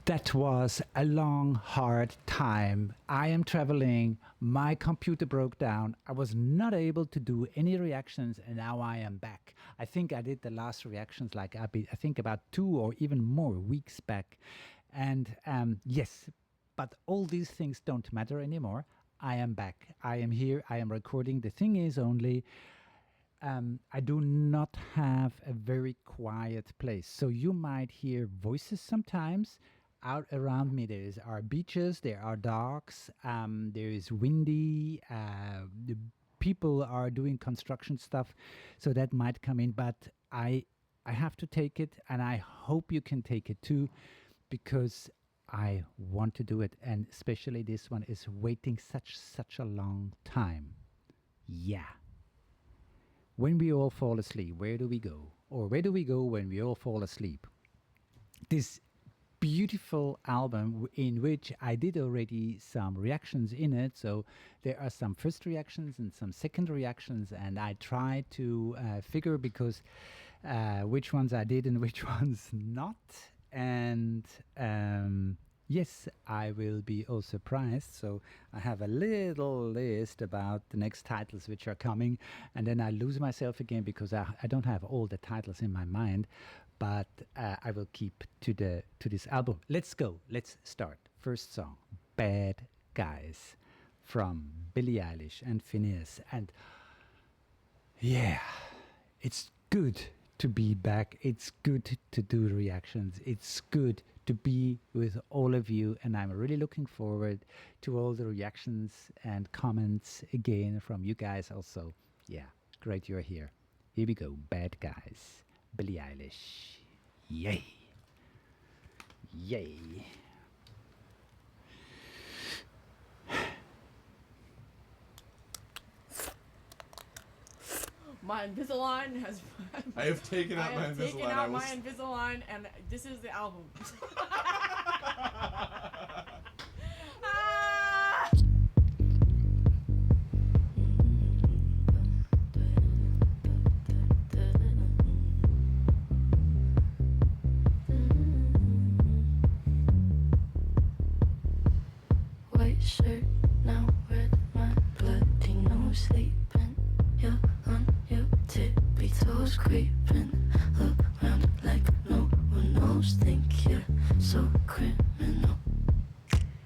That was a long, hard time. I am traveling. My computer broke down. I was not able to do any reactions, and now I am back. I think I did the last reactions like I think about 2 or even more weeks back. And yes, but all these things don't matter anymore. I am back. I am here. I am recording. The thing is only I do not have a very quiet place. So you might hear voices sometimes. Out around me, are beaches, there are dogs, there is windy, the people are doing construction stuff, so that might come in. But I have to take it, and I hope you can take it too, because I want to do it, and especially this one is waiting such a long time. Yeah. When we all fall asleep, where do we go? Or where do we go when we all fall asleep? This beautiful album in which I did already some reactions in it. So there are some first reactions and some second reactions, and I try to figure because which ones I did and which ones not. And yes, I will be all surprised. So I have a little list about the next titles which are coming, and then I lose myself again because I don't have all the titles in my mind. But I will keep to this album. Let's go. Let's start. First song, "Bad Guys," from Billie Eilish and Phineas. And yeah, it's good to be back. It's good to do reactions. It's good to be with all of you, and I'm really looking forward to all the reactions and comments again from you guys also. Yeah, great you're here. Here we go. "Bad Guys." Billie Eilish. Yay. Yay. My Invisalign has. I have taken out my Invisalign. I have taken out my Invisalign, and this is the album. White shirt, now red, my bloody nose sleeping. You're on your tippy toes creeping around like no one knows. Think you're so criminal.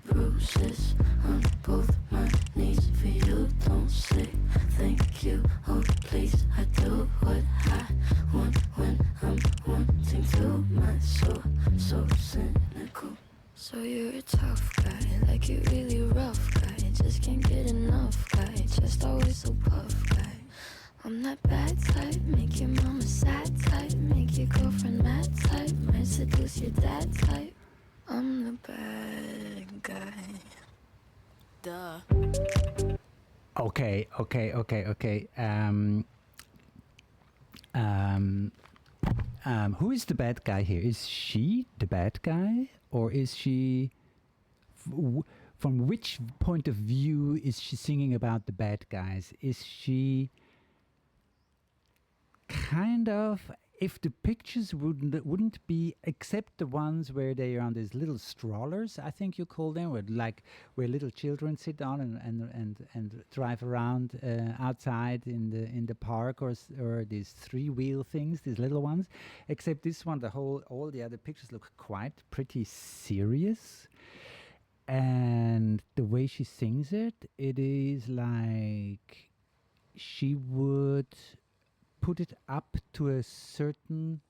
Bruises on both my knees for you. Don't say thank you. Oh please, I do what I want when I'm wanting to. My soul so cynical. So you're a tough guy, like you're really rough guy. Just can't get enough guy, just always so puff guy. I'm that bad type, make your mama sad type, make your girlfriend mad type, might seduce your dad type. I'm the bad guy. Duh. Okay. Who is the bad guy here? Is she the bad guy, or is she? From which point of view is she singing about the bad guys? Is she kind of? If the pictures wouldn't be, except the ones where they are on these little strollers, I think you call them, where little children sit down and drive around outside in the park, or these 3-wheel things, these little ones. Except this one, all the other pictures look quite pretty serious, and the way she sings it is like she would put it up to a certain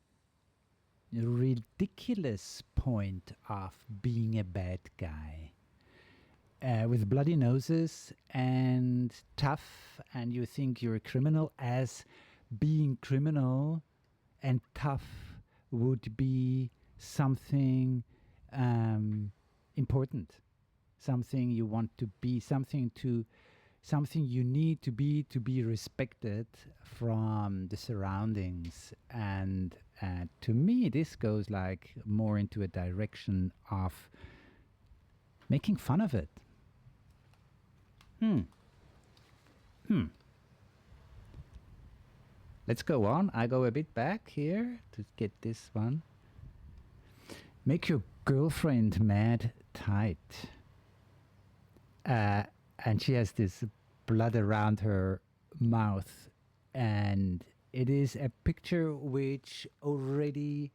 ridiculous point of being a bad guy, with bloody noses and tough, and you think you're a criminal, as being criminal and tough would be something important, something you want to be, something you need to be respected from the surroundings. And to me, this goes like more into a direction of making fun of it. Let's go on. I go a bit back here to get this one. Make your girlfriend mad tight. And she has this blood around her mouth. And it is a picture which already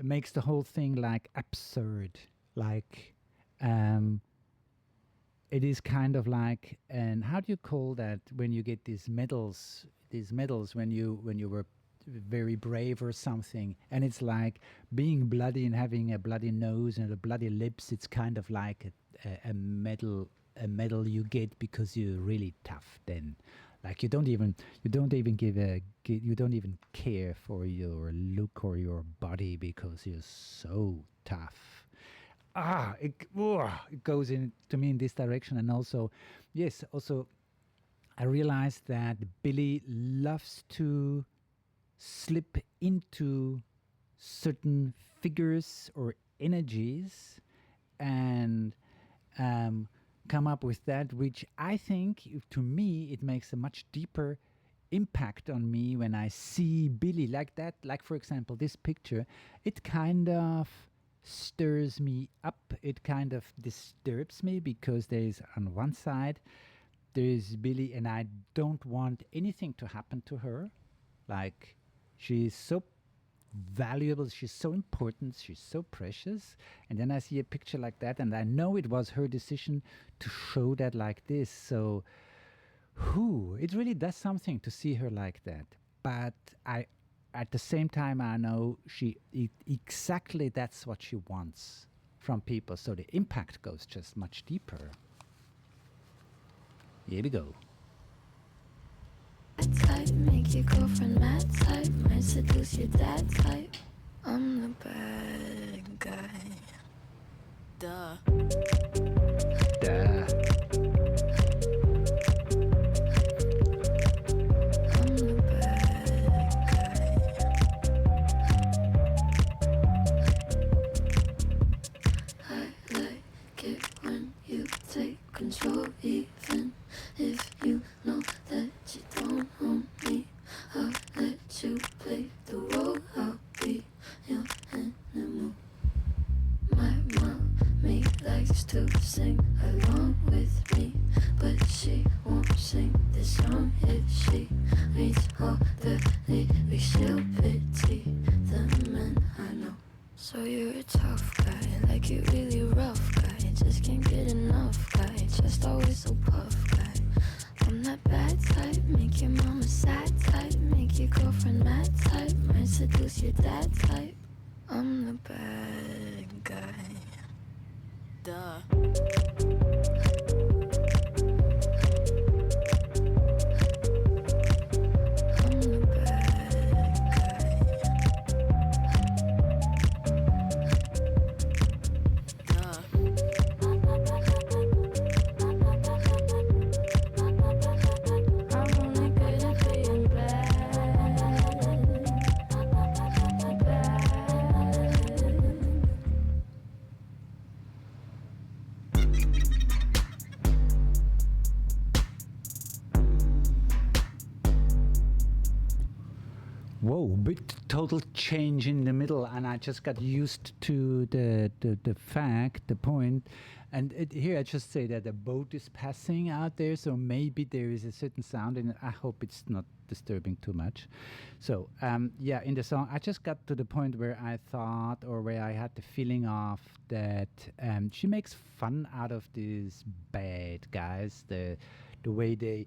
makes the whole thing like absurd. Like, it is kind of like, and how do you call that when you get these medals? These medals when you were very brave or something, and it's like being bloody and having a bloody nose and a bloody lips. It's kind of like a medal, a medal you get because you're really tough. Then, like you don't even you don't even care for your look or your body because you're so tough. It goes in to me in this direction. And also, yes, also I realized that Billy loves to slip into certain figures or energies and come up with that, which I think, to me, it makes a much deeper impact on me when I see Billy like that. Like, for example, this picture, it kind of stirs me up. It kind of disturbs me because there is, on one side, there is Billy, and I don't want anything to happen to her. Like, she's so valuable, she's so important, she's so precious. And then I see a picture like that, and I know it was her decision to show that like this. So, it really does something to see her like that. But at the same time, I know exactly that's what she wants from people. So the impact goes just much deeper. Here we go. Type, make your girlfriend mad type, might seduce your dad type. I'm the bad guy. Duh. Duh. I'm the bad guy. I like it when you take control, even if you know that you don't own me. I'll let you play the role, I'll be your animal. My mommy likes to sing along with me, but she won't sing this song if she reads all the lyrics. She'll pity the men I know. So you're a tough guy, like you really rough guy. Just can't get enough guy, just always so puff guy. I'm that bad type, make your mama sad type, make your girlfriend mad type, might seduce your dad type. I'm the bad guy. Duh. I'm the bad guy. Duh. I'm only good at being bad. Whoa, big total change in the middle, and I just got used to the fact, the point. And here I just say that a boat is passing out there, so maybe there is a certain sound, and I hope it's not disturbing too much. So, yeah, in the song, I just got to the point where I thought, or where I had the feeling of that she makes fun out of these bad guys, the way they,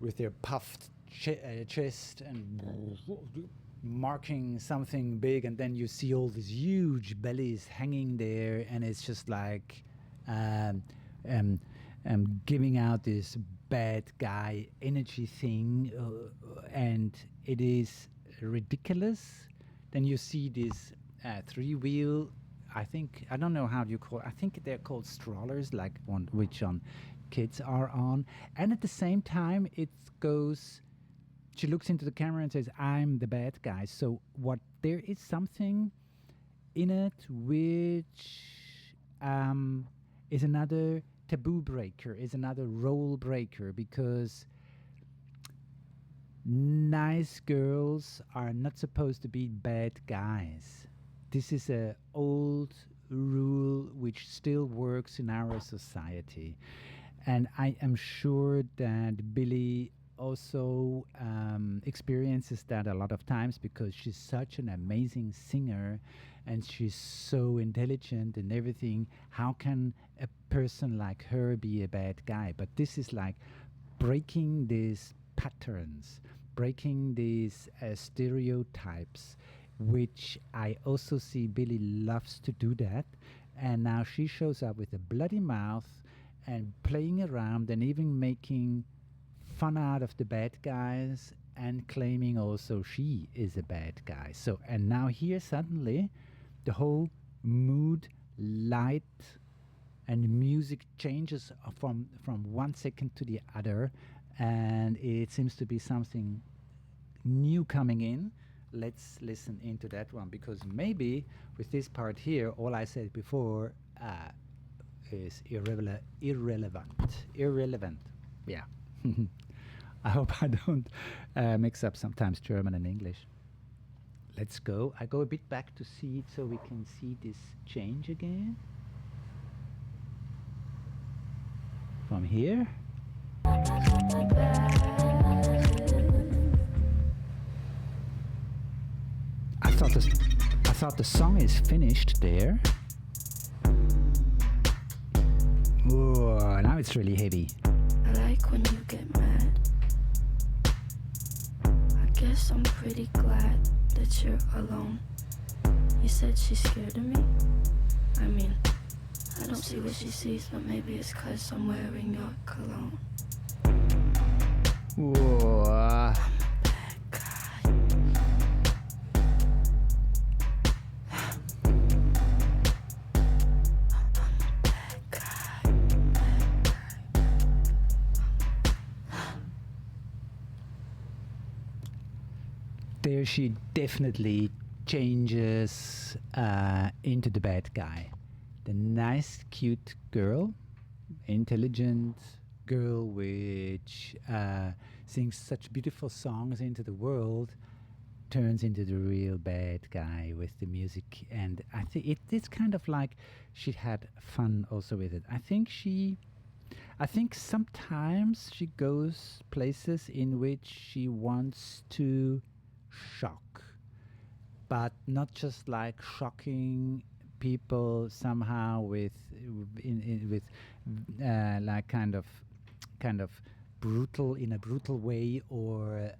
with their puffed chest and marking something big, and then you see all these huge bellies hanging there, and it's just like giving out this bad guy energy thing, and it is ridiculous. Then you see this three-wheel. I don't know how you call. I think they're called strollers, like one which kids are on, and at the same time it goes. She looks into the camera and says, "I'm the bad guy." So there is something in it which is another taboo breaker, is another role breaker, because nice girls are not supposed to be bad guys. this is a old rule which still works in our society. And I am sure that Billie also experiences that a lot of times because she's such an amazing singer and she's so intelligent and everything. How can a person like her be a bad guy? But this is like breaking these patterns, breaking these stereotypes, which I also see Billie loves to do that. And now she shows up with a bloody mouth and playing around and even making fun out of the bad guys and claiming also she is a bad guy. So, and now here suddenly the whole mood, light, and music changes from 1 second to the other, and it seems to be something new coming in. Let's listen into that one, because maybe with this part here, all I said before is irrelevant. Yeah. I hope I don't mix up sometimes German and English. Let's go. I go a bit back to see it so we can see this change again. From here. I thought the song is finished there. Whoa, now it's really heavy. I like when you get mad. I guess I'm pretty glad that you're alone. You said she's scared of me? I mean, I don't see what she sees, but maybe it's 'cause I'm wearing your cologne. Whoa. There she definitely changes into the bad guy. The nice, cute girl, intelligent girl which sings such beautiful songs into the world, turns into the real bad guy with the music. And I think it's kind of like she had fun also with it. I think sometimes she goes places in which she wants to shock, but not just like shocking people somehow with like kind of brutal, in a brutal way, or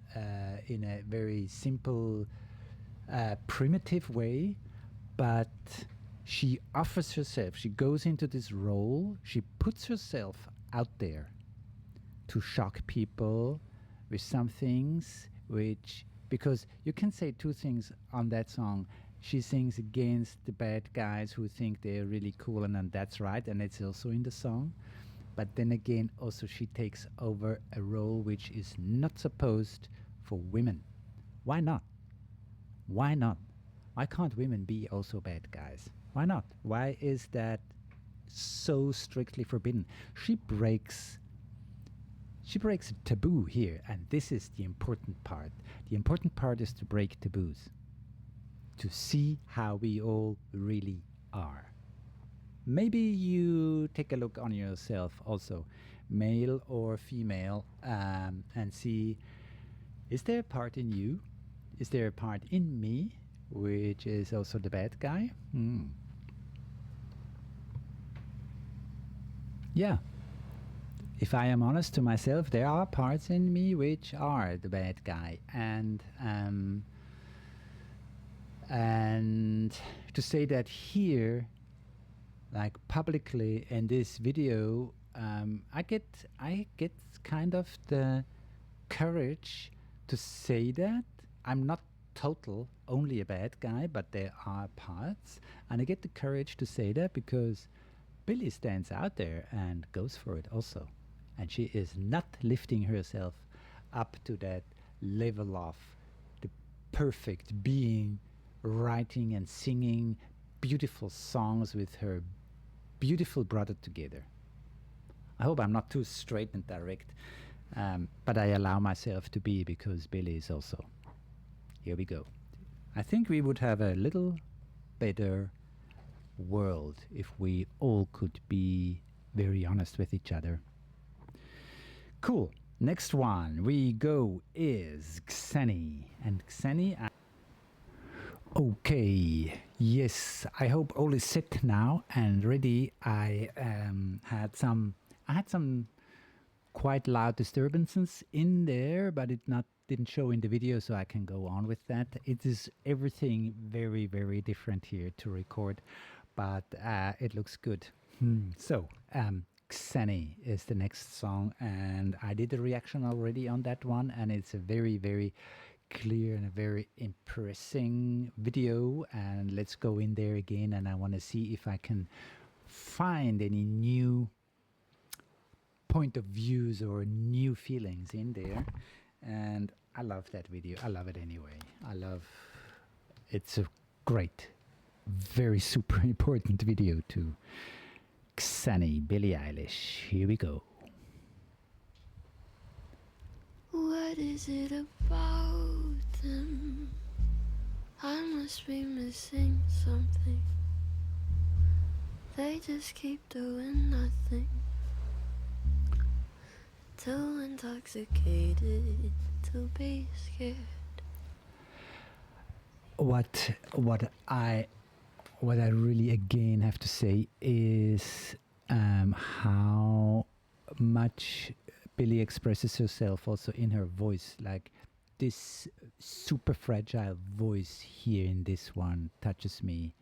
in a very simple primitive way, but she offers herself, she goes into this role, she puts herself out there to shock people with some things which, because you can say two things on that song. She sings against the bad guys who think they're really cool, and that's right, and it's also in the song. But then again, also she takes over a role which is not supposed for women. Why not? Why not? Why can't women be also bad guys? Why not? Why is that so strictly forbidden? She breaks a taboo here, and this is the important part. The important part is to break taboos, to see how we all really are. Maybe you take a look on yourself also, male or female, and see, is there a part in you? Is there a part in me which is also the bad guy? Yeah. If I am honest to myself, there are parts in me which are the bad guy, and to say that here, like publicly in this video, I get kind of the courage to say that I'm not only a bad guy, but there are parts, and I get the courage to say that because Billie stands out there and goes for it also. And she is not lifting herself up to that level of the perfect being, writing and singing beautiful songs with her beautiful brother together. I hope I'm not too straight and direct, but I allow myself to be, because Billie is also. Here we go. I think we would have a little better world if we all could be very honest with each other. Cool. Next one we go is Xanny. And Xanny, okay, yes, I hope all is set now and ready. I had some quite loud disturbances in there, but it didn't show in the video, so I can go on with that. It is everything very, very different here to record, but it looks good. So, Xanny is the next song, and I did a reaction already on that one, and it's a very, very clear and a very impressing video. And let's go in there again, and I want to see if I can find any new point of views or new feelings in there. And I love that video. I love it anyway. It's a great, very super important video too. Xanny, Billie Eilish. Here we go. What is it about them? I must be missing something. They just keep doing nothing. Too intoxicated to be scared. What I really again have to say is how much Billie expresses herself also in her voice. Like this super fragile voice here in this one touches me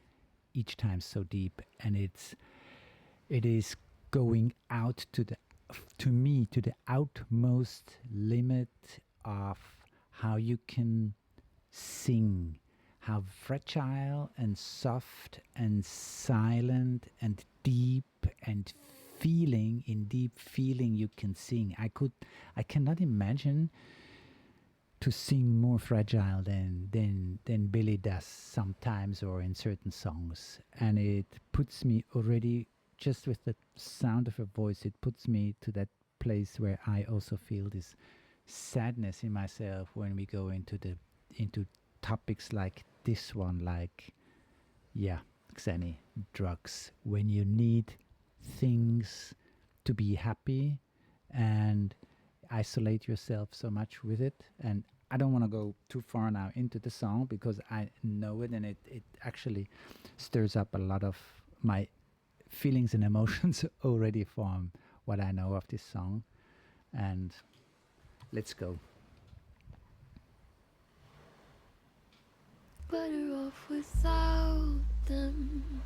each time so deep, and it is going out to me to the outmost limit of how you can sing, how fragile and soft and silent and deep and deep feeling you can sing. I cannot imagine to sing more fragile than Billie does sometimes or in certain songs. And it puts me already, just with the sound of her voice, it puts me to that place where I also feel this sadness in myself when we go into topics like this one, like, yeah, Xanny, drugs, when you need things to be happy and isolate yourself so much with it. And I don't want to go too far now into the song because I know it, and it actually stirs up a lot of my feelings and emotions already from what I know of this song. And let's go. Better off without them.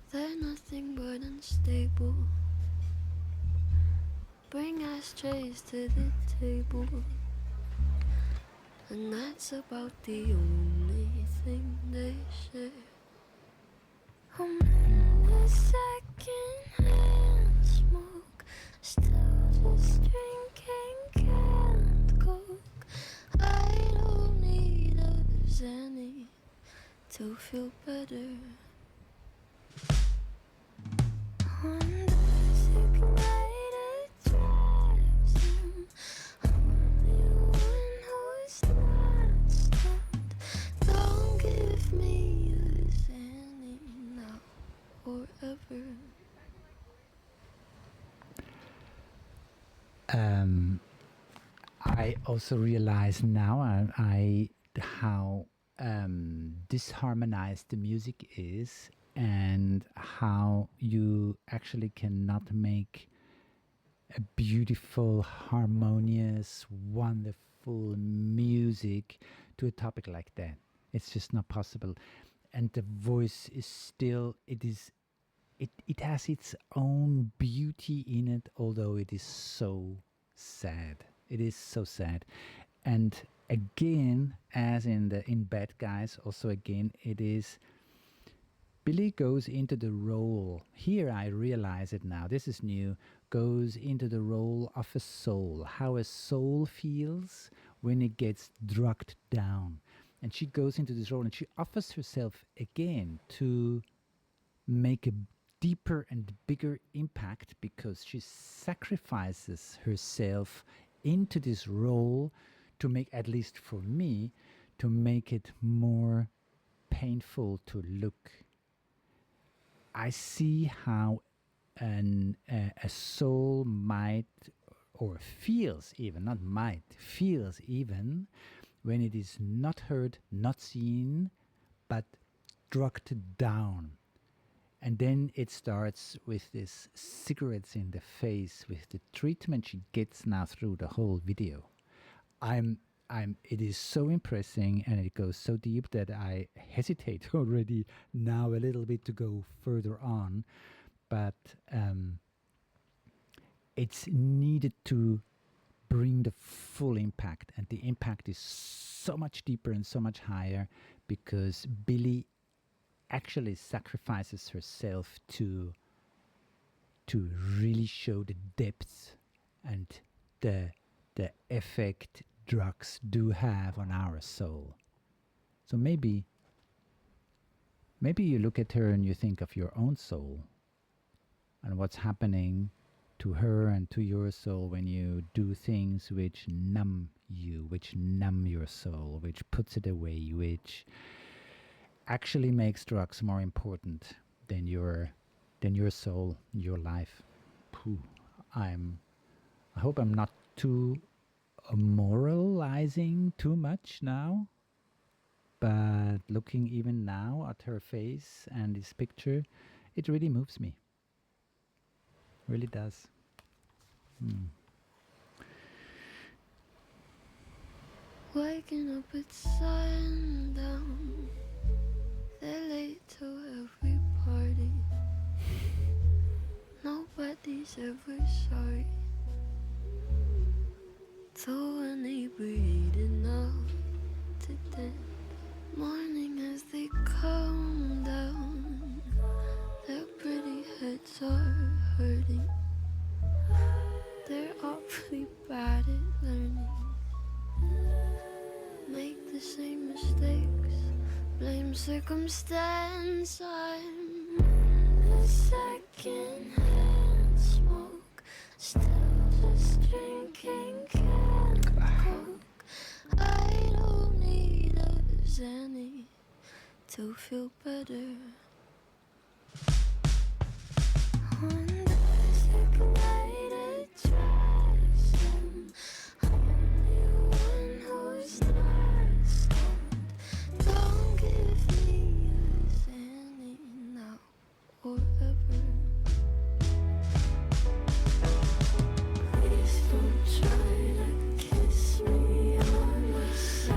They're nothing but unstable. Bring ashtrays to the table, and that's about the only thing they share. I'm in the second-hand smoke, still just drinking canned coke. I don't need a Xanny to feel better. On designated drives him, I'm the one who's not stunned. Don't give me a Xanny now or ever. I also realize now how disharmonized the music is, and how you actually cannot make a beautiful, harmonious, wonderful music to a topic like that. It's just not possible. And the voice is still, it has its own beauty in it, although it is so sad. It is so sad. And again, as in Bad Guys, also again, it is Billie goes into the role. Here I realize it now. This is new. Goes into the role of a soul. How a soul feels when it gets drugged down. And she goes into this role and she offers herself again to make a deeper and bigger impact, because she sacrifices herself into this role to make, at least for me, to make it more painful to look. I see how a soul might, or feels even, not might, feels even, when it is not heard, not seen, but drugged down. And then it starts with this cigarettes in the face, with the treatment she gets now through the whole video. It is so impressing, and it goes so deep that I hesitate already now a little bit to go further on. But it's needed to bring the full impact, and the impact is so much deeper and so much higher because Billie actually sacrifices herself to really show the depth and the effect drugs do have on our soul. So maybe you look at her and you think of your own soul and what's happening to her and to your soul when you do things which numb you, which numb your soul, which puts it away, which actually makes drugs more important than your soul, your life. I hope I'm not too moralizing too much now, but looking even now at her face and this picture, it really moves me. Really does. Waking up at sundown, they're late to every party. Nobody's ever sorry. Too inebriated now to dance. Morning as they come down, their pretty heads are hurting. They're awfully bad at learning. Make the same mistakes, blame circumstance. I'm a second-hand smoke, still just drinking canned Coke. I don't need a Xanny to feel better. On the designated attraction, I'm the one who's not stoned. Don't give me a Xanny now or ever. Please don't try to kiss me on the side.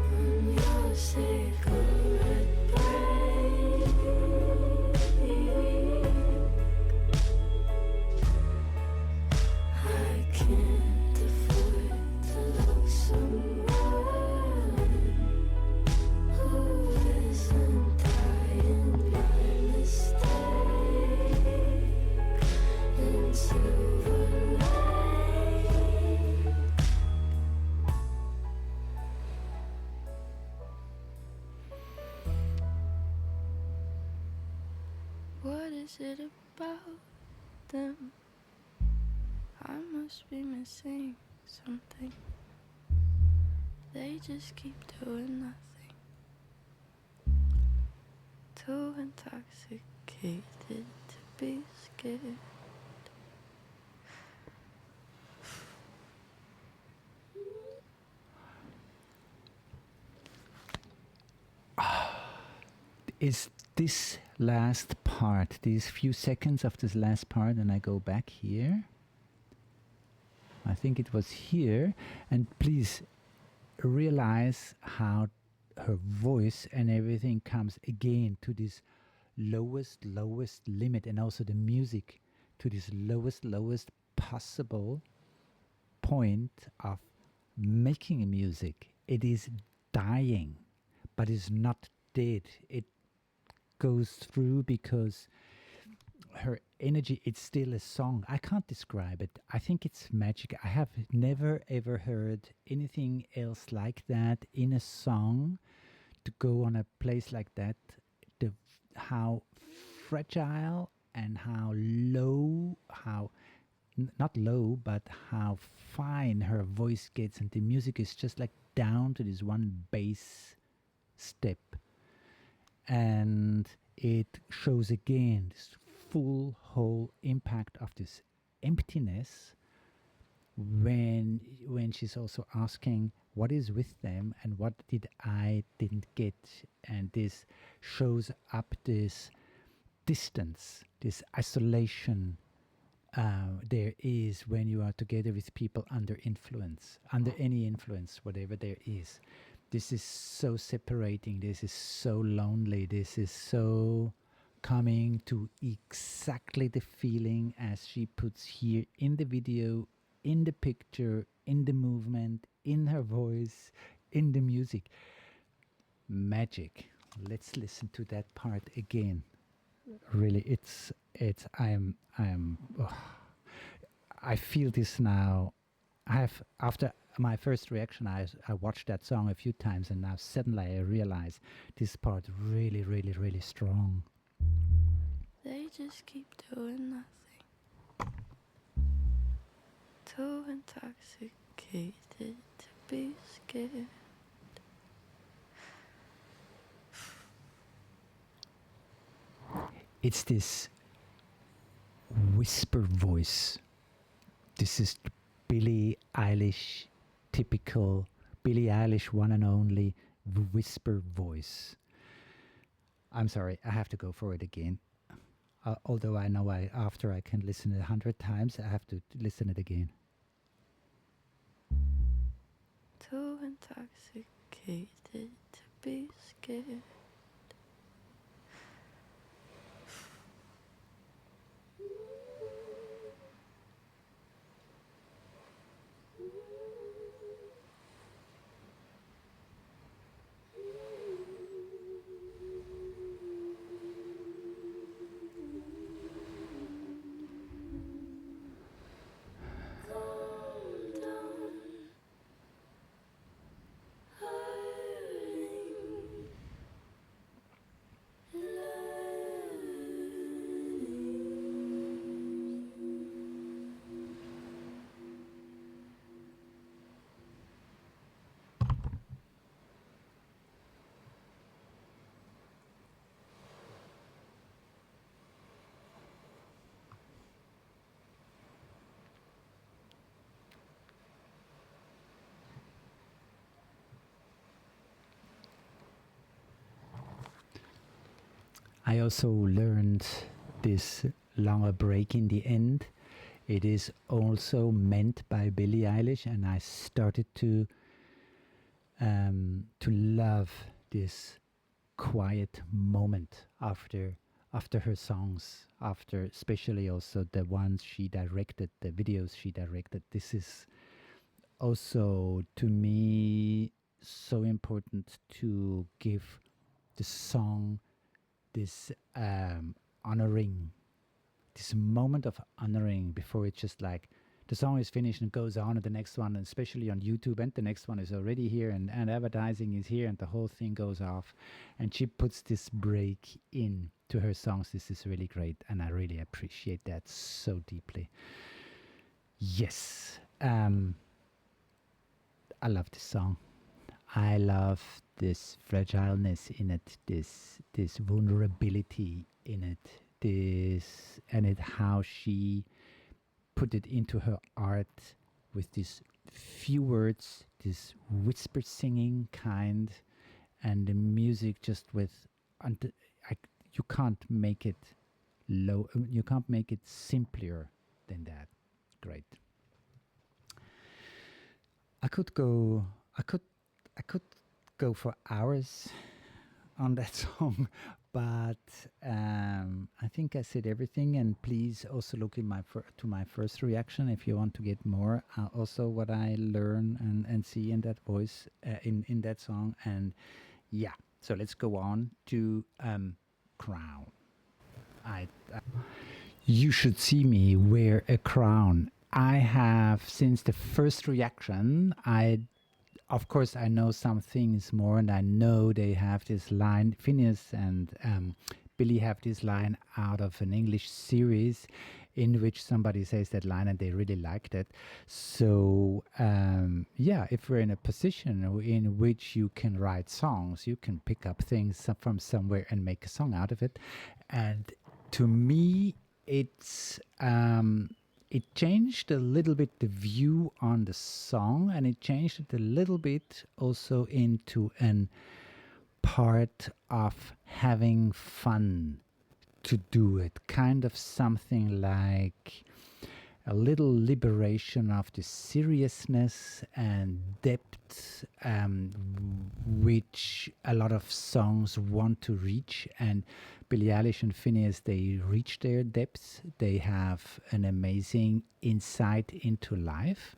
On your cigarette break, I can't afford to love someone who isn't dying by mistake in silver light. What is it about them? I must be missing something. They just keep doing nothing. Too intoxicated to be scared. Is this last part, these few seconds of this last part, and I go back here? I think it was here. And please realize how her voice and everything comes again to this lowest limit, and also the music to this lowest possible point of making music. It is dying, but it's not dead. It goes through because her energy, it's still a song. I can't describe it. I think it's magic. I have never ever heard anything else like that in a song, to go on a place like that. How fragile and how low, how not low, but how fine her voice gets, and the music is just like down to this one bass step, and it shows again this full whole impact of this emptiness when she's also asking what is with them and what did I didn't get, and this shows up this distance, this isolation there is when you are together with people under influence, under any influence, whatever there is. This is so separating, this is so lonely, this is so coming to exactly the feeling as she puts here in the video, in the picture, in the movement, in her voice, in the music. Magic. Let's listen to that part again. Really, I feel this now. After my first reaction, I watched that song a few times, and now suddenly I realize this part really, really, really strong. They just keep doing nothing. Too intoxicated to be scared. It's this whisper voice. This is Billie Eilish, typical Billie Eilish one and only whisper voice. I'm sorry, I have to go for it again. Although I know after I can listen it 100 times, I have to listen it again. Too intoxicated to be scared. I also learned this longer break in the end. It is also meant by Billie Eilish, and I started to love this quiet moment after her songs, after especially also the ones she directed, the videos she directed. This is also to me so important to give the song this honoring, this moment of honoring before it's just like the song is finished and goes on to the next one, and especially on YouTube, and the next one is already here, and advertising is here, and the whole thing goes off. And she puts this break in to her songs. This is really great, and I really appreciate that so deeply. Yes, I love this song. I love this fragileness in it, this vulnerability in it, this and it how she put it into her art with these few words, this whisper singing kind, and the music just with you can't make it low, you can't make it simpler than that. Great. I could go for hours on that song, but I think I said everything. And please also look in to my first reaction if you want to get more. Also, what I learn and see in that voice in that song. And yeah, so let's go on to Crown. You should see me wear a crown. I have, since the first reaction, of course, I know some things more, and I know they have this line, Phineas and Billie have this line out of an English series in which somebody says that line and they really liked it. So yeah, if we're in a position in which you can write songs, you can pick up things from somewhere and make a song out of it. And to me, it's it changed a little bit the view on the song, and it changed it a little bit also into an part of having fun to do it, kind of something like a little liberation of the seriousness and depth, which a lot of songs want to reach. And Billie Eilish and Phineas, they reach their depths. They have an amazing insight into life.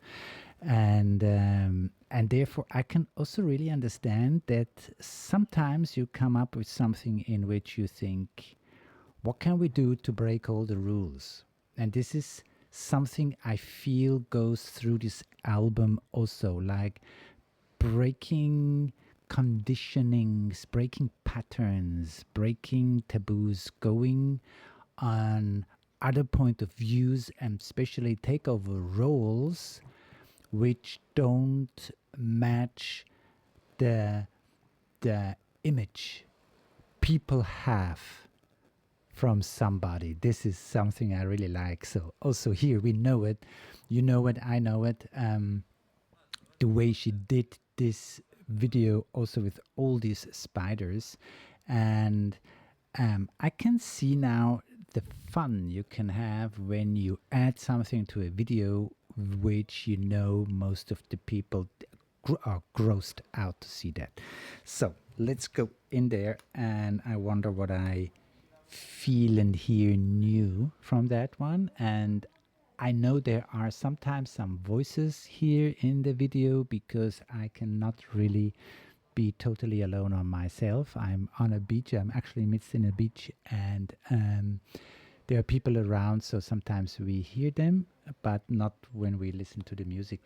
And therefore, I can also really understand that sometimes you come up with something in which you think, what can we do to break all the rules? And this is something I feel goes through this album also, like breaking conditionings, breaking patterns, breaking taboos, going on other point of views, and especially take over roles which don't match the image people have from somebody. This is something I really like. So also here we know it, you know it, I know it. The way she did this video also with all these spiders, and I can see now the fun you can have when you add something to a video which you know most of the people are grossed out to see that. So let's go in there, and I wonder what I feel and hear new from that one. And I know there are sometimes some voices here in the video because I cannot really be totally alone on myself. I'm on a beach. I'm actually midst in a beach, and there are people around, so sometimes we hear them, but not when we listen to the music.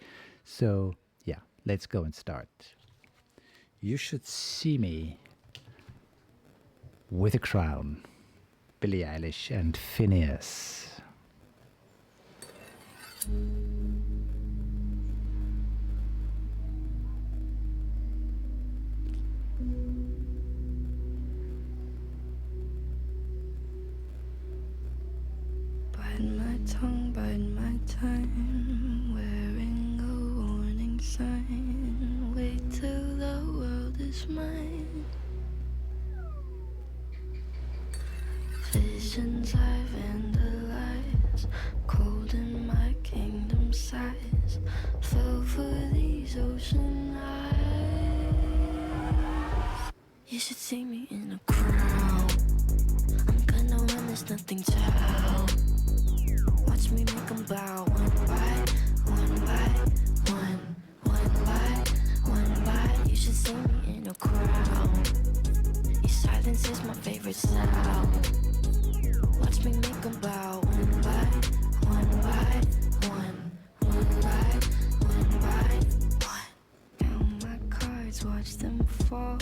So yeah, let's go and start. You should see me with a crown. Billie Eilish and Phineas. Bite my tongue, bite my time, wearing a warning sign. Wait till the world is mine. Visions I vandalize, cold in my kingdom size. Fell for these ocean eyes. You should see me in a crowd. I'm gonna run, there's nothing to help. Watch me make them bow one by one, one by. You should see me in a crowd. Your silence is my favorite sound. Watch me make them bow one by one, one by one. Count my cards, watch them fall.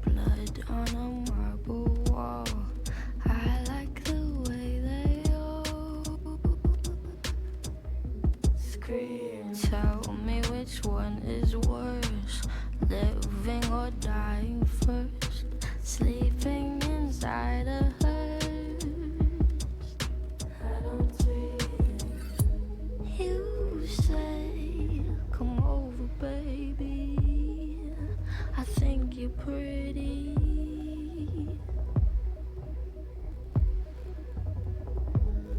Blood on a marble wall. I like the way they all scream. Tell me which one is worse, living or dying first. Sleeping inside a hearse. I don't dream. You say, come over, baby. I think you're pretty.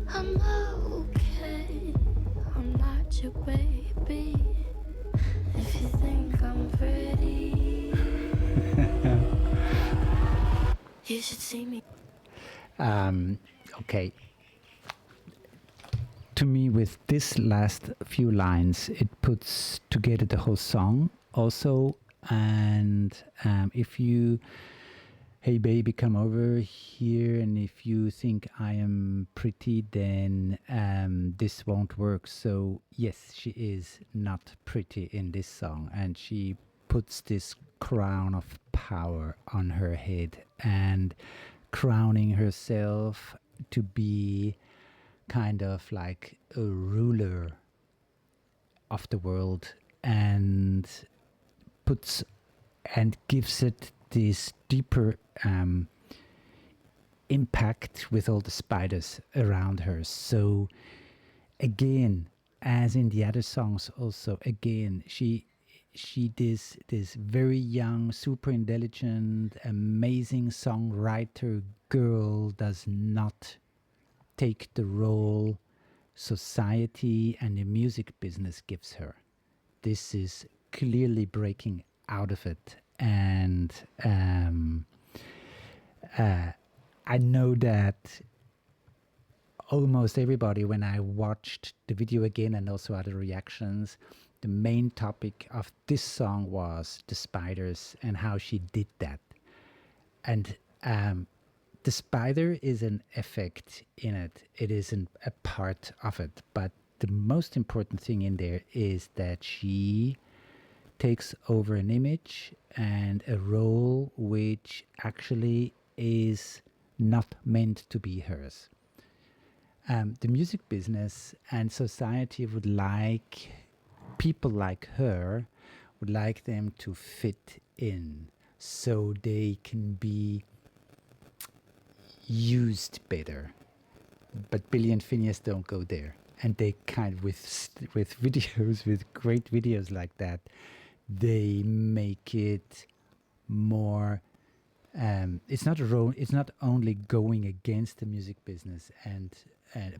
I'm okay. I'm not your baby. If you think I'm pretty, you should see me. Okay. To me, with this last few lines, it puts together the whole song also. And if you, hey baby, come over here, and if you think I am pretty, then this won't work. So yes, she is not pretty in this song, and she puts this crown of power on her head and crowning herself to be kind of like a ruler of the world, and puts and gives it this deeper impact with all the spiders around her. So again, as in the other songs also, again, she this very young, super intelligent, amazing songwriter girl does not take the role society and the music business gives her. This is clearly breaking out of it. And I know that almost everybody, when I watched the video again and also other reactions, the main topic of this song was the spiders and how she did that. And the spider is an effect in it. It isn't a part of it. But the most important thing in there is that she takes over an image and a role which actually is not meant to be hers. The music business and society would like people like her, would like them to fit in so they can be used better. But Billy and Phineas don't go there. And they kind of, with videos, with great videos like that, they make it more. It's not only going against the music business,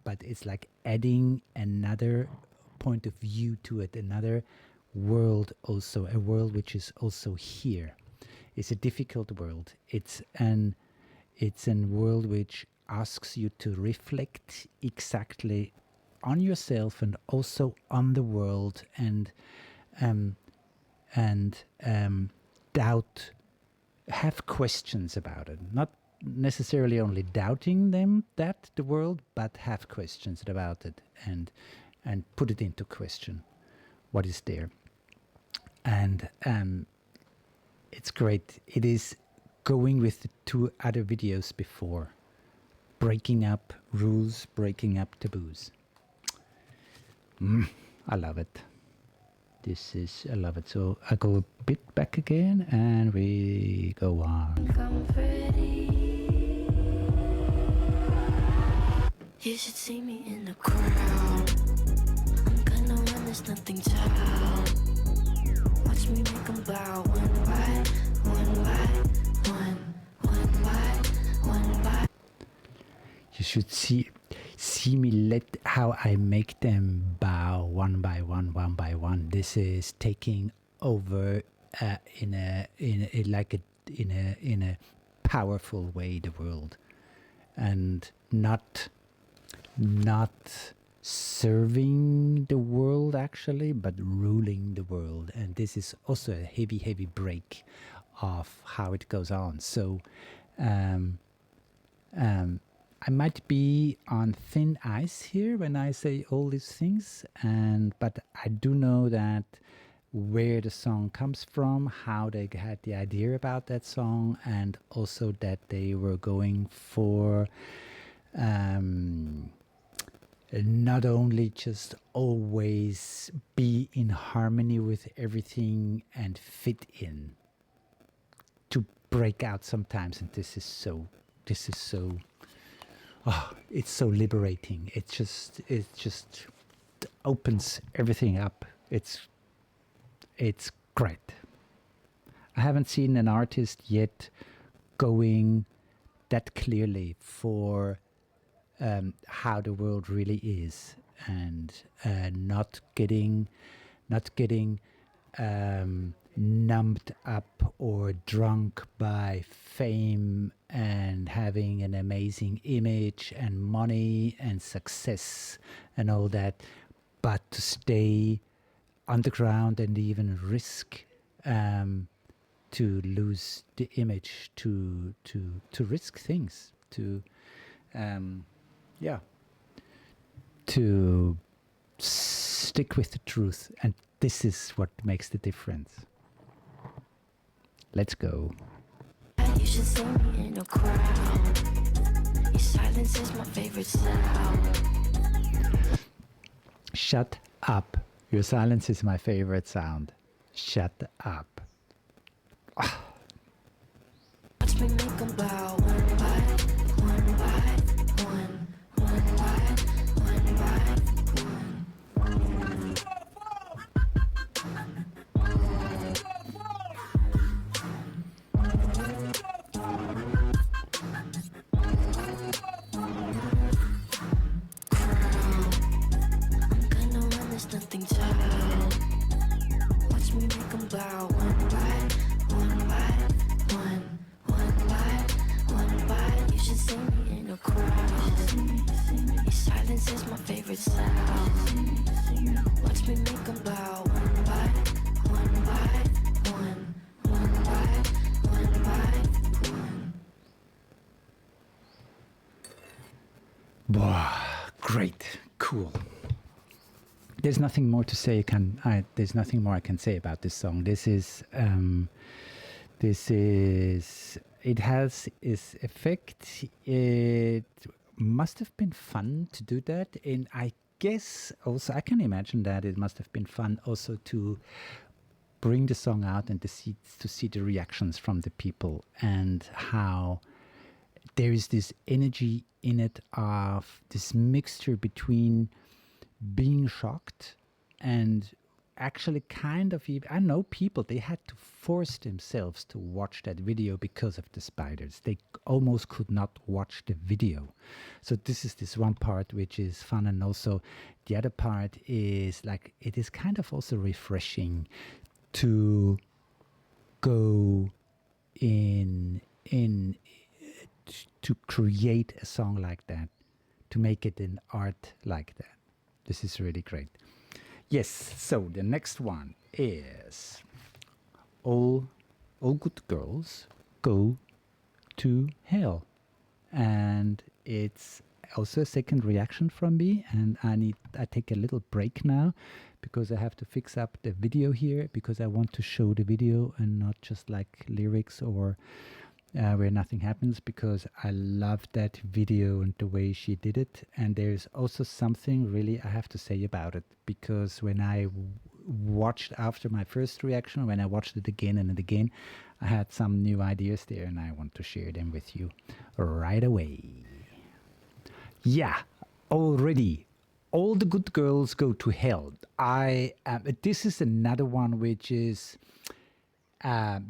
but it's like adding another point of view to it, another world also, a world which is also here. It's a difficult world. It's a world which asks you to reflect exactly on yourself and also on the world, and doubt, have questions about it. Not necessarily only doubting the world, but have questions about it and put it into question. What is there? And it's great. It is going with the two other videos before. Breaking up rules, breaking up taboos. I love it. I love it. So I go a bit back again and we go on. I'm pretty. You should see me in the crowd. I'm gonna run, there's nothing to out. Watch me make them bow one by one. You should see me let how I make them bow one by one. This is taking over in a powerful way the world, and not serving the world actually, but ruling the world. And this is also a heavy break of how it goes on. So I might be on thin ice here when I say all these things, but I do know that where the song comes from, how they had the idea about that song, and also that they were going for not only just always be in harmony with everything and fit in, to break out sometimes. And this is so it's so liberating. It just opens everything up. It's great. I haven't seen an artist yet going that clearly for how the world really is, and not getting numbed up or drunk by fame and having an amazing image and money and success and all that, but to stay underground and even risk to lose the image, to risk things, to stick with the truth. And this is what makes the difference. Let's go. You should see me in a crowd. Your silence is my favorite sound. Shut up. Your silence is my favorite sound. Shut up. Watch me make them bow one by one by one, one by one by one. Nothing to watch me make them bow one by one by one, one by one by. You should see me in a crowd. Your silence is my favorite sound. Watch me make them bow one by one by one, one by one by one. Wow, great, cool. There's nothing more to say. There's nothing more I can say about this song. It has its effect. It must have been fun to do that, and I guess also I can imagine that it must have been fun also to bring the song out and to see the reactions from the people and how there is this energy in it of this mixture between being shocked and actually kind of even, I know people, they had to force themselves to watch that video because of the spiders. They almost could not watch the video. So this is this one part which is fun, and also the other part is like it is kind of also refreshing to go in to create a song like that, to make it an art like that. This is really great. Yes, so the next one is All Good Girls Go to Hell. And it's also a second reaction from me, and I take a little break now because I have to fix up the video here, because I want to show the video and not just like lyrics or where nothing happens, because I love that video and the way she did it. And there's also something really I have to say about it, because when I watched after my first reaction, when I watched it again and again, I had some new ideas there, and I want to share them with you right away. Yeah, already. All the Good Girls Go to Hell. This is another one which is a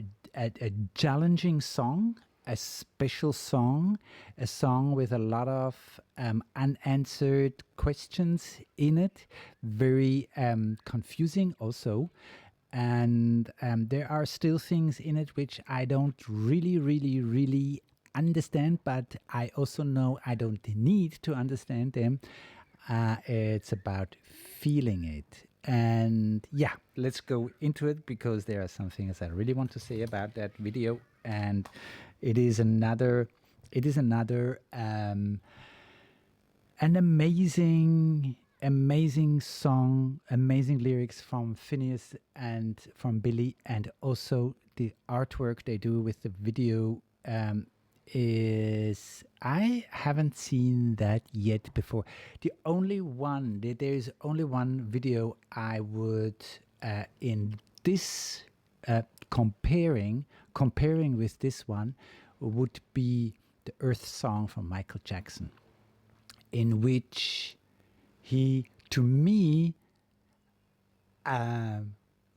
challenging song, a special song, a song with a lot of unanswered questions in it, very confusing also. And there are still things in it which I don't really understand, but I also know I don't need to understand them. It's about feeling it. And yeah, let's go into it, because there are some things I really want to say about that video. And it is another an amazing song, amazing lyrics from Phineas and from Billie, and also the artwork they do with the video is, I haven't seen that yet before. There's only one video I would in this comparing with this one would be the Earth Song from Michael Jackson, in which he, to me,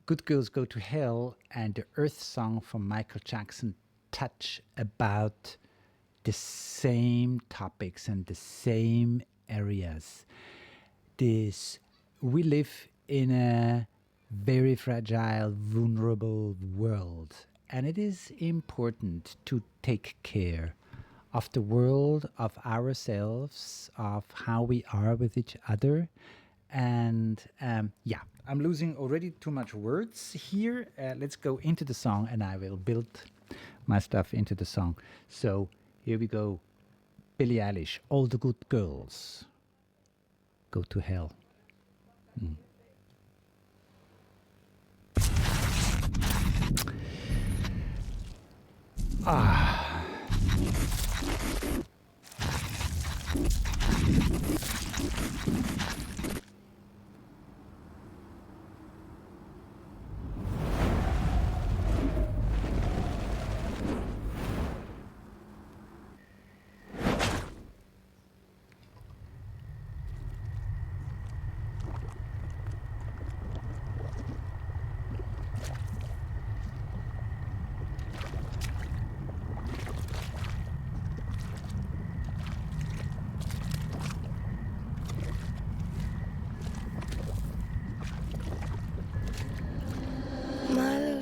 Good Girls Go to Hell and the Earth Song from Michael Jackson touch about the same topics and the same areas. We live in a very fragile, vulnerable world, and it is important to take care of the world, of ourselves, of how we are with each other. And yeah, I'm losing already too much words here. Let's go into the song, and I will build my stuff into the song. So here we go. Billie Eilish, All the Good Girls Go to Hell.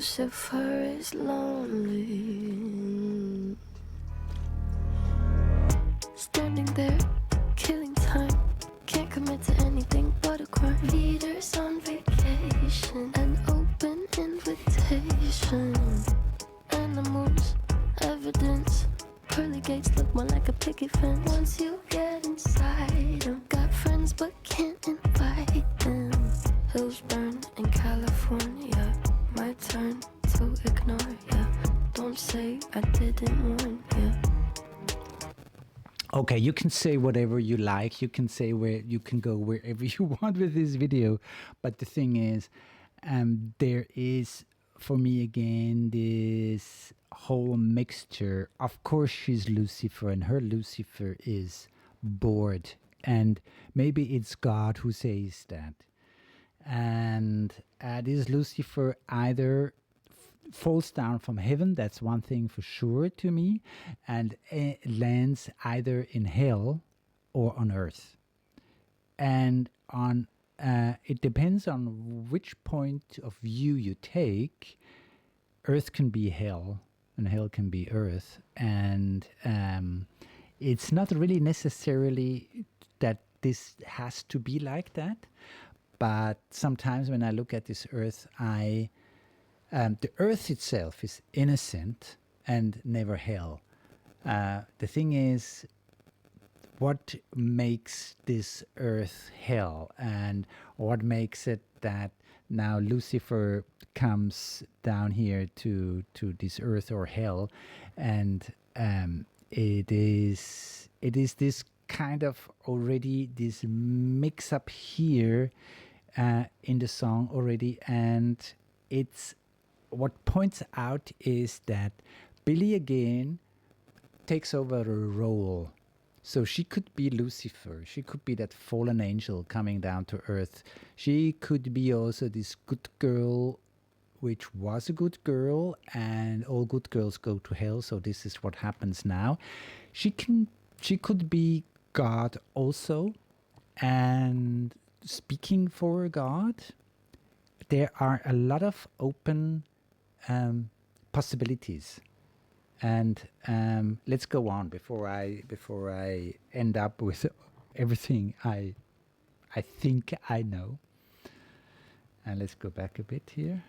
Lucifer is lonely. Standing there, killing time. Can't commit to anything but a crime. Leaders on vacation, an open invitation. Animals, evidence. Pearly gates look more like a picket fence. Once you get inside them, got friends but can't invite them. Hills burn in California. My turn to ignore ya. Don't say I didn't warn ya. Okay, you can say whatever you like. You can say where you can go wherever you want with this video. But the thing is, there is, for me again, this whole mixture. Of course, she's Lucifer, and her Lucifer is bored. And maybe it's God who says that. And this Lucifer either falls down from heaven, that's one thing for sure to me, and lands either in hell or on earth. And on it depends on which point of view you take. Earth can be hell and hell can be earth, and it's not really necessarily that this has to be like that, but sometimes when I look at this earth, the earth itself is innocent and never hell. The thing is, what makes this earth hell, and what makes it that now Lucifer comes down here to this earth or hell, and it is this kind of already this mix up here in the song already, and it's what points out is that Billie again takes over a role. So she could be Lucifer. She could be that fallen angel coming down to earth. She could be also this good girl, which was a good girl, and all good girls go to hell. So this is what happens now. She could be God also, and speaking for God, there are a lot of open possibilities. And let's go on before I end up with everything I think I know. And let's go back a bit here.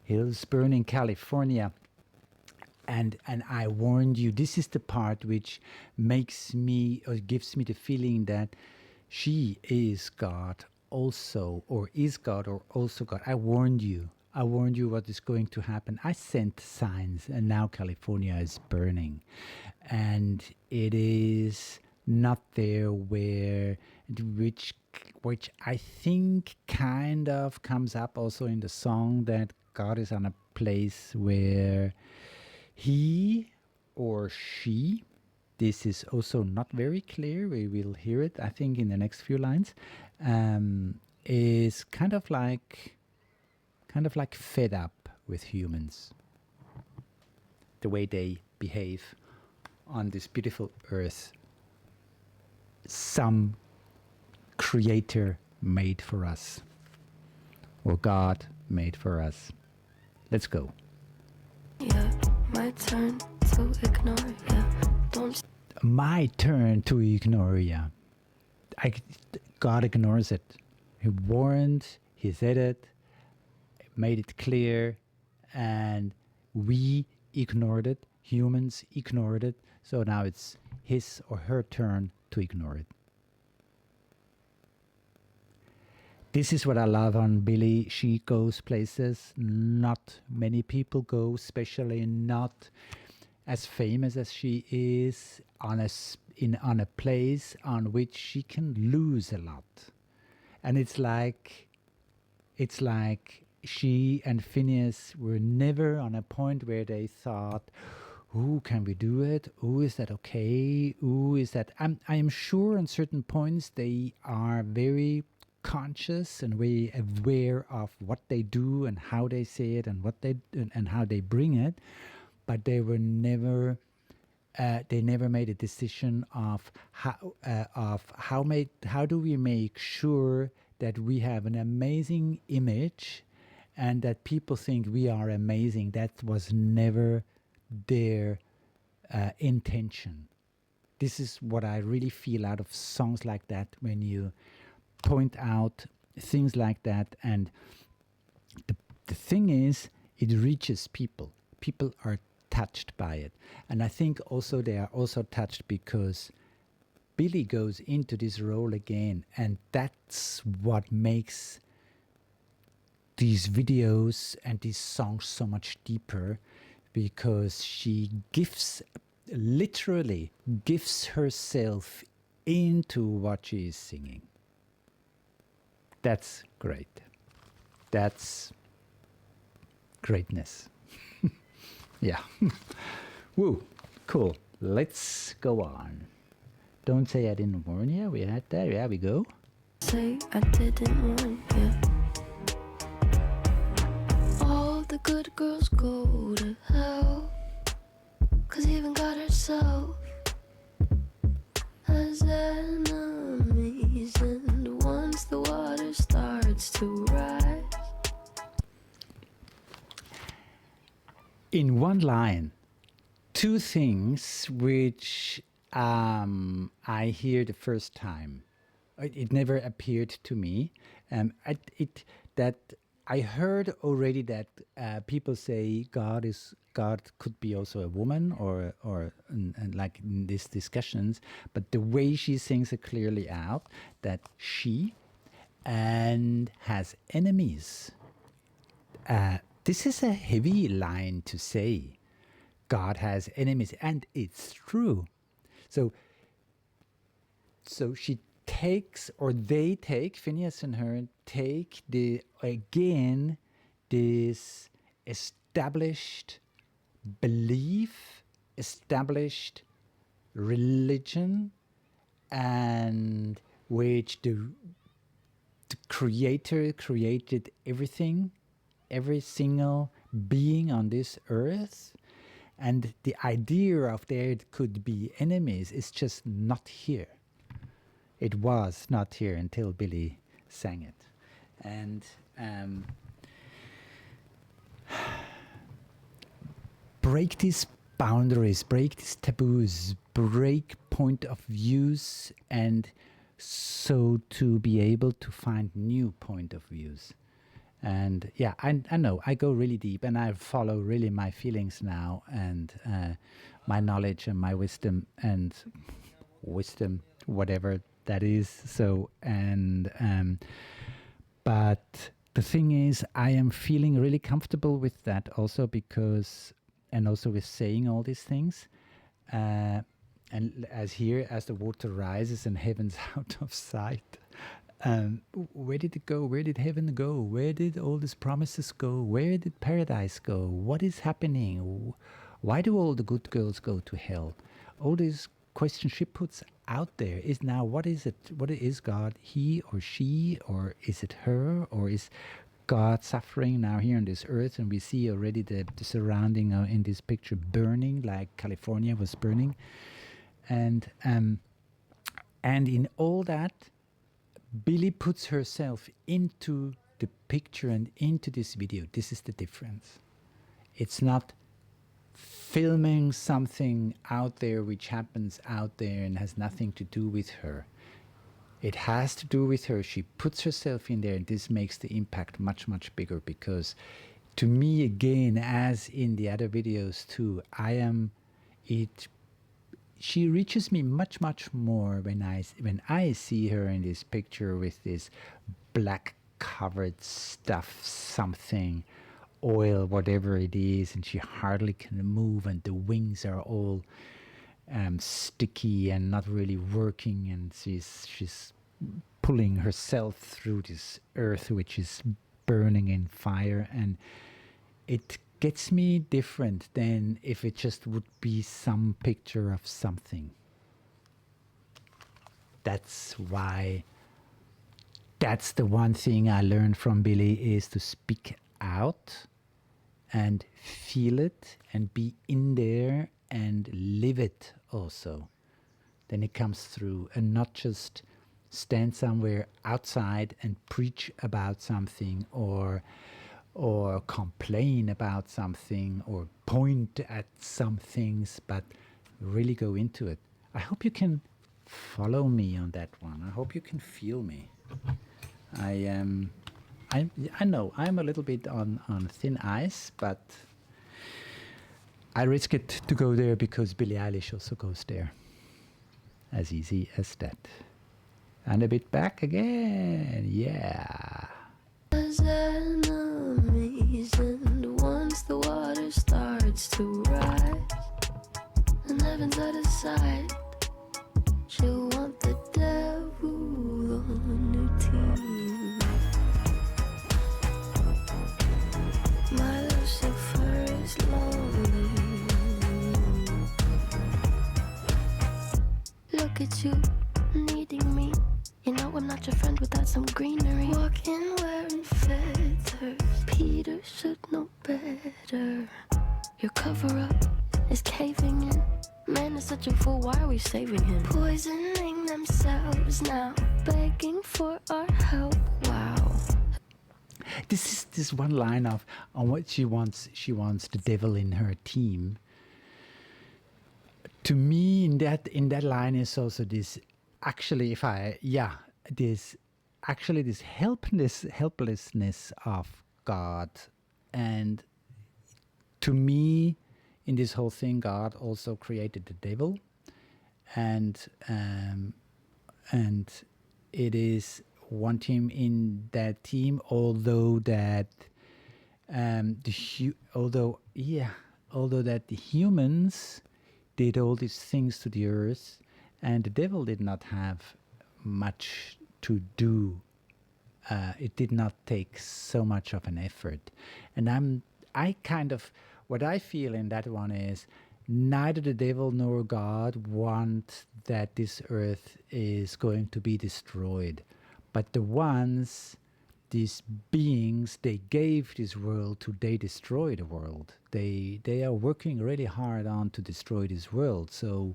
Hills burn in California. And I warned you, this is the part which makes me, or gives me the feeling that she is God also, or is God or also God. I warned you what is going to happen. I sent signs, and now California is burning. And it is not there which I think kind of comes up also in the song, that God is on a place where he or she, this is also not very clear, we will hear it I think in the next few lines, is kind of like fed up with humans, the way they behave on this beautiful earth some creator made for us, or God made for us. Let's go. Yeah, my turn to ignore ya. Don't. My turn to ignore ya. God ignores it. He warned, he said it, made it clear, and we ignored it. Humans ignored it. So now it's his or her turn to ignore it. This is what I love on Billie. She goes places not many people go, especially not as famous as she is, on a place on which she can lose a lot. And it's like she and Phineas were never on a point where they thought, "Ooh, can we do it? Ooh, is that okay? Ooh, is that?" I am sure on certain points they are very conscious and very aware of what they do and how they say it and what they and how they bring it, but they were never. They never made a decision of how do we make sure that we have an amazing image and that people think we are amazing. That was never their intention. This is what I really feel out of songs like that, when you point out things like that. And the thing is, it reaches people. People are touched by it. And I think also they are also touched because Billie goes into this role again. And that's what makes these videos and these songs so much deeper, because she literally gives herself into what she is singing. That's great. That's greatness. Yeah. Woo, cool. Let's go on. Don't say I didn't warn you. We had that. Yeah, we go. Say I didn't warn you. All the good girls go to hell, 'cause even God herself has enemies, and once the water starts to rise. In one line, two things which I hear the first time. It never appeared to me. That I heard already that people say God could be also a woman, or and like in these discussions. But the way she sings it clearly out, that she and has enemies. This is a heavy line to say. God has enemies, and it's true. So she takes, or they take, Phineas and her take this established belief, established religion, and which the Creator created everything, every single being on this earth, and the idea of there could be enemies is just not here. It was not here until Billie sang it. And break these boundaries, break these taboos, break point of views, and so to be able to find new point of views. And yeah, I know I go really deep, and I follow really my feelings now, and my knowledge and my wisdom, whatever that is. So, and but the thing is, I am feeling really comfortable with that also, because, and also with saying all these things. And as the water rises and heaven's out of sight, where did it go? Where did heaven go? Where did all these promises go? Where did paradise go? What is happening? Why do all the good girls go to hell? All these questions she puts out there is now, what is it? What is God? He or she? Or is it her? Or is God suffering now here on this earth? And we see already the surrounding in this picture burning, like California was burning. And in all that, Billie puts herself into the picture and into this video. This is the difference. It's not filming something out there which happens out there and has nothing to do with her. It has to do with her. She puts herself in there, and this makes the impact much, much bigger, because to me, again, as in the other videos too, she reaches me much, much more when I see her in this picture with this black covered stuff, something, oil, whatever it is, and she hardly can move, and the wings are all sticky and not really working, and she's pulling herself through this earth which is burning in fire, and it gets me different than if it just would be some picture of something. That's why, that's the one thing I learned from Billie, is to speak out and feel it and be in there and live it also. Then it comes through, and not just stand somewhere outside and preach about something, or or complain about something or point at some things, but really go into it. I hope you can follow me on that one. I hope you can feel me. I know I'm a little bit on thin ice, but I risk it to go there because Billie Eilish also goes there. As easy as that. And a bit back again. Yeah. As enemies, and once the water starts to rise and heaven's out of sight, she'll want the devil on her team. My Lucifer is lonely. Look at you, needing me. You know I'm not your friend without some greenery. Walking wearing feathers, Peter should know better. Your cover-up is caving in. Man is such a fool, why are we saving him? Poisoning themselves now, begging for our help. Wow. This is this one line of on what she wants the devil in her team. To me, in that line is also this. Actually, this helplessness of God, and to me, in this whole thing, God also created the devil, and it is want him in that team. Although that the humans did all these things to the earth, and the devil did not have much to do. It did not take so much of an effort. And what I feel in that one is neither the devil nor God want that this earth is going to be destroyed. But these beings, they gave this world to, they destroy the world. They are working really hard on to destroy this world. So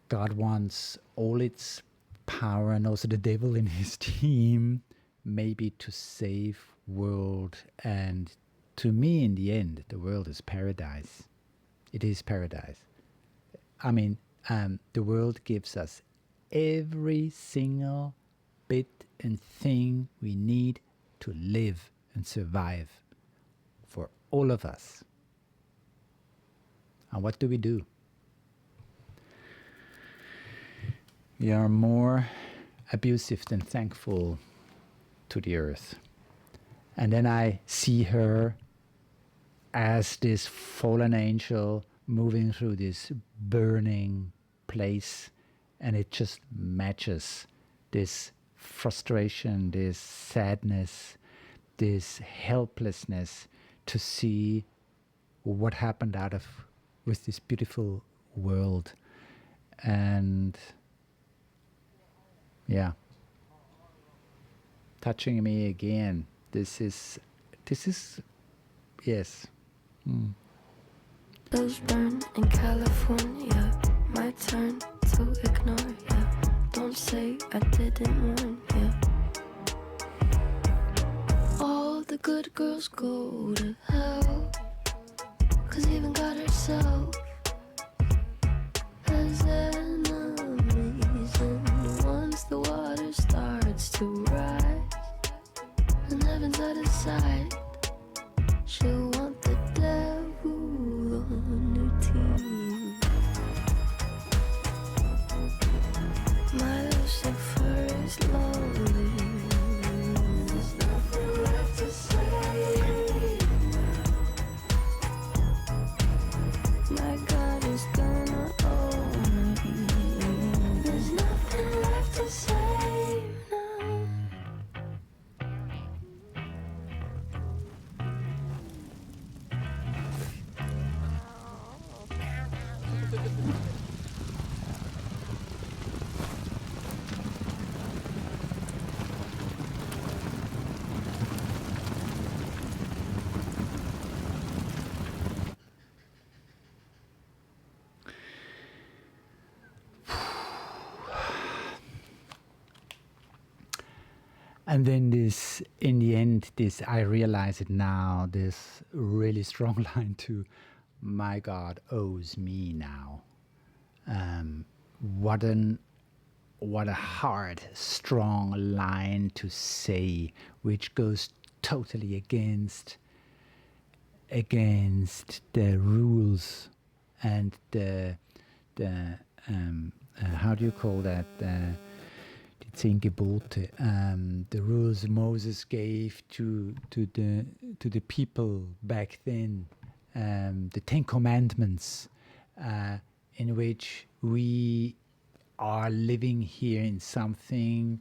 God wants all its power, and also the devil in his team, maybe to save world. And to me, in the end, the world is paradise. It is paradise. I mean, the world gives us every single bit and thing we need to live and survive for all of us. And what do? We are more abusive than thankful to the earth. And then I see her as this fallen angel moving through this burning place, and it just matches this frustration, this sadness, this helplessness to see what happened with this beautiful world. And yeah, touching me again. This is yes. Those burn in California. My turn to ignore ya. Don't say I didn't warn ya. All the good girls go to hell, 'cause even God herself has enemies. And once the water starts to rise and heaven's out of sight, she'll want the devil on her team. My Lucifer is lonely. There's nothing left to say. My And then this, in the end, this, I realize it now, this really strong line to, my God owes me now. What a hard, strong line to say, which goes totally against the rules and the how do you call that? Die 10 Gebote, the rules Moses gave to the people back then, the 10 Commandments, in which we are living here in something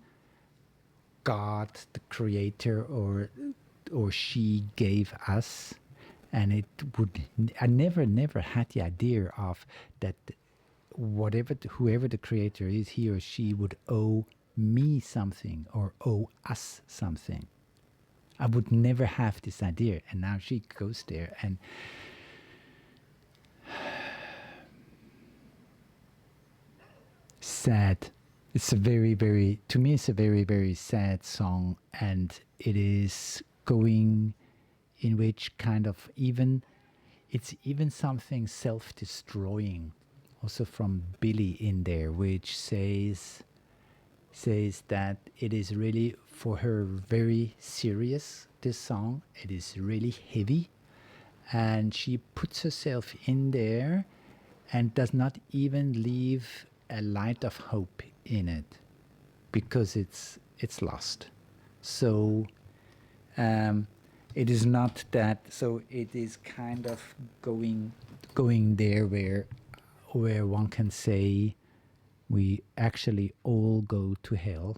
God, the Creator, or she gave us, and it would. I never had the idea of that. Whoever the Creator is, he or she would owe me something or owe us something. I would never have this idea, and now she goes there and. Sad. It's a very, very, to me, it's a very, very sad song, and it is going in which kind of it's even something self-destroying, also from Billie in there, which says that it is really for her very serious, this song. It is really heavy, and she puts herself in there and does not even leave a light of hope in it, because it's lost. So it is not that. So it is kind of going there where one can say we actually all go to hell.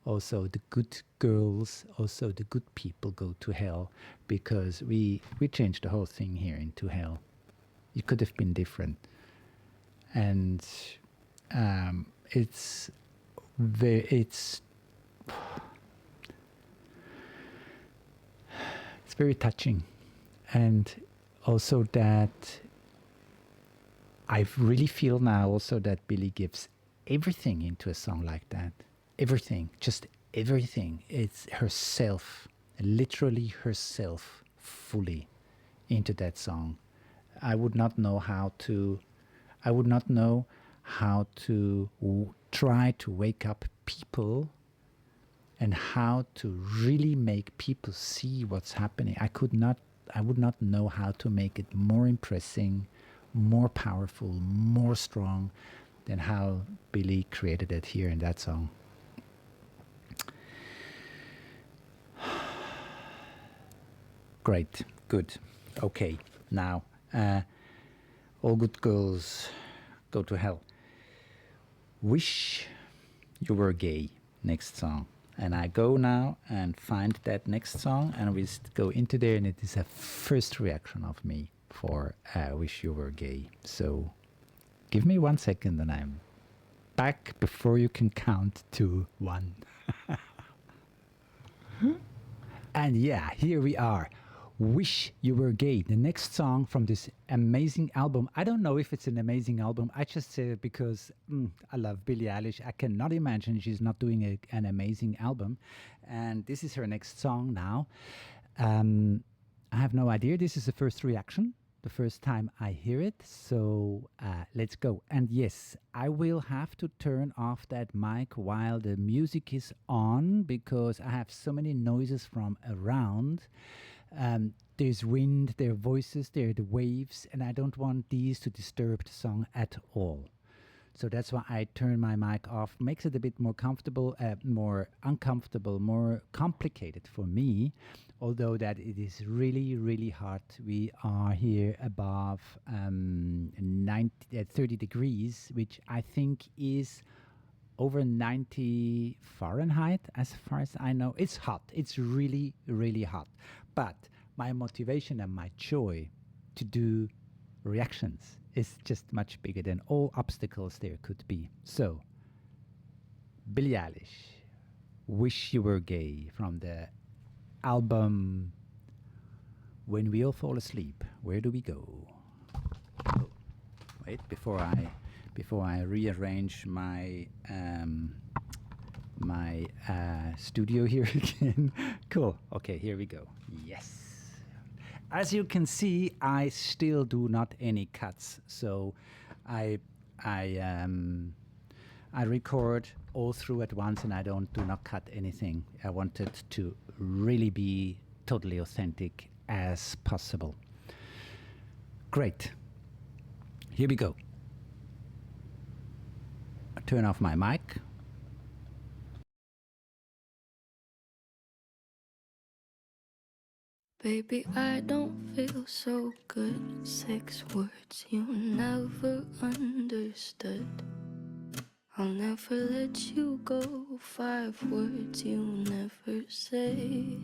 Also the good girls, also the good people go to hell, because we changed the whole thing here into hell. It could have been different. And it's very touching, and also that I really feel now also that Billie gives everything into a song like that. Everything, just everything. It's herself, literally herself, fully into that song. I would not know how to try to wake up people and how to really make people see what's happening. I would not know how to make it more impressing, more powerful, more strong than how Billie created it here in that song. Great, good. Okay, now, all good girls go to hell. Wish You Were Gay, next song. And I go now and find that next song, and we go into there, and it is a first reaction of me for Wish You Were Gay. So give me 1 second and I'm back before you can count to 1. And yeah, here we are. Wish You Were Gay, the next song from this amazing album. I don't know if it's an amazing album. I just say it because I love Billie Eilish. I cannot imagine she's not doing an amazing album. And this is her next song now. I have no idea. This is the first reaction, the first time I hear it. So let's go. And yes, I will have to turn off that mic while the music is on, because I have so many noises from around. There's wind, there are voices, there are the waves, and I don't want these to disturb the song at all. So that's why I turn my mic off. Makes it a bit more comfortable, more uncomfortable, more complicated for me, although that it is really, really hot. We are here above 30 degrees, which I think is over 90 Fahrenheit, as far as I know. It's hot. It's really, really hot. But my motivation and my joy to do reactions is just much bigger than all obstacles there could be. So, Billie Eilish, Wish You Were Gay, from the album When We All Fall Asleep, Where Do We Go? Oh, wait, before I rearrange my my studio here again. Cool. Okay, here we go. Yes. As you can see, I still do not any cuts. So I record all through at once, and I do not cut anything. I want it to really be totally authentic as possible. Great. Here we go. I turn off my mic. Baby, I don't feel so good. 6 words you never understood. I'll never let you go. 5 words you never say.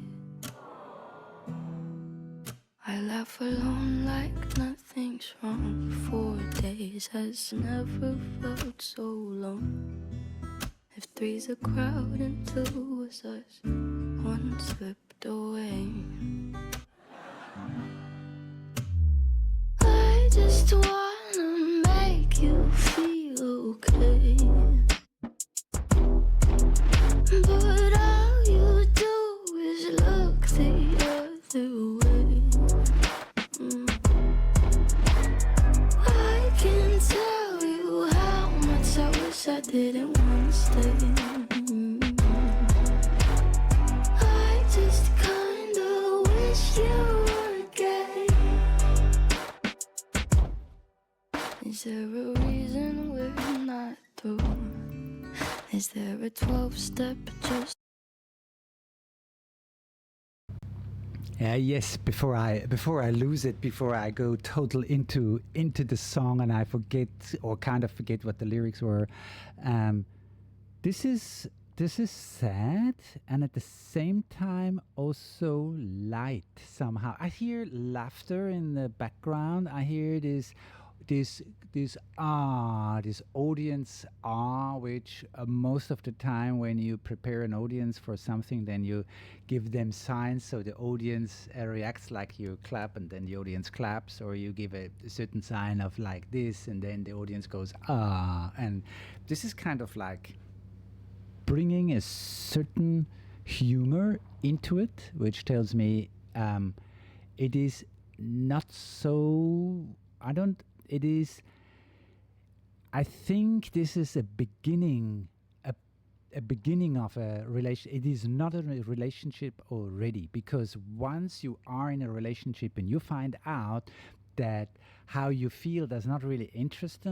I laugh alone like nothing's wrong. 4 days has never felt so long. If 3's a crowd and 2 was us, 1 slipped away. I just wanna make you feel okay, but all you do is look the other way. I can tell you how much I wish I didn't want to stay. I just kinda wish you were gay. Is there a reason we're not through? Is there a 12-step just? Yes, before I lose it, before I go total into the song and I forget or kind of forget what the lyrics were. This is sad and at the same time also light somehow. I hear laughter in the background. I hear this audience which most of the time when you prepare an audience for something, then you give them signs so the audience reacts, like you clap and then the audience claps, or you give a certain sign of like this and then the audience goes and this is kind of like bringing a certain humor into it, which tells me it is not so I think this is a beginning of a relation. It is not a relationship already, because once you are in a relationship and you find out that how you feel does not really interest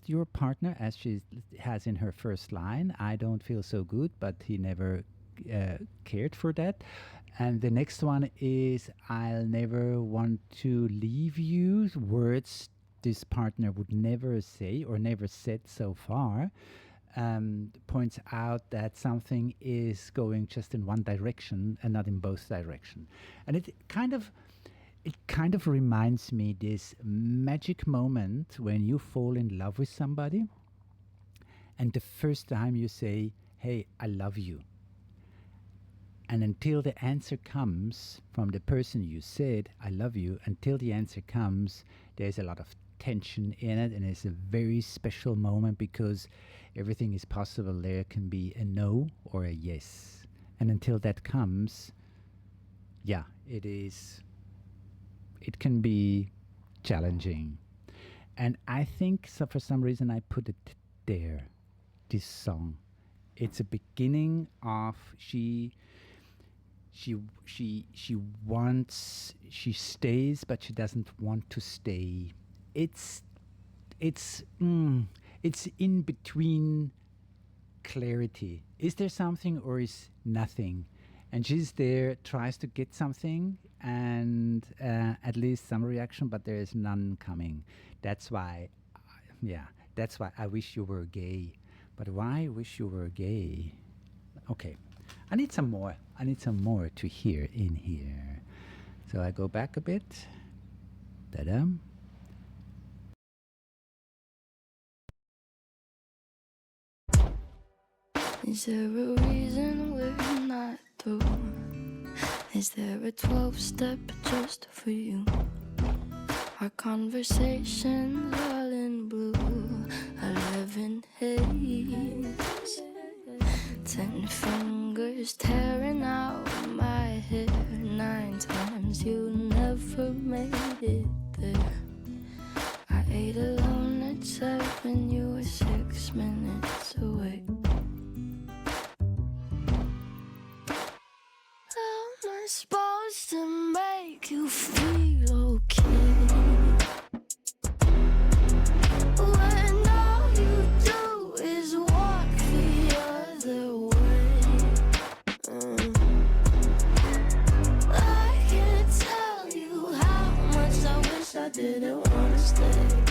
your partner, as she has in her first line, I don't feel so good, but he never cared for that. And the next one is, I'll never want to leave you, words this partner would never say or never said so far, points out that something is going just in one direction and not in both directions. And it kind of reminds me this magic moment when you fall in love with somebody and the first time you say, hey, I love you. And until the answer comes from the person you said, I love you, until the answer comes, there's a lot of tension in it, and it's a very special moment because everything is possible. There can be a no or a yes. And until that comes, it can be challenging. And I think so for some reason I put it there, this song. It's a beginning of she stays, but she doesn't want to stay. It's in between clarity. Is there something or is nothing? And she's there, tries to get something, and at least some reaction, but there is none coming. That's why I wish you were gay. But why wish you were gay? Okay. I need some more to hear in here. So I go back a bit. Ta-da. Is there a reason we're not through? Is there a 12-step just for you? Our conversations all in blue, 11 haze. and fingers tearing out my hair 9 times. You never made it there. I ate alone at 7, you were 6 minutes away. How am I supposed to make you feel okay when all you do is walk the other way? I can't tell you how much I wish I didn't wanna stay.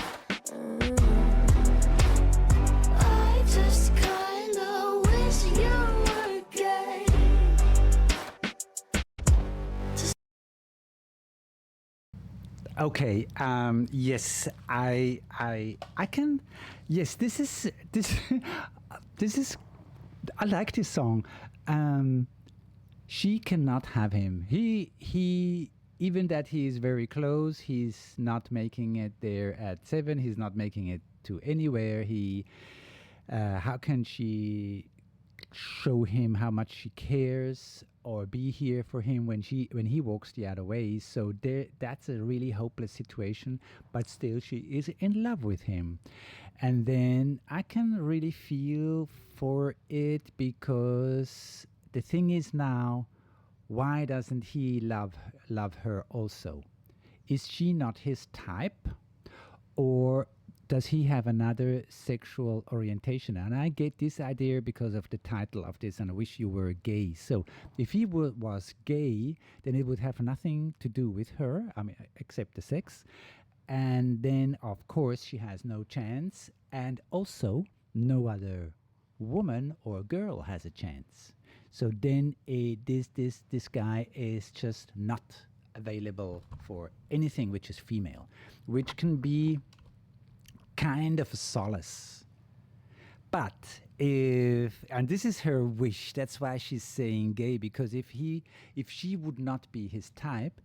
I just kinda wish you were gay. Okay. Yes, I can. Yes, this is this. This is. I like this song. She cannot have him. He. Even that he is very close, he's not making it there at 7. He's not making it to anywhere. He. How can she show him how much she cares or be here for him when he walks the other way? So that's a really hopeless situation, but still she is in love with him. And then I can really feel for it, because the thing is now, why doesn't he love her also? Is she not his type, or does he have another sexual orientation? And I get this idea because of the title of this, and I wish you were gay. So if he was gay, then it would have nothing to do with her, I mean, except the sex. And then, of course, she has no chance. And also, no other woman or girl has a chance. So then this guy is just not available for anything which is female, which can be kind of a solace. But and this is her wish, that's why she's saying gay, because if she would not be his type,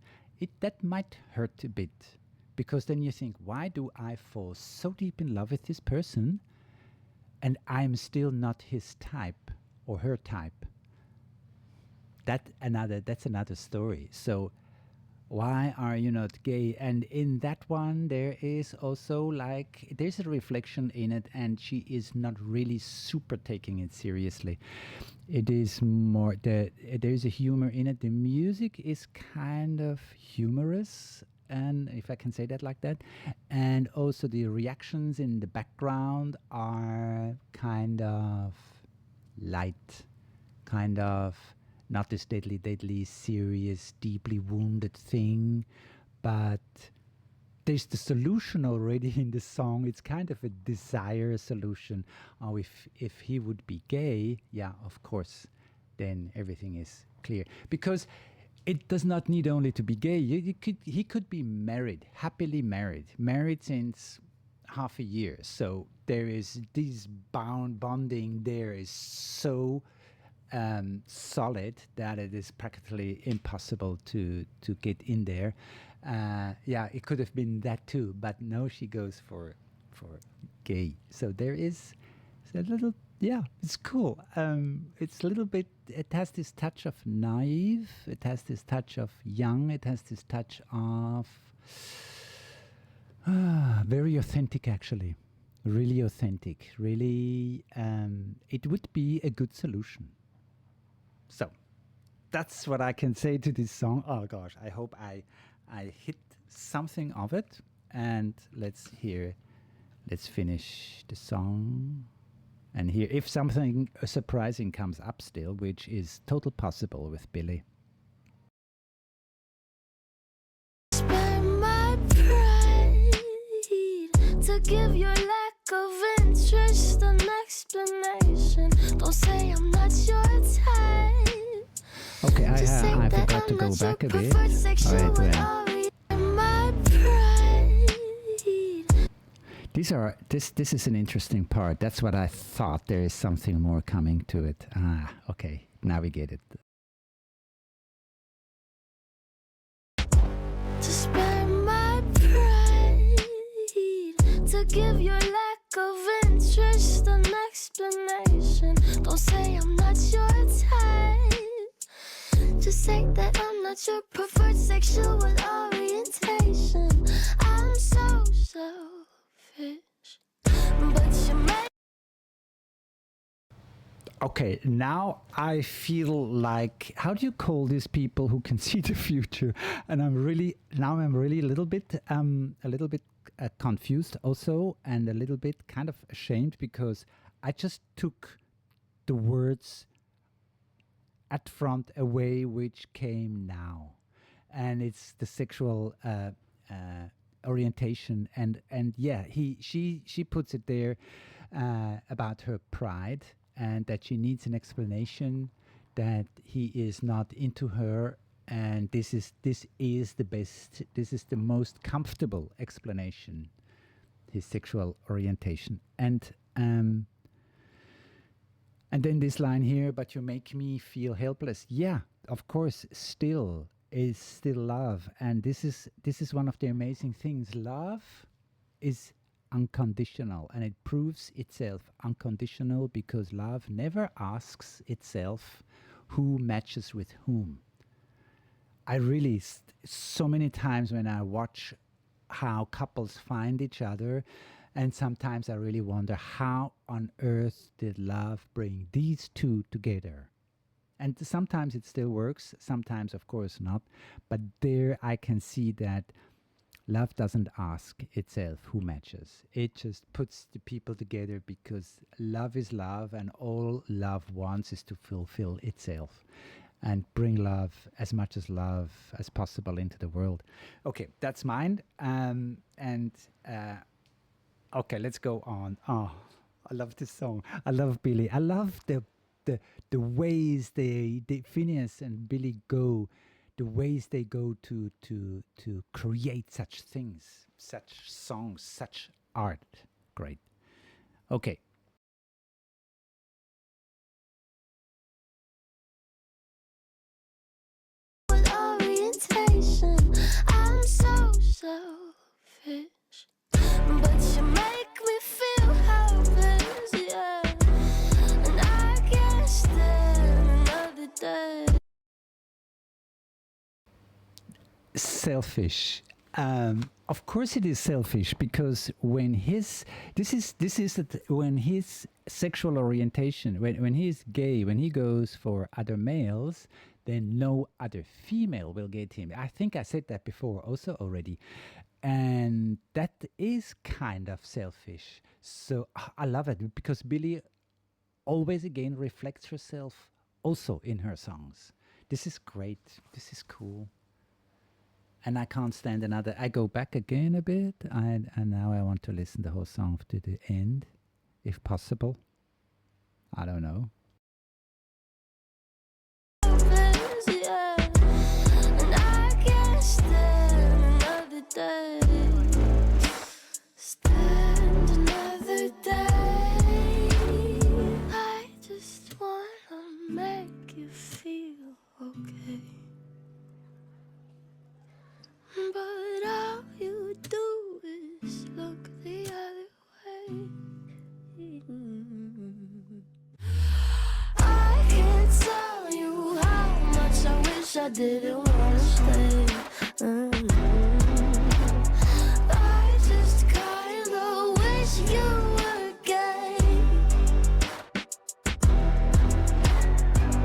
that might hurt a bit, because then you think, why do I fall so deep in love with this person and I'm still not his type or her type? That's another story. So why are you not gay? And in that one, there is also there's a reflection in it, and she is not really super taking it seriously. It is more there's a humor in it. The music is kind of humorous, and if I can say that like that, and also the reactions in the background are kind of light, kind of not this deadly, serious, deeply wounded thing, but there's the solution already in the song. It's kind of a desire solution. Oh, if he would be gay, yeah, of course, then everything is clear. Because it does not need only to be gay. He could be married, happily married since half a year. So there is this bonding there is so solid that it is practically impossible to get in there. Yeah, it could have been that too, but no, she goes for gay. So there is a little, yeah, it's cool. It's a little bit, it has this touch of naive, it has this touch of young, it has this touch of very authentic, actually. Really authentic, really, it would be a good solution. So that's what I can say to this song. Oh gosh, I hope I hit something of it. And let's finish the song and hear if something surprising comes up still, which is total possible with Billie. Spend my pride to give your lack of interest an explanation. Don't say I'm not your type. Okay, I forgot to go back a bit. This is an interesting part. That's what I thought. There is something more coming to it. Okay, now we get it. To spare my pride, to give your lack of interest an explanation. Don't say I'm not your say that I'm not your preferred sexual orientation. I'm so selfish, but you make. Okay, now I feel like, how do you call these people who can see the future? And I'm really a little bit confused also, and a little bit kind of ashamed, because I just took the words at front away, which came now, and it's the sexual orientation, and yeah, she puts it there about her pride, and that she needs an explanation, that he is not into her, and this is the best, this is the most comfortable explanation, his sexual orientation. And then this line here, but you make me feel helpless. Yeah, of course, still is still love. And this is one of the amazing things. Love is unconditional, and it proves itself unconditional because love never asks itself who matches with whom. I really, so many times when I watch how couples find each other, and sometimes I really wonder, how on earth did love bring these two together? And sometimes it still works, sometimes, of course, not. But there I can see that love doesn't ask itself who matches. It just puts the people together because love is love, and all love wants is to fulfill itself and bring love, as much as love as possible, into the world. Okay, that's mine. Okay, let's go on. Oh, I love this song. I love Billy. I love the ways they Phineas and Billy go, the ways they go to create such things, such songs, such art. Great. Okay. Orientation. I'm so selfish, but you make me feel helpless, yeah. And I can't stand another day. Selfish. Of course, it is selfish, because when when his sexual orientation, when he's gay, when he goes for other males, then no other female will get him. I think I said that before also already, and that is kind of selfish. So I love it, because Billie always again reflects herself also in her songs. This is great. This is cool. And I can't stand another. I go back again a bit, and now I want to listen the whole song to the end, if possible. I don't know. Yeah. And I can't stand another day. Stand another day. I just wanna make you feel okay. But all you do is look the other way. I can't tell you how much I wish I didn't wanna stay. I just kinda wish you were gay.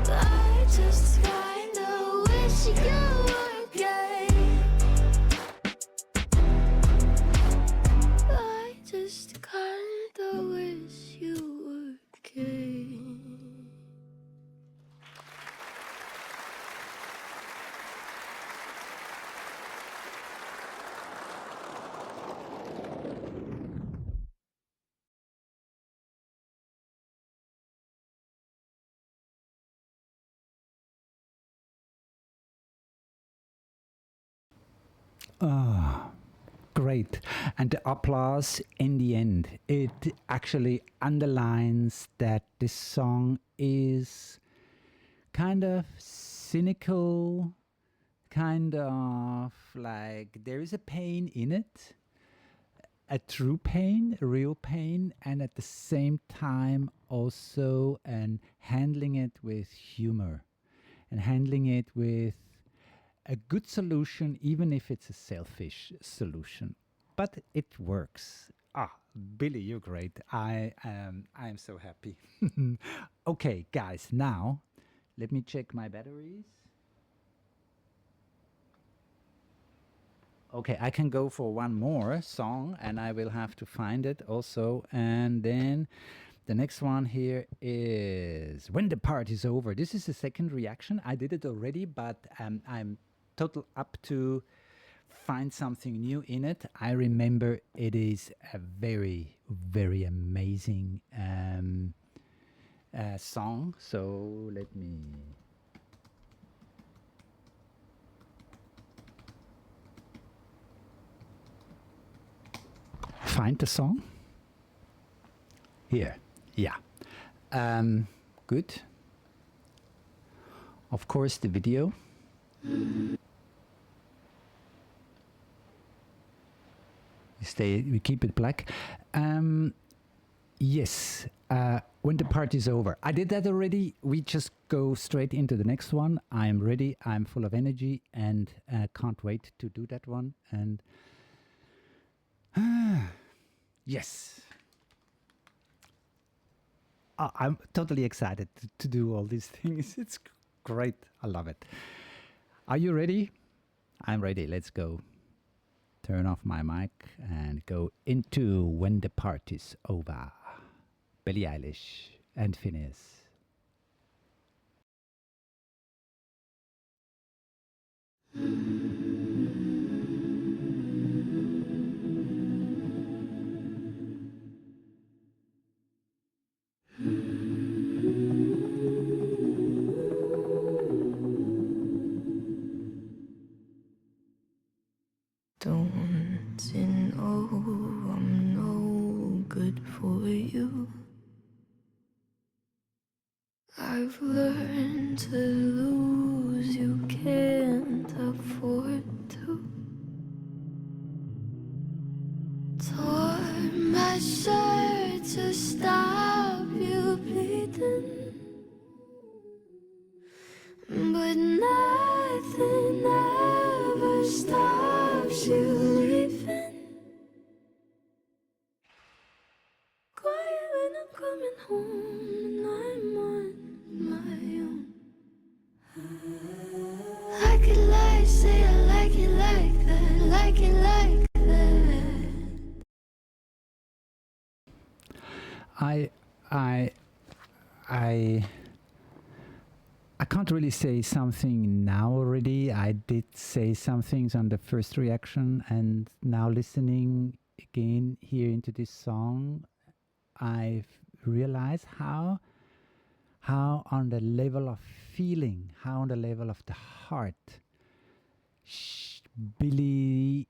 I just kinda wish you were gay. I just kinda wish you were gay. Ah, great. And the applause in the end, it actually underlines that this song is kind of cynical, kind of like there is a pain in it, a true pain, a real pain, and at the same time also and handling it with humor. and handling it with a good solution, even if it's a selfish solution. But it works. Ah, Billy, you're great. I am so happy. Okay, guys, now let me check my batteries. Okay, I can go for one more song and I will have to find it also. And then the next one here is When the Party's Over. This is the second reaction. I did it already, but I'm total up to find something new in it. I remember it is a very, very amazing song. So let me... find the song. Here. Yeah. Good. Of course, the video. We keep it black. Yes. When the Party's Over. I did that already. We just go straight into the next one. I'm ready. I'm full of energy and can't wait to do that one. And yes. I'm totally excited to do all these things. It's great. I love it. Are you ready? I'm ready. Let's go. Turn off my mic and go into When the Party's Over. Billie Eilish and Phineas. Don't you know I'm no good for you? I've learned to lose, you can't afford to. Tore my shirt to stop you bleeding, but nothing ever stops you leaving. Quiet when I'm coming home and I'm on my own. Like it like, say I like it like that, like it like that. I can't really say something now already. I did say some things on the first reaction, and now listening again here into this song, I've realized how on the level of feeling, how on the level of the heart, Billy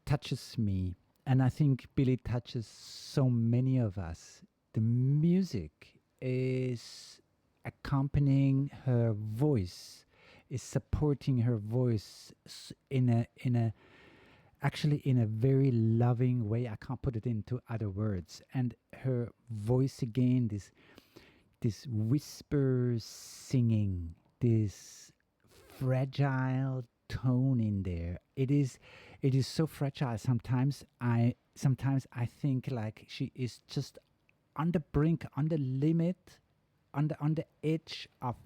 touches me. And I think Billy touches so many of us. The music is accompanying her voice, is supporting her voice in a actually in a very loving way. I can't put it into other words. And her voice again, this whisper singing, this fragile tone in there. It is so fragile. Sometimes I think like she is just on the brink, on the limit, on the edge of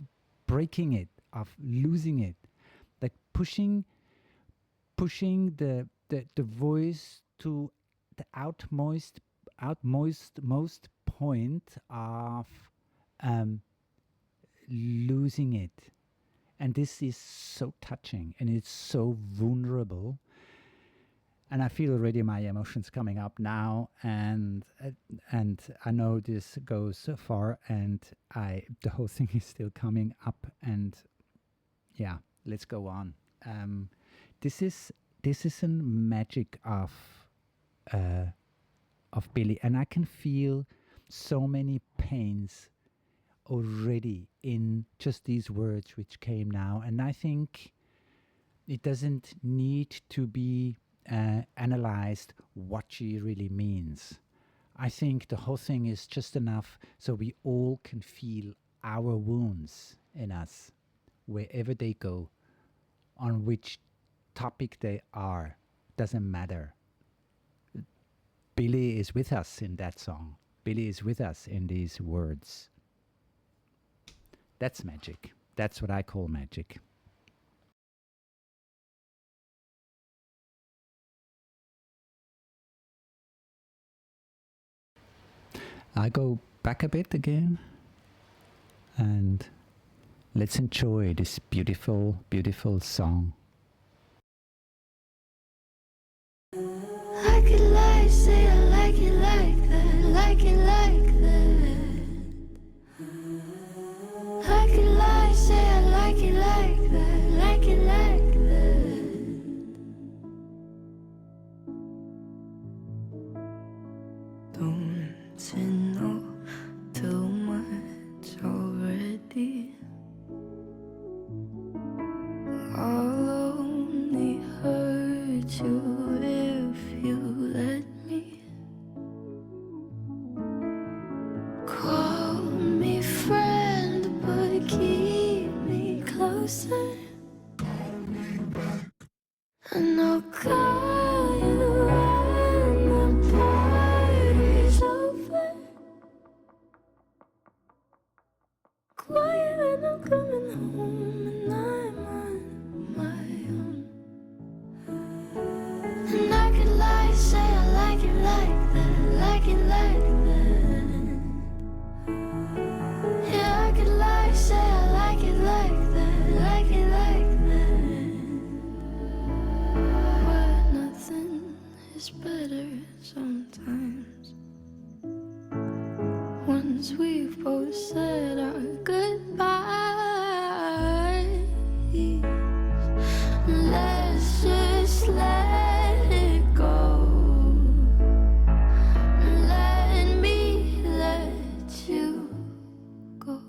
breaking it, of losing it, like pushing the voice to the outmost point of losing it. And this is so touching and it's so vulnerable. And I feel already my emotions coming up now, and I know this goes so far, and the whole thing is still coming up, and yeah, let's go on. This is a magic of Billy, and I can feel so many pains already in just these words which came now, and I think it doesn't need to be analyzed what she really means. I think the whole thing is just enough so we all can feel our wounds in us, wherever they go, on which topic they are, doesn't matter. Billie is with us in that song. Billie is with us in these words. That's magic. That's what I call magic. I go back a bit again and let's enjoy this beautiful, beautiful song. I could lie, say I like it like that, like it like that. I could lie, say I like it like that, like it like that. Don't you know too much already? I'll only hurt you if you let me. Call me friend, but keep me closer. And I'll call you when the party's over. Quiet when I'm coming home and I'm on my own. And I could lie, say I like it like that, like it like that. Yeah, I could lie, say I like it like that, like it like that. But nothing is better sometimes. Once we've both said our goodbyes, let's just let it go. Let me let you go.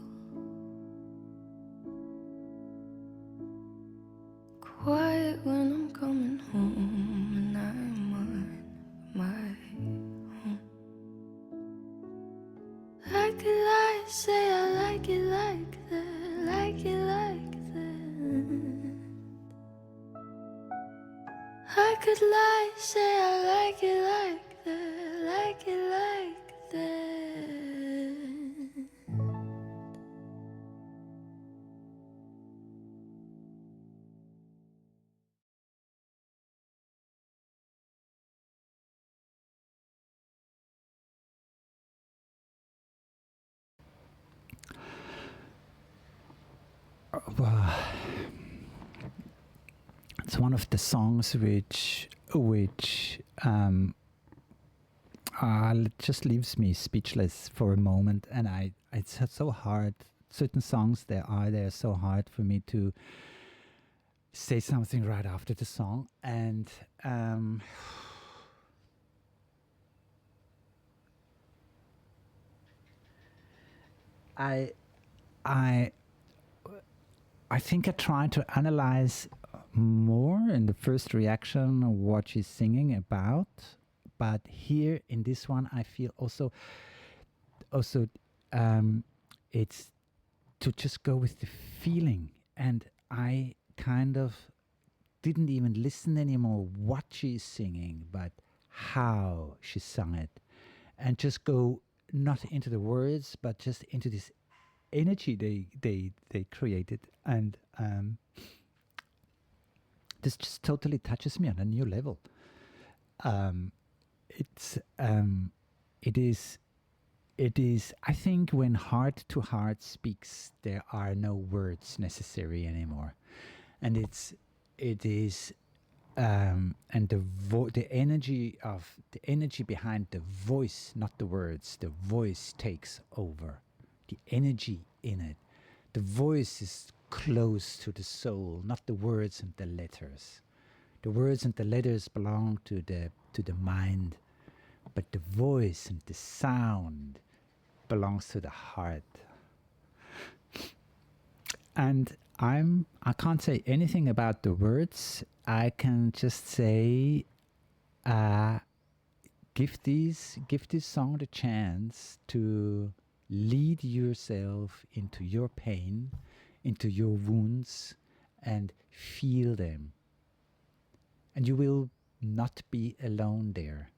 Quiet when I'm coming home and I'm on my own. I could lie, say I like it like that, like it like that. I could lie, say I like it like that, like it like that. Well, it's one of the songs which just leaves me speechless for a moment, and it's so hard. Certain songs they're so hard for me to say something right after the song, and I think I tried to analyze more in the first reaction what she's singing about, but here in this one I feel also it's to just go with the feeling, and I kind of didn't even listen anymore what she's singing, but how she sung it, and just go not into the words, but just into this energy they created, and this just totally touches me on a new level. It's it is I think when heart to heart speaks, there are no words necessary anymore, and it is and the energy behind the voice, not the words, the voice takes over, the energy in it. The voice is close to the soul, not the words and the letters. The words and the letters belong to the mind, but the voice and the sound belongs to the heart. And I can't say anything about the words. I can just say, give this song the chance to lead yourself into your pain, into your wounds and feel them. And you will not be alone there.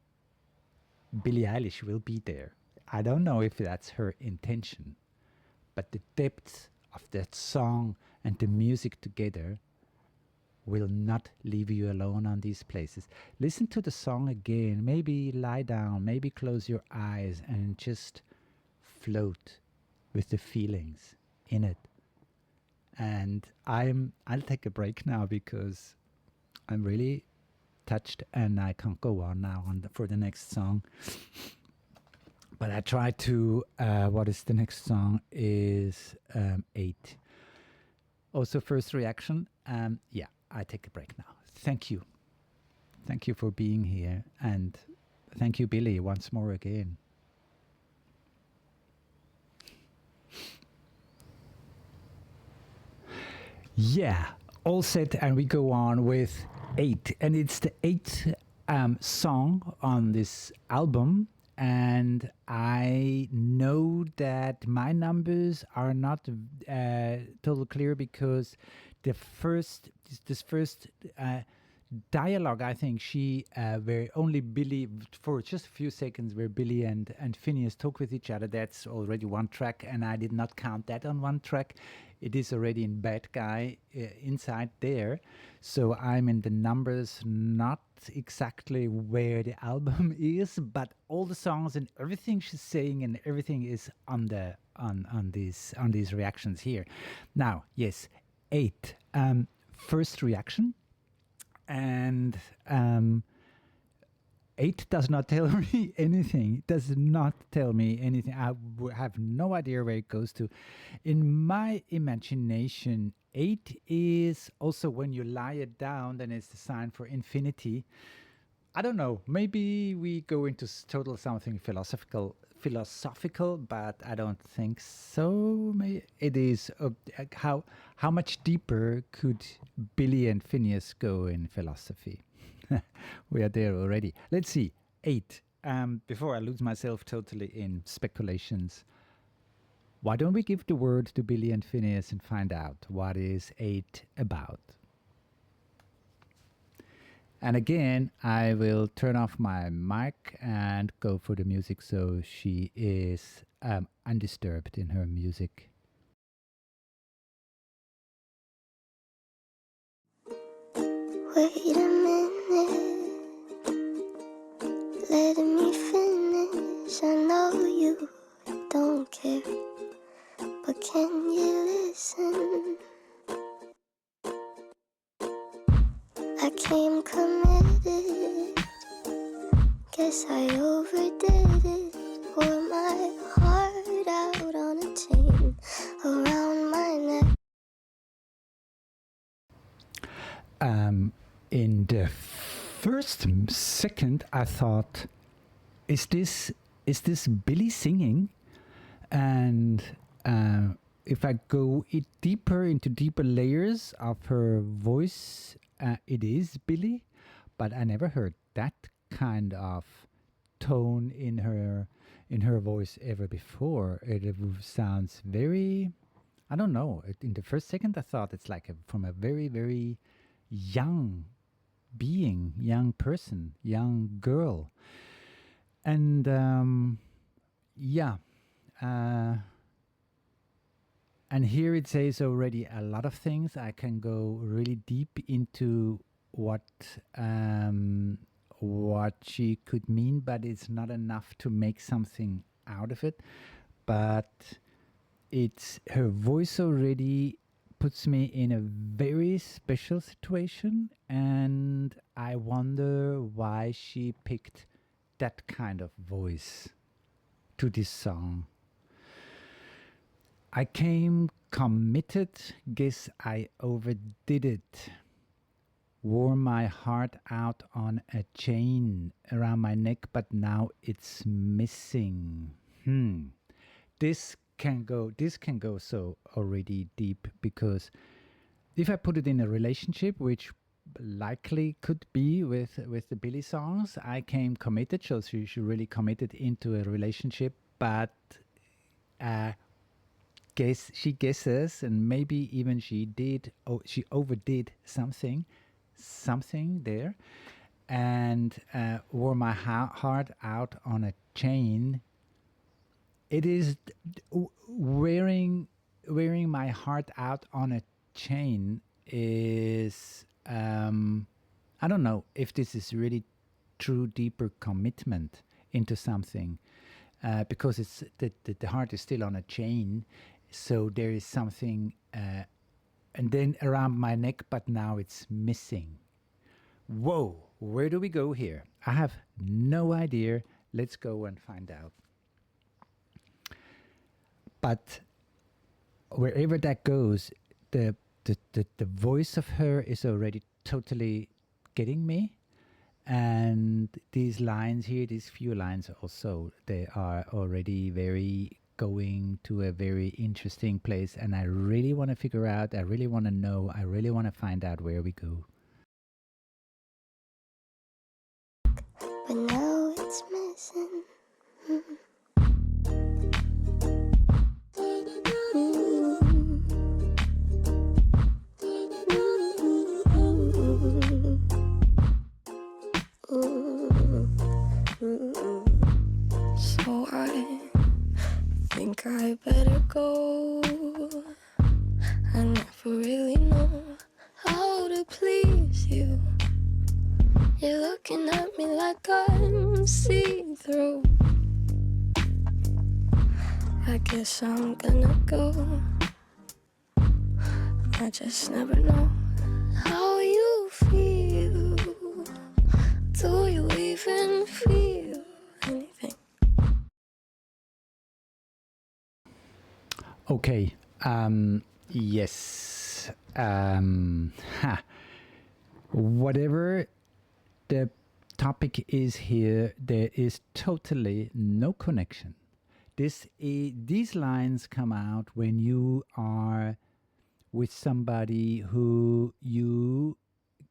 Billie Eilish will be there. I don't know if that's her intention, but the depth of that song and the music together will not leave you alone on these places. Listen to the song again, maybe lie down, maybe close your eyes and just float with the feelings in it. And I'll take a break now because I'm really touched and I can't go on now for the next song. But I try to, what is the next song? Is 8. Also, first reaction. Yeah, I take a break now. Thank you. Thank you for being here. And thank you, Billie, once more again. Yeah, all set, and we go on with 8. And it's the 8th song on this album. And I know that my numbers are not totally clear because this first dialogue, I think where only Billie, for just a few seconds, where Billie and Phineas talk with each other, that's already one track, and I did not count that on one track. It is already in Bad Guy inside there. So I'm in the numbers, not exactly where the album is, but all the songs and everything she's saying and everything is on these reactions here. Now, yes, 8. First reaction, and 8 does not tell me anything. It does not tell me anything. I have no idea where it goes to. In my imagination, 8 is also when you lie it down, then it's the sign for infinity. I don't know. Maybe we go into total something philosophical, but I don't think so. It is how much deeper could Billie and Phineas go in philosophy? We are there already. Let's see. 8. Before I lose myself totally in speculations, why don't we give the word to Billie and Phineas and find out what is 8 about? And again, I will turn off my mic and go for the music so she is undisturbed in her music. Wait a minute, let me finish. I know you don't care, but can you listen? I came committed, guess I overdid it. Wore my heart out on a chain around my neck. In the first second, I thought, is this Billie singing? And if I go deeper into deeper layers of her voice, it is Billie, but I never heard that kind of tone in her voice ever before. It sounds very, I don't know. In the first second, I thought it's like from a very, very young being, young person, young girl. And yeah. And here it says already a lot of things. I can go really deep into what she could mean, but it's not enough to make something out of it. But it's her voice already puts me in a very special situation, and I wonder why she picked that kind of voice to this song. I came committed, guess I overdid it. Wore my heart out on a chain around my neck, but now it's missing. This can go so already deep, because if I put it in a relationship, which likely could be with the Billie songs, I came committed, so she really committed into a relationship, but she guesses, and maybe even she overdid something there, and wore my heart out on a chain. It is wearing my heart out on a chain is I don't know if this is really true deeper commitment into something, because it's the heart is still on a chain, so there is something and then around my neck, but now it's missing. Whoa, where do we go here? I have no idea. Let's go and find out. But wherever that goes, the voice of her is already totally getting me. And these lines here, these few lines also, they are already very going to a very interesting place. And I really want to figure out, I really want to know, I really want to find out where we go. But now it's missing. So I think I better go. I never really know how to please you. You're looking at me like I'm see-through. I guess I'm gonna go. I just never know how you feel. Do you even feel anything? Okay. Yes. Whatever the topic is here, there is totally no connection. These lines come out when you are with somebody who you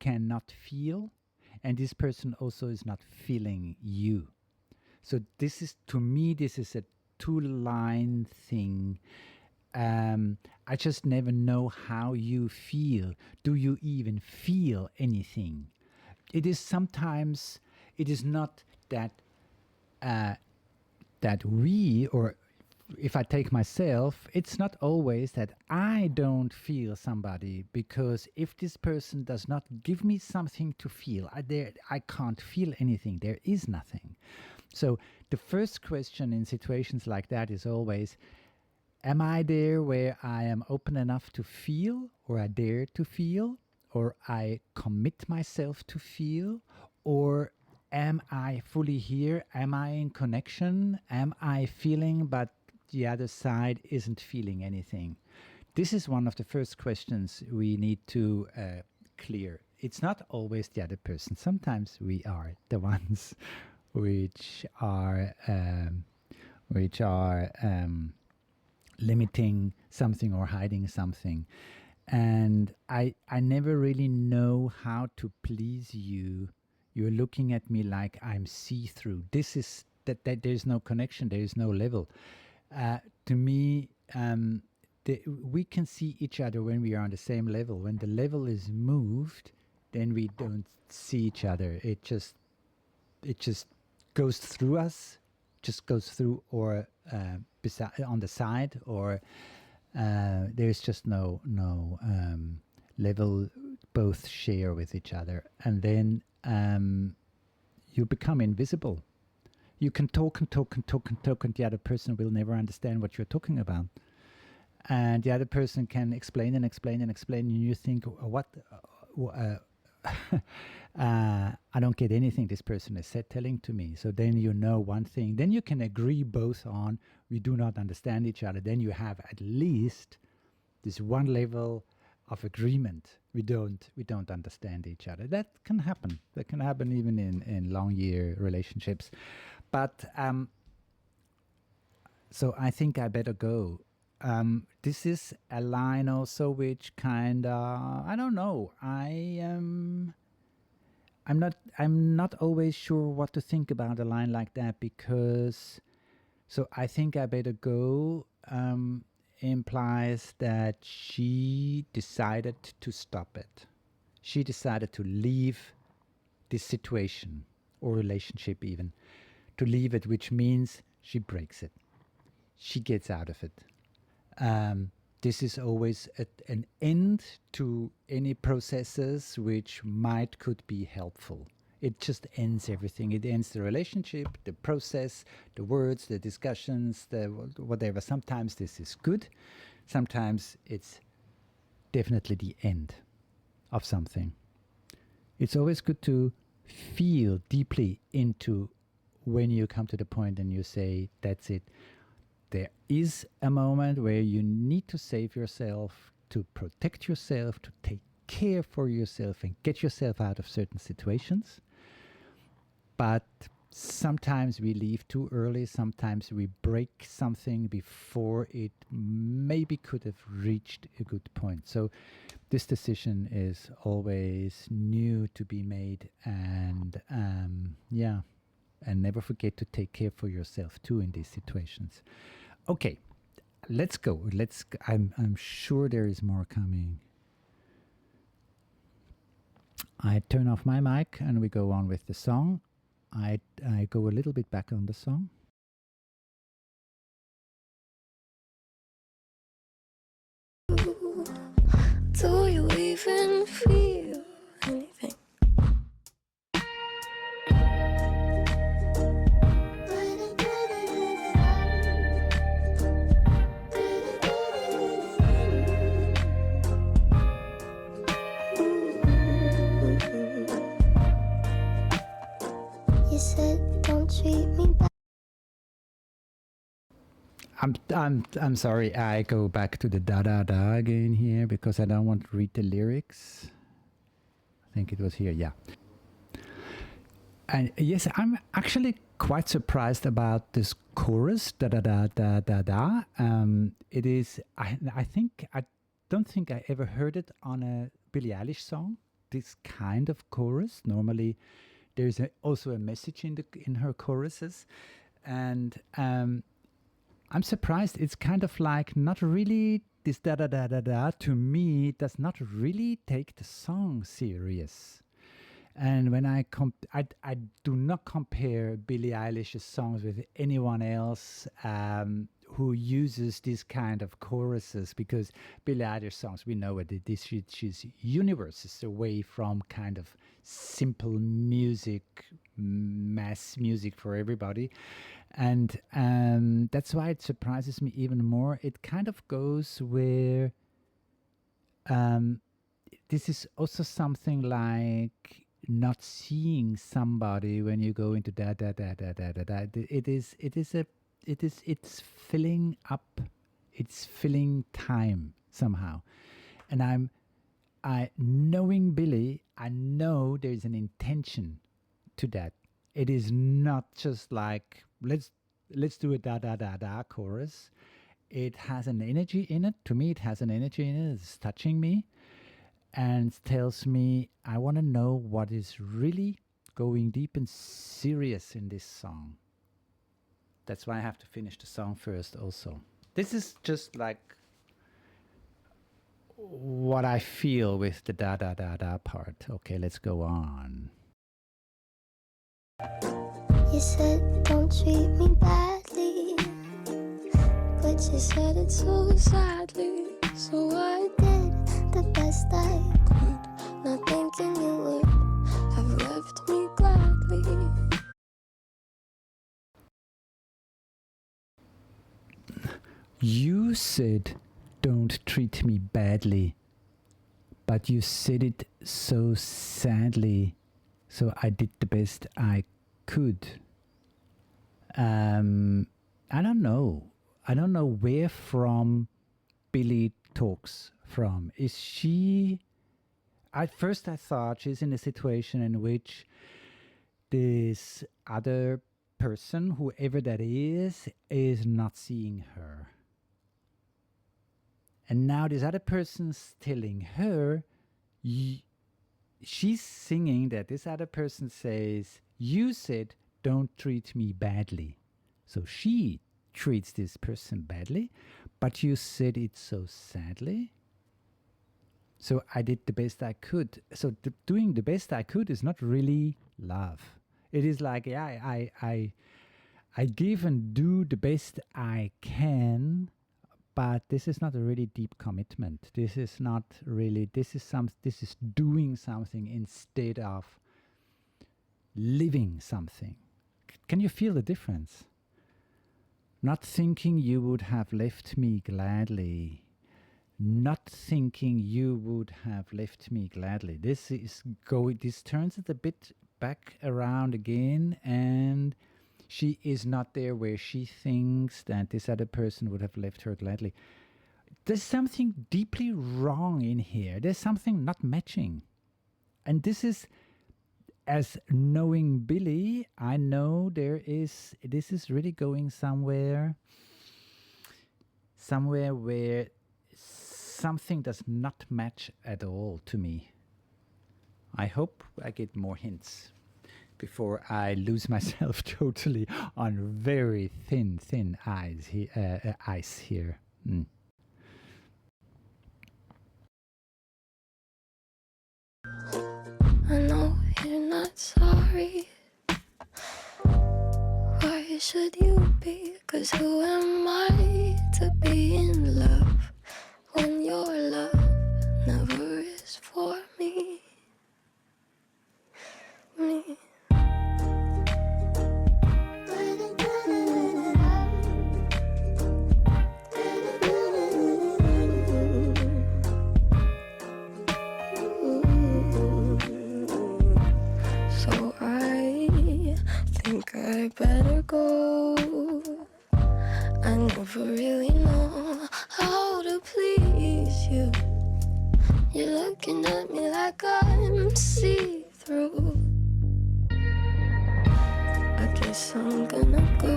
cannot feel, and this person also is not feeling you. So this is, to me, this is a two-line thing. I just never know how you feel. Do you even feel anything? It is sometimes, it is not that that we, or if I take myself, it's not always that I don't feel somebody, because if this person does not give me something to feel, I can't feel anything. There is nothing. So the first question in situations like that is always, am I there where I am open enough to feel, or I dare to feel, or I commit myself to feel, or am I fully here? Am I in connection? Am I feeling, but the other side isn't feeling anything? This is one of the first questions we need to clear. It's not always the other person. Sometimes we are the ones which are limiting something or hiding something. And I never really know how to please you. You're looking at me like I'm see-through. This is that there's no connection, there is no level. To me, we can see each other when we are on the same level. When the level is moved, then we don't see each other. It just goes through us, just goes through, or on the side, or there's just no level both share with each other, and then you become invisible. You can talk and talk and talk and talk, and the other person will never understand what you're talking about. And the other person can explain and explain and explain, and you think, what? I don't get anything this person is telling to me. So then you know one thing. Then you can agree both on, we do not understand each other. Then you have at least this one level of agreement. We don't understand each other. That can happen. That can happen even in long year relationships. But so I think I better go. This is a line also which kind of, I don't know. I'm not always sure what to think about a line like that, because so I think I better go. implies that she decided to stop it. She decided to leave this situation or relationship, even to leave it, which means she breaks it. She gets out of it. This is always an end to any processes which could be helpful. It just ends everything. It ends the relationship, the process, the words, the discussions, the whatever. Sometimes this is good. Sometimes it's definitely the end of something. It's always good to feel deeply into when you come to the point and you say, that's it. There is a moment where you need to save yourself, to protect yourself, to take care for yourself and get yourself out of certain situations. But sometimes we leave too early. Sometimes we break something before it maybe could have reached a good point. So this decision is always new to be made. And and never forget to take care for yourself too in these situations. Okay, let's go. I'm sure there is more coming. I turn off my mic and we go on with the song. I go a little bit back on the song. Do you even feel anything? You said don't treat me bad. I'm sorry. I go back to the da da da again here because I don't want to read the lyrics. I think it was here. Yeah. And yes, I'm actually quite surprised about this chorus da da da da da da. It is. I don't think I ever heard it on a Billie Eilish song. This kind of chorus. Normally, there's also a message in her choruses, and I'm surprised. It's kind of like not really this da da da da da. To me, does not really take the song serious. And when I do not compare Billie Eilish's songs with anyone else who uses this kind of choruses, because Billie Eilish songs, we know it. She's universes away from kind of simple music, mass music for everybody. And that's why it surprises me even more. It kind of goes where this is also something like not seeing somebody when you go into da da da da da da da. It's filling up, it's filling time somehow. And I knowing Billie, I know there's an intention to that. It is not just like let's do a da da da da chorus. It has an energy in it. To me, it has an energy in it. It's touching me and tells me I want to know what is really going deep and serious in this song. That's why I have to finish the song first also. This is just like what I feel with the da da da da part. Okay, let's go on. You said don't treat me badly, but you said it so sadly. So I did the best I could, not thinking you would have left me gladly. You said don't treat me badly, but you said it so sadly. So I did the best I could. I don't know. I don't know where from Billie talks from. Is she... At first I thought she's in a situation in which this other person, whoever that is not seeing her. And now this other person's telling her, she's singing that this other person says, you said, don't treat me badly. So she treats this person badly, But you said it so sadly. So I did the best I could. So doing the best I could is not really love. It is like, yeah, I give and do the best I can, but this is not a really deep commitment. This is not really. This is doing something instead of living something. Can you feel the difference? Not thinking you would have left me gladly. Not thinking you would have left me gladly. This turns it a bit back around again, and she is not there where she thinks that this other person would have left her gladly. There's something deeply wrong in here. There's something not matching. And this is, as knowing Billie, I know this is really going somewhere where something does not match at all to me. I hope I get more hints before I lose myself totally on very thin ice here. Mm. I know you're not sorry. Why should you be? 'Cause who am I to be in love when your love never is for me? So I think I better go. I never really know how to please you. You're looking at me like I'm see-through. I guess I'm gonna go.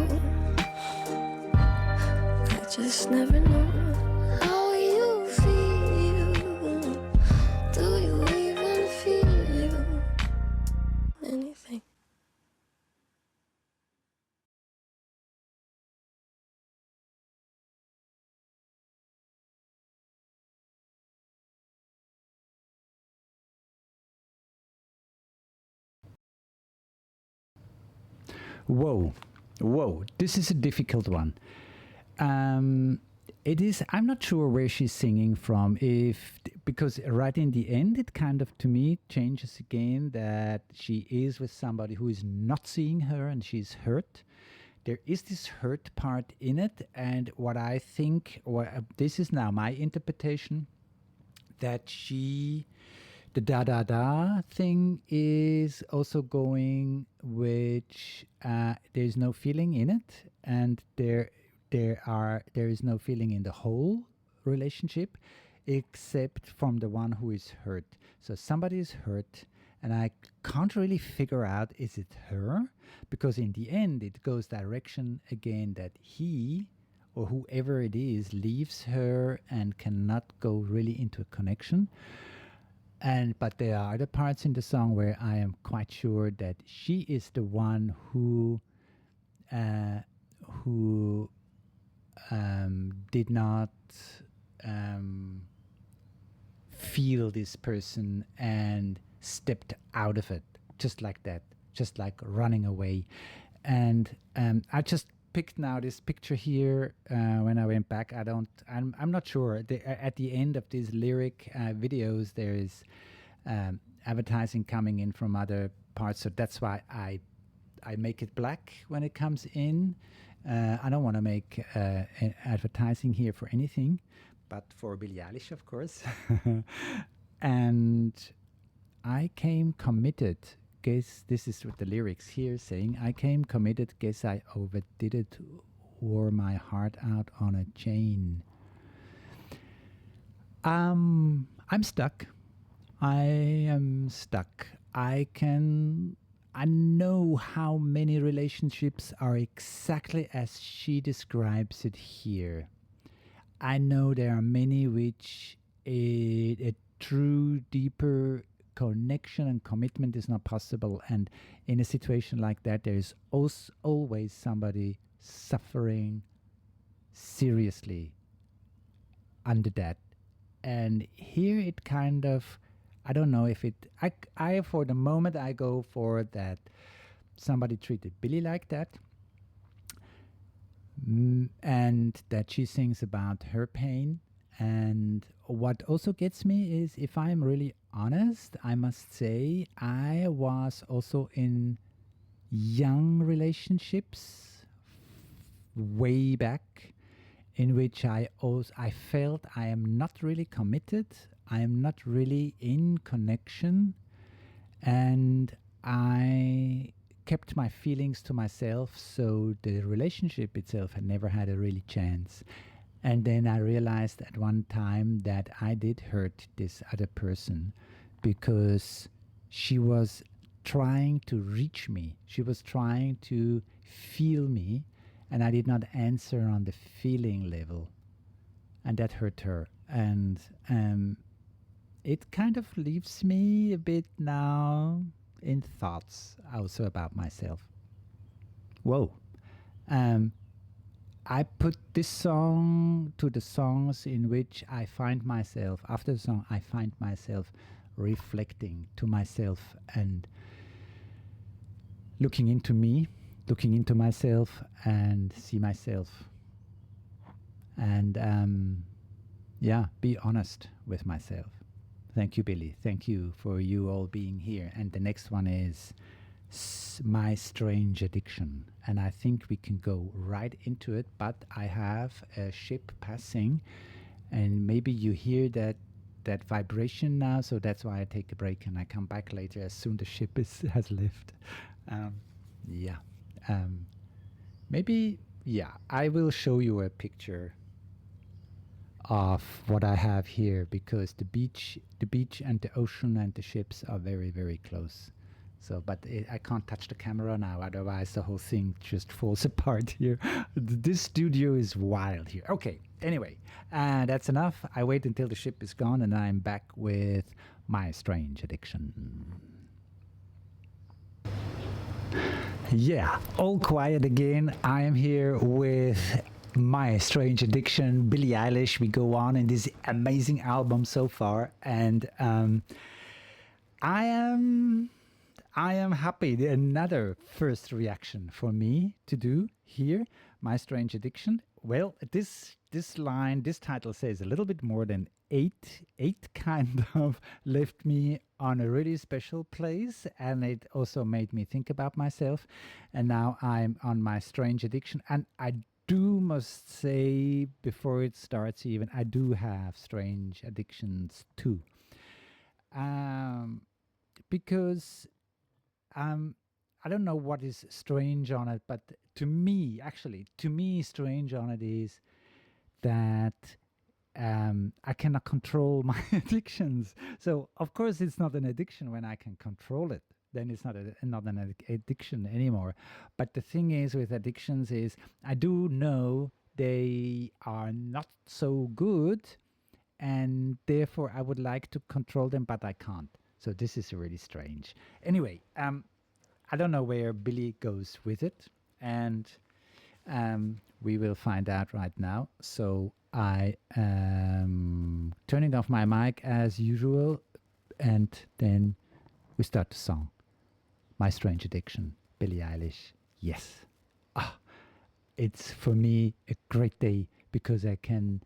I just never know how you feel. Do you even feel anything? Whoa, this is a difficult one. It is. I'm not sure where she's singing from. Because right in the end, it kind of to me changes again that she is with somebody who is not seeing her and she's hurt. There is this hurt part in it, and what I think, this is now my interpretation, that the da thing is also going, which there's no feeling in it, and there is no feeling in the whole relationship, except from the one who is hurt. So somebody is hurt, and I can't really figure out, is it her? Because in the end, it goes direction again that he or whoever it is leaves her and cannot go really into a connection. But there are other parts in the song where I am quite sure that she is the one who did not feel this person and stepped out of it, just like that, just like running away. And I just picked now this picture here when I went back. I'm not sure. At the end of these lyric videos, there is advertising coming in from other parts, so that's why I make it black when it comes in. I don't want to make advertising here for anything, but for Billie Eilish, of course. And I came committed. Guess this is what the lyrics here saying. I came committed. Guess I overdid it. Wore my heart out on a chain. I'm stuck. I am stuck. I know how many relationships are exactly as she describes it here. I know there are many which a true, deeper connection and commitment is not possible. And in a situation like that, there is always somebody suffering seriously under that. And here it kind of, I don't know if it, I for the moment, I go for that somebody treated Billie like that. And that she sings about her pain. And what also gets me is, if I'm really honest, I must say I was also in young relationships way back, in which I felt I am not really committed, I am not really in connection, and I kept my feelings to myself, so the relationship itself had never had a really chance. And then I realized at one time that I did hurt this other person, because she was trying to reach me. She was trying to feel me, and I did not answer on the feeling level. And that hurt her. And it kind of leaves me a bit now in thoughts also about myself. Whoa. I put this song to the songs in which I find myself, after the song, I find myself reflecting to myself and looking into me, looking into myself and see myself. And be honest with myself. Thank you, Billie. Thank you for you all being here. And the next one is My Strange Addiction. And I think we can go right into it, but I have a ship passing, and maybe you hear that vibration now, so that's why I take a break and I come back later as soon the ship has left. I will show you a picture of what I have here, because the beach and the ocean and the ships are very, very close. So, but I can't touch the camera now, otherwise the whole thing just falls apart here. This studio is wild here. Okay, anyway, that's enough. I wait until the ship is gone and I'm back with My Strange Addiction. Yeah, all quiet again. I am here with My Strange Addiction, Billie Eilish. We go on in this amazing album so far, and I am happy. Another first reaction for me to do here, My Strange Addiction. Well, this title says a little bit more than eight kind of left me on a really special place, and it also made me think about myself. And now I'm on My Strange Addiction, and I must say, before it starts even, I do have strange addictions too. Because I don't know what is strange on it, but to me, strange on it is that I cannot control my addictions. So, of course, it's not an addiction when I can control it. Then it's not an addiction anymore. But the thing is with addictions is I do know they are not so good, and therefore I would like to control them, but I can't. So this is really strange. Anyway, I don't know where Billie goes with it, and we will find out right now. So I am turning off my mic as usual, and then we start the song. My Strange Addiction, Billie Eilish. Yes. It's for me a great day, because I can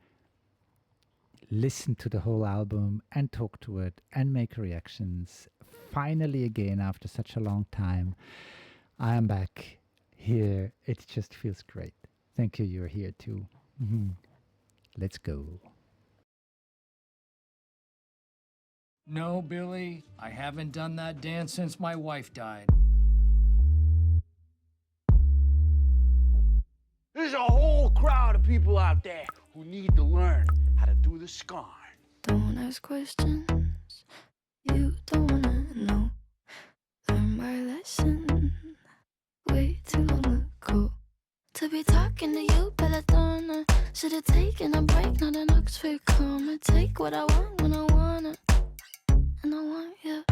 listen to the whole album and talk to it and make reactions. Finally, again, after such a long time, I am back here. It just feels great. Thank you, you're here too. Let's go. No, Billie, I haven't done that dance since my wife died. There's a whole crowd of people out there who need to learn how to do the scarn. Don't ask questions you don't wanna know. Learn my lesson way too long ago. To be talking to you, Belladonna. Should've taken a break, not an Oxford comma. Take what I want when I want it, and I want you.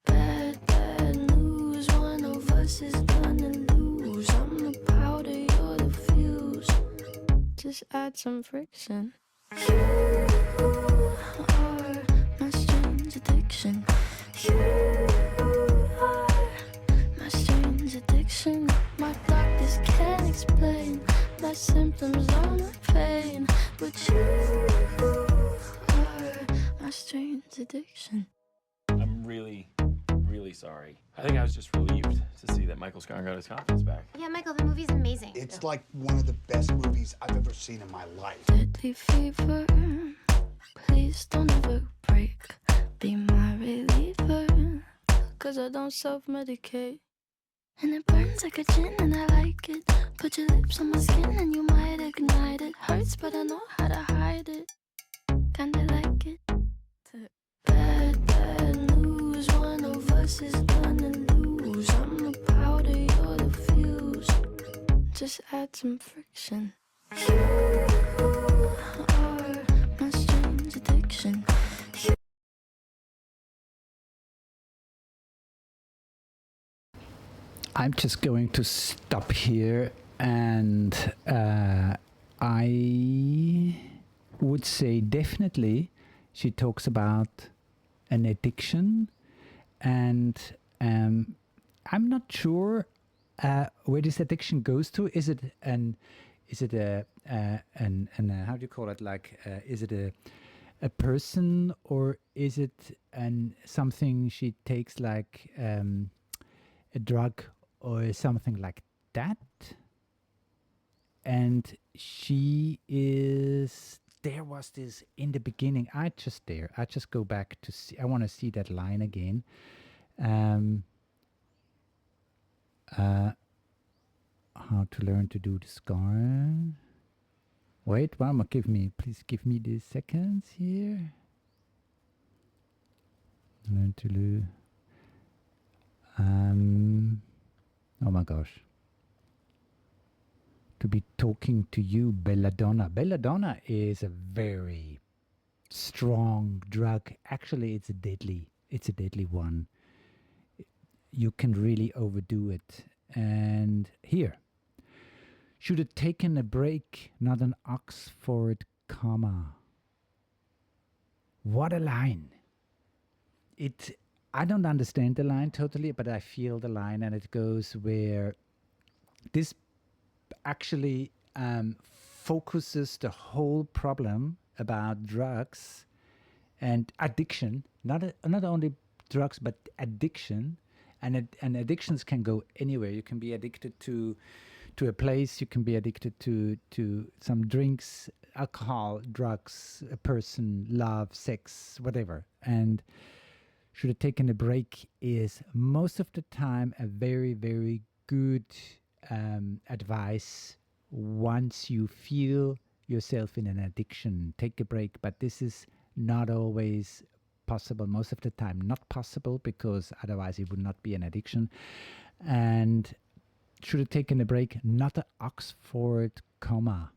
Bad, bad news. One of us is gonna lose. I'm the powder, you're the fuse. Just add some friction. You You are my strange addiction. My doctors can't explain my symptoms or my pain, but you are my strange addiction. I'm really sorry. I think I was just relieved to see that Michael Scarn got his confidence back. Yeah, Michael, the movie's amazing. It's like one of the best movies I've ever seen in my life. Deadly fever, please don't ever break. Be my reliever, 'cause I don't self-medicate. And it burns like a gin and I like it. Put your lips on my skin and you might ignite it. Hurts but I know how to hide it. Kinda like it. Bad news, one of us is gonna lose. I'm the powder, you're the fuse. Just add some friction. You are my strange addiction. I'm just going to stop here, and I would say definitely she talks about an addiction, and I'm not sure where this addiction goes to. Is it how do you call it? Like, is it a person, or is it something she takes, like a drug or something like that? And she is, there was this in the beginning, I just go back to see, I want to see that line again. How to learn to do the scar. Wait, Mama, please give me the seconds here. Learn to do. Oh my gosh. To be talking to you, belladonna. Belladonna is a very strong drug. Actually, it's a deadly one. You can really overdo it. And here, should have taken a break, not an Oxford comma. What a line. I don't understand the line totally, but I feel the line, and it goes where this actually focuses the whole problem about drugs and addiction, not only drugs, but addiction. And addictions can go anywhere. You can be addicted to a place, you can be addicted to some drinks, alcohol, drugs, a person, love, sex, whatever. And should have taken a break is most of the time a very, very good advice once you feel yourself in an addiction. Take a break, but this is not always possible. Most of the time not possible, because otherwise it would not be an addiction. And should have taken a break, not an Oxford comma.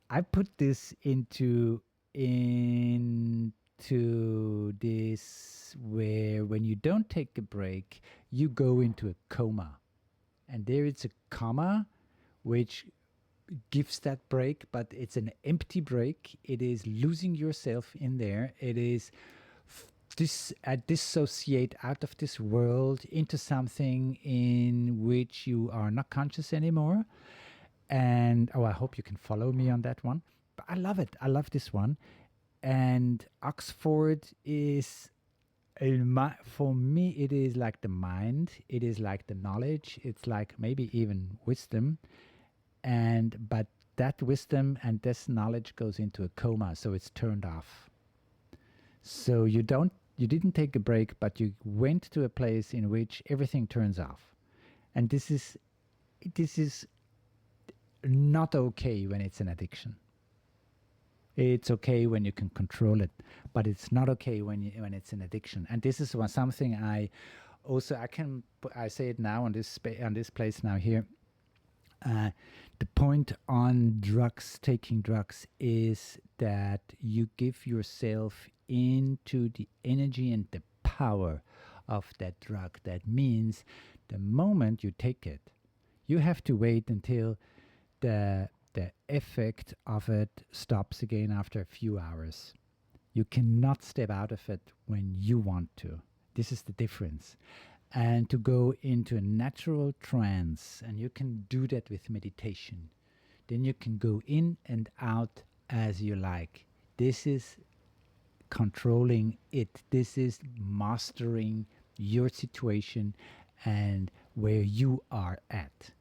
I put this into this where when you don't take a break, you go into a coma. And there it's a comma which gives that break, but it's an empty break. It is losing yourself in there. It is dissociate out of this world into something in which you are not conscious anymore. And I hope you can follow me on that one. But I love it. I love this one. And Oxford is, for me, it is like the mind. It is like the knowledge. It's like maybe even wisdom. But that wisdom and this knowledge goes into a coma, so it's turned off. So you didn't take a break, but you went to a place in which everything turns off. And this is not okay when it's an addiction. It's okay when you can control it, but it's not okay when it's an addiction. And this is something I say it now on this place now here. The point on drugs, taking drugs, is that you give yourself into the energy and the power of that drug. That means the moment you take it, you have to wait until the effect of it stops again after a few hours. You cannot step out of it when you want to. This is the difference. And to go into a natural trance, and you can do that with meditation. Then you can go in and out as you like. This is controlling it. This is mastering your situation and where you are at.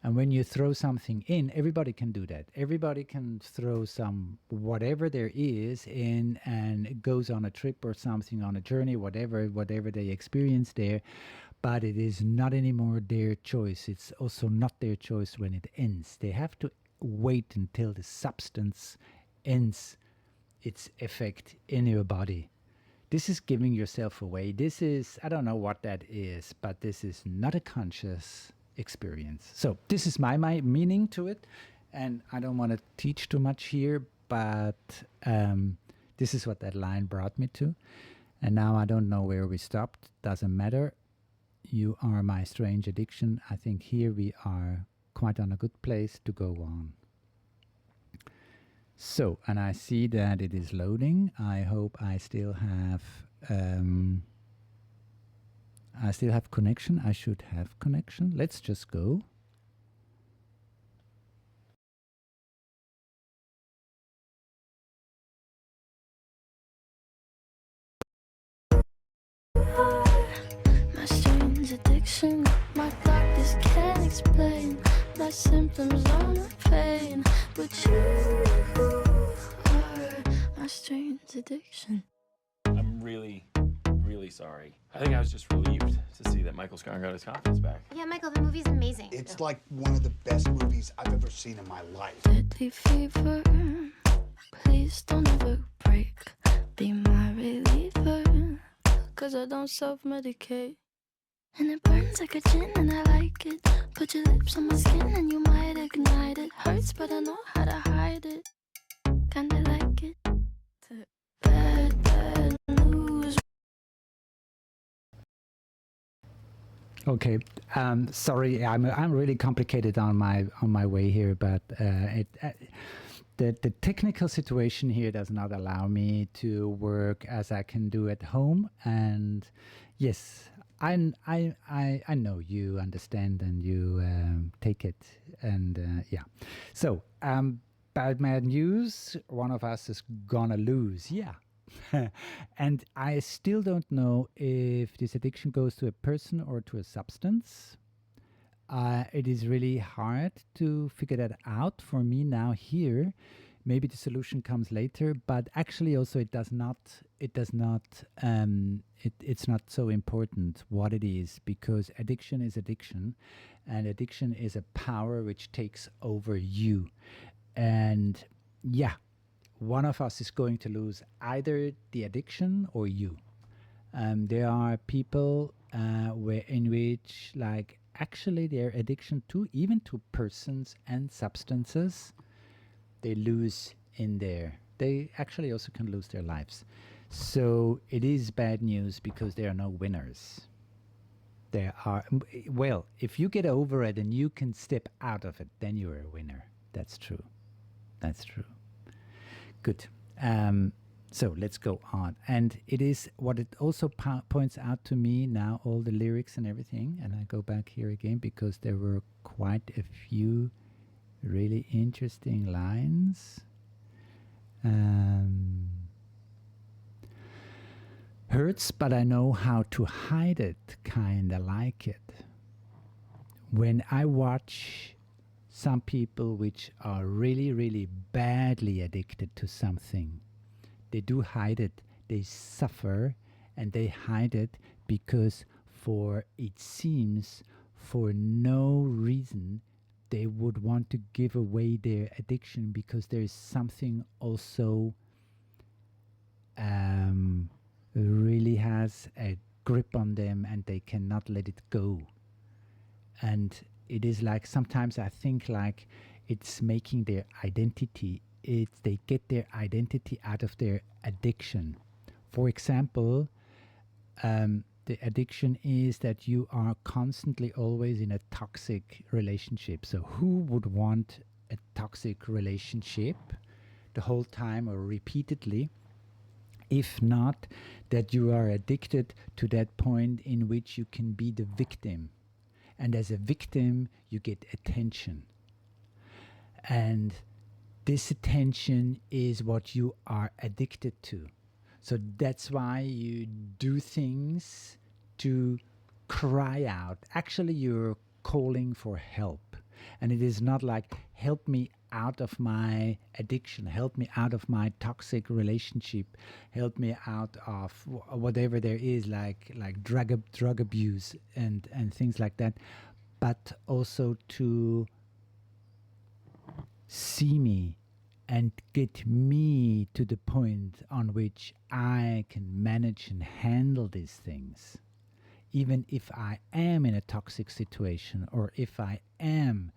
And when you throw something in, everybody can do that. Everybody can throw some whatever there is in, and it goes on a trip or something, on a journey, whatever they experience there. But it is not anymore their choice. It's also not their choice when it ends. They have to wait until the substance ends its effect in your body. This is giving yourself away. This is, I don't know what that is, but this is not a conscious experience. So this is my meaning to it, and I don't want to teach too much here, but this is what that line brought me to. And now I don't know where we stopped. Doesn't matter. You are my strange addiction. I think here we are quite on a good place to go on. So, and I see that it is loading. I hope I still have connection. I should have connection. Let's just go. My strange addiction, my doctors can't explain my symptoms or my pain, but you are my strange addiction. I'm really, really sorry. I think I was just relieved to see that Michael Scott got his confidence back. Yeah, Michael, the movie's amazing. It's like one of the best movies I've ever seen in my life. Deadly fever, please don't ever break. Be my reliever, 'cause I don't self-medicate. And it burns like a gin and I like it. Put your lips on my skin and you might ignite it. Hurts but I know how to hide it. Kinda like it. Bad, bad news. Okay, sorry, I'm really complicated on my way here, but the technical situation here does not allow me to work as I can do at home. And yes, I know you understand and you take it, and yeah. So bad news. One of us is gonna lose. Yeah. And I still don't know if this addiction goes to a person or to a substance. It is really hard to figure that out for me now here. Maybe the solution comes later, but actually also it's not so important what it is, because addiction is addiction, and addiction is a power which takes over you. And yeah, one of us is going to lose, either the addiction or you. There are people in which, like, actually their addiction to, even to persons and substances, they lose in there. They actually also can lose their lives. So it is bad news because there are no winners. There are, well, if you get over it and you can step out of it, then you're a winner. That's true. That's true. Good. So let's go on. And it is what it also points out to me now, all the lyrics and everything. And I go back here again because there were quite a few really interesting lines. Hurts, but I know how to hide it, kinda like it. When I watch some people which are really, really badly addicted to something, they do hide it. They suffer and they hide it because, for it seems, for no reason, they would want to give away their addiction, because there is something also really has a grip on them and they cannot let it go. And it is like, sometimes I think like it's making their identity. They get their identity out of their addiction. For example, the addiction is that you are constantly always in a toxic relationship. So who would want a toxic relationship the whole time or repeatedly? If not, that you are addicted to that point in which you can be the victim. And as a victim, you get attention. And this attention is what you are addicted to. So that's why you do things to cry out. Actually, you're calling for help. And it is not like, help me out of my addiction, help me out of my toxic relationship, help me out of whatever there is, like drug abuse and things like that, but also to see me and get me to the point on which I can manage and handle these things. Even if I am in a toxic situation, or if I am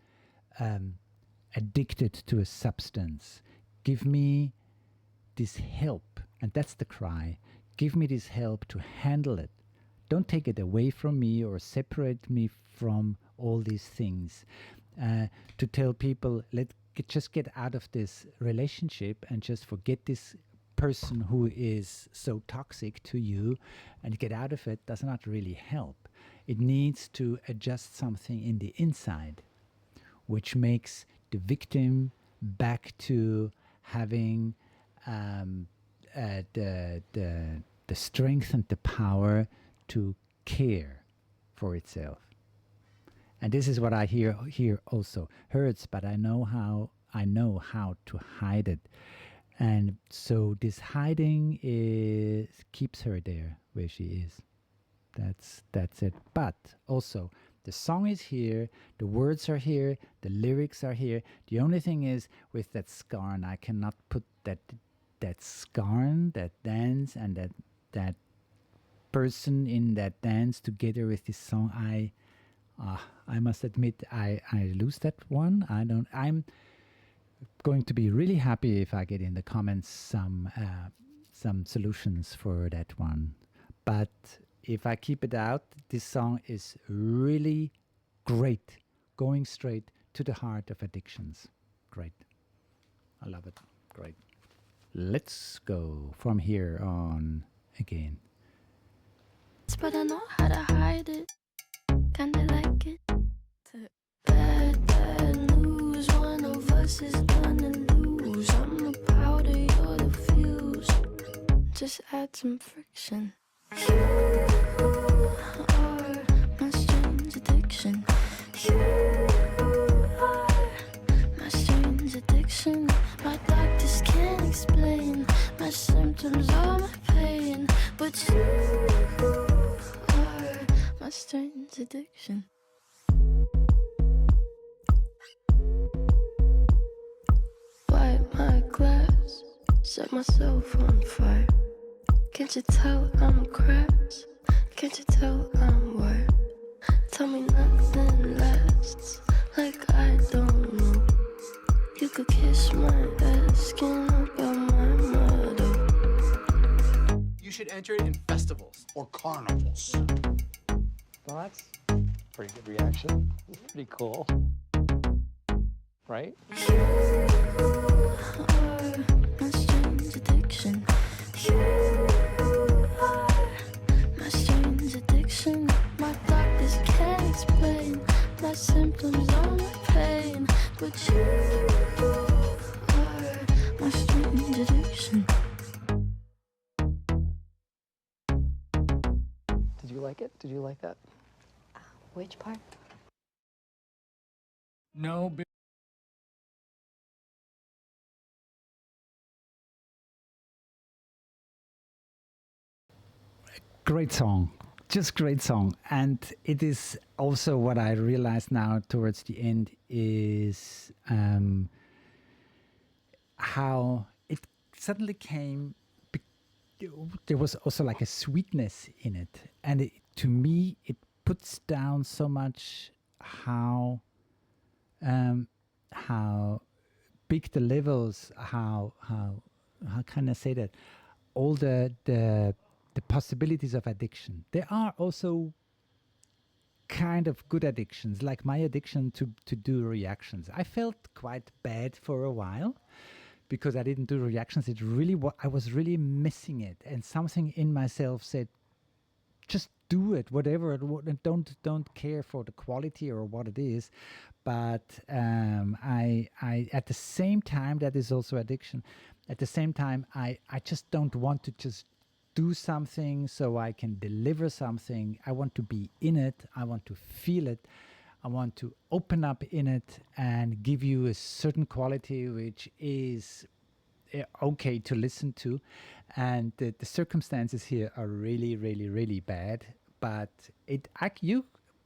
addicted to a substance, give me this help. And that's the cry. Give me this help to handle it. Don't take it away from me or separate me from all these things. To tell people, just get out of this relationship and just forget this person who is so toxic to you and get out of it does not really help. It needs to adjust something in the inside, which makes the victim back to having the strength and the power to care for itself. And this is what I hear here also. Hurts, but I know how to hide it. And so this hiding keeps her there where she is. That's it. But also, the song is here, the words are here, the lyrics are here. The only thing is, with that scarn, I cannot put that scarn, that dance, and that person in that dance together with this song. I must admit, I lose that one. I'm going to be really happy if I get in the comments some solutions for that one. But if I keep it out, this song is really great, going straight to the heart of addictions. Great. I love it. Great. Let's go from here on again. But I know how to hide it. Kinda like it. Bad news. One of us is gonna lose. I'm the powder, you're the fuse. Just add some friction. You are my strange addiction. You are my strange addiction. My doctors can't explain my symptoms or my pain, but you are my strange addiction. Wipe my glass, set myself on fire. Can't you tell I'm cracked? Can't you tell I'm wired? Tell me nothing lasts, like I don't know. You could kiss my ass, skin about my motto. You should enter it in festivals. Or carnivals. Well, that's a pretty good reaction. Pretty cool. Right? You are my strange addiction. You are my strange addiction. My doctors can't explain my symptoms or my pain, but you are my strange addiction. Did you like it? Did you like that? Which part? No, Great song. Just great song. And it is also what I realized now towards the end is how it suddenly came. There was also like a sweetness in it. And to me, it puts down so much how big the levels, how can I say that? All the possibilities of addiction. There are also kind of good addictions, like my addiction to do reactions. I felt quite bad for a while because I didn't do reactions. It really I was really missing it, and something in myself said, just do it, whatever and don't care for the quality or what it is. But I at the same time, that is also addiction. At the same time, I just don't want to just do something so I can deliver something. I want to be in it. I want to feel it. I want to open up in it and give you a certain quality which is okay to listen to. And the circumstances here are really, really, really bad. But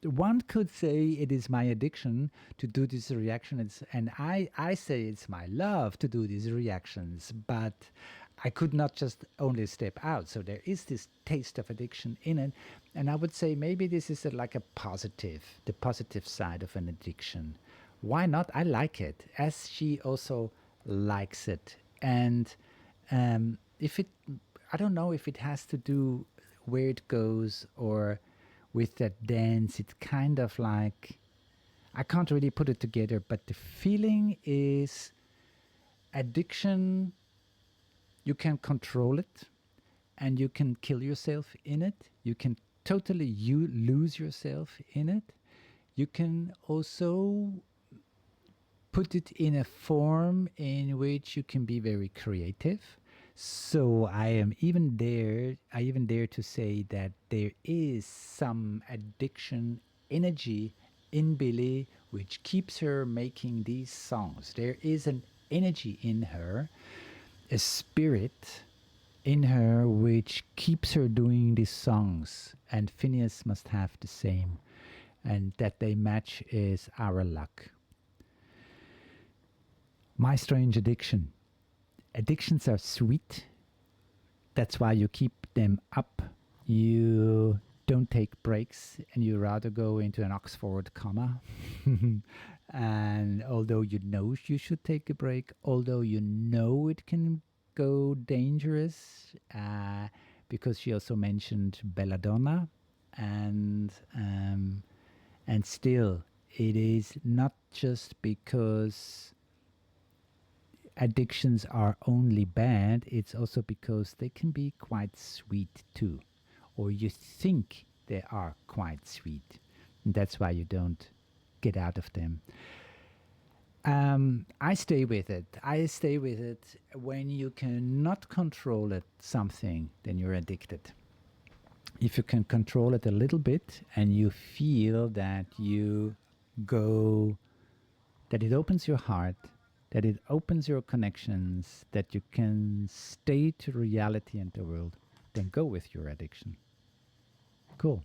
one could say it is my addiction to do these reactions. And I say it's my love to do these reactions. But I could not just only step out. So there is this taste of addiction in it. And I would say maybe this is the positive side of an addiction. Why not? I like it, as she also likes it. And I don't know if it has to do where it goes or with that dance. It's kind of like, I can't really put it together, but the feeling is addiction. You can control it, and you can kill yourself in it. You can totally lose yourself in it. You can also put it in a form in which you can be very creative. So I even dare to say that there is some addiction energy in Billie which keeps her making these songs. There is an energy in her, a spirit in her which keeps her doing these songs, and Phineas must have the same, and that they match is our luck. My strange addiction. Addictions are sweet. That's why you keep them up. You don't take breaks, and you rather go into an Oxford comma. And although you know you should take a break, although you know it can go dangerous, because she also mentioned belladonna, and still it is not just because addictions are only bad, it's also because they can be quite sweet too, or you think they are quite sweet, and that's why you don't get out of them. I stay with it. When you cannot control it, something, then you're addicted. If you can control it a little bit and you feel that that it opens your heart, that it opens your connections, that you can stay to reality and the world, then go with your addiction. Cool.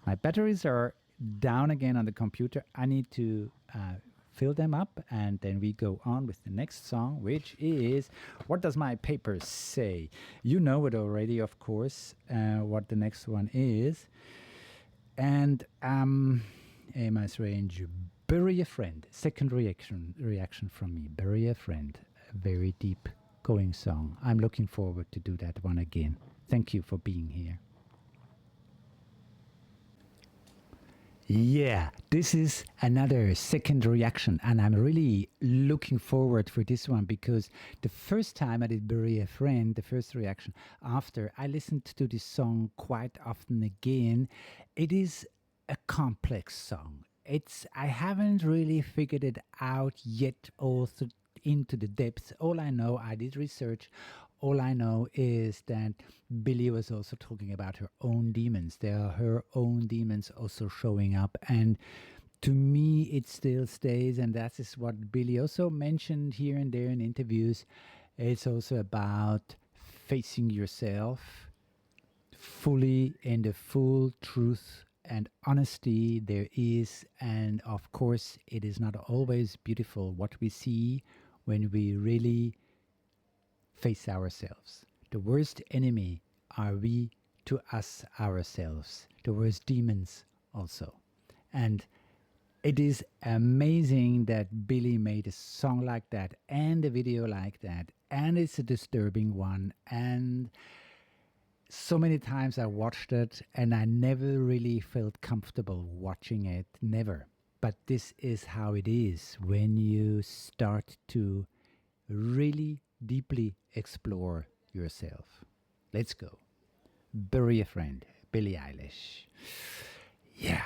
My batteries are down again on the computer. I need to fill them up, and then we go on with the next song, which is What Does My Paper Say? You know it already, of course, what the next one is. And AMI's range, Bury a Friend. Second reaction from me, Bury a Friend. A very deep going song. I'm looking forward to do that one again. Thank you for being here. Yeah, this is another second reaction, and I'm really looking forward for this one, because the first time I did Bury a Friend, the first reaction, after I listened to this song quite often again, it is a complex song. I haven't really figured it out yet, also into the depths. All I know, I did research. All I know is that Billie was also talking about her own demons. There are her own demons also showing up. And to me, it still stays. And that is what Billie also mentioned here and there in interviews. It's also about facing yourself fully in the full truth and honesty there is. And of course, it is not always beautiful what we see when we really face ourselves. The worst enemy are we to us ourselves. The worst demons also. And it is amazing that Billie made a song like that and a video like that. And it's a disturbing one. And so many times I watched it and I never really felt comfortable watching it. Never. But this is how it is when you start to really deeply explore yourself. Let's go. Bury a friend, Billie Eilish. Yeah.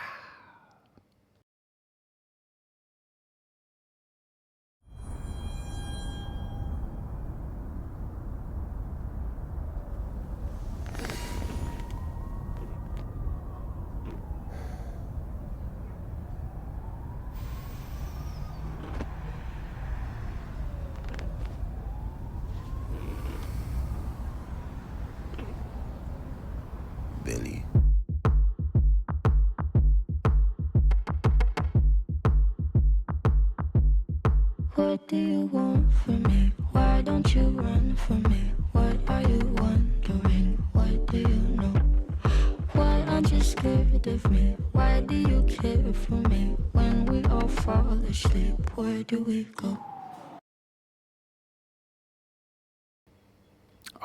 Billy. What do you want from me? Why don't you run from me? What are you wondering? What do you know? Why aren't you scared of me? Why do you care for me? When we all fall asleep, where do we go?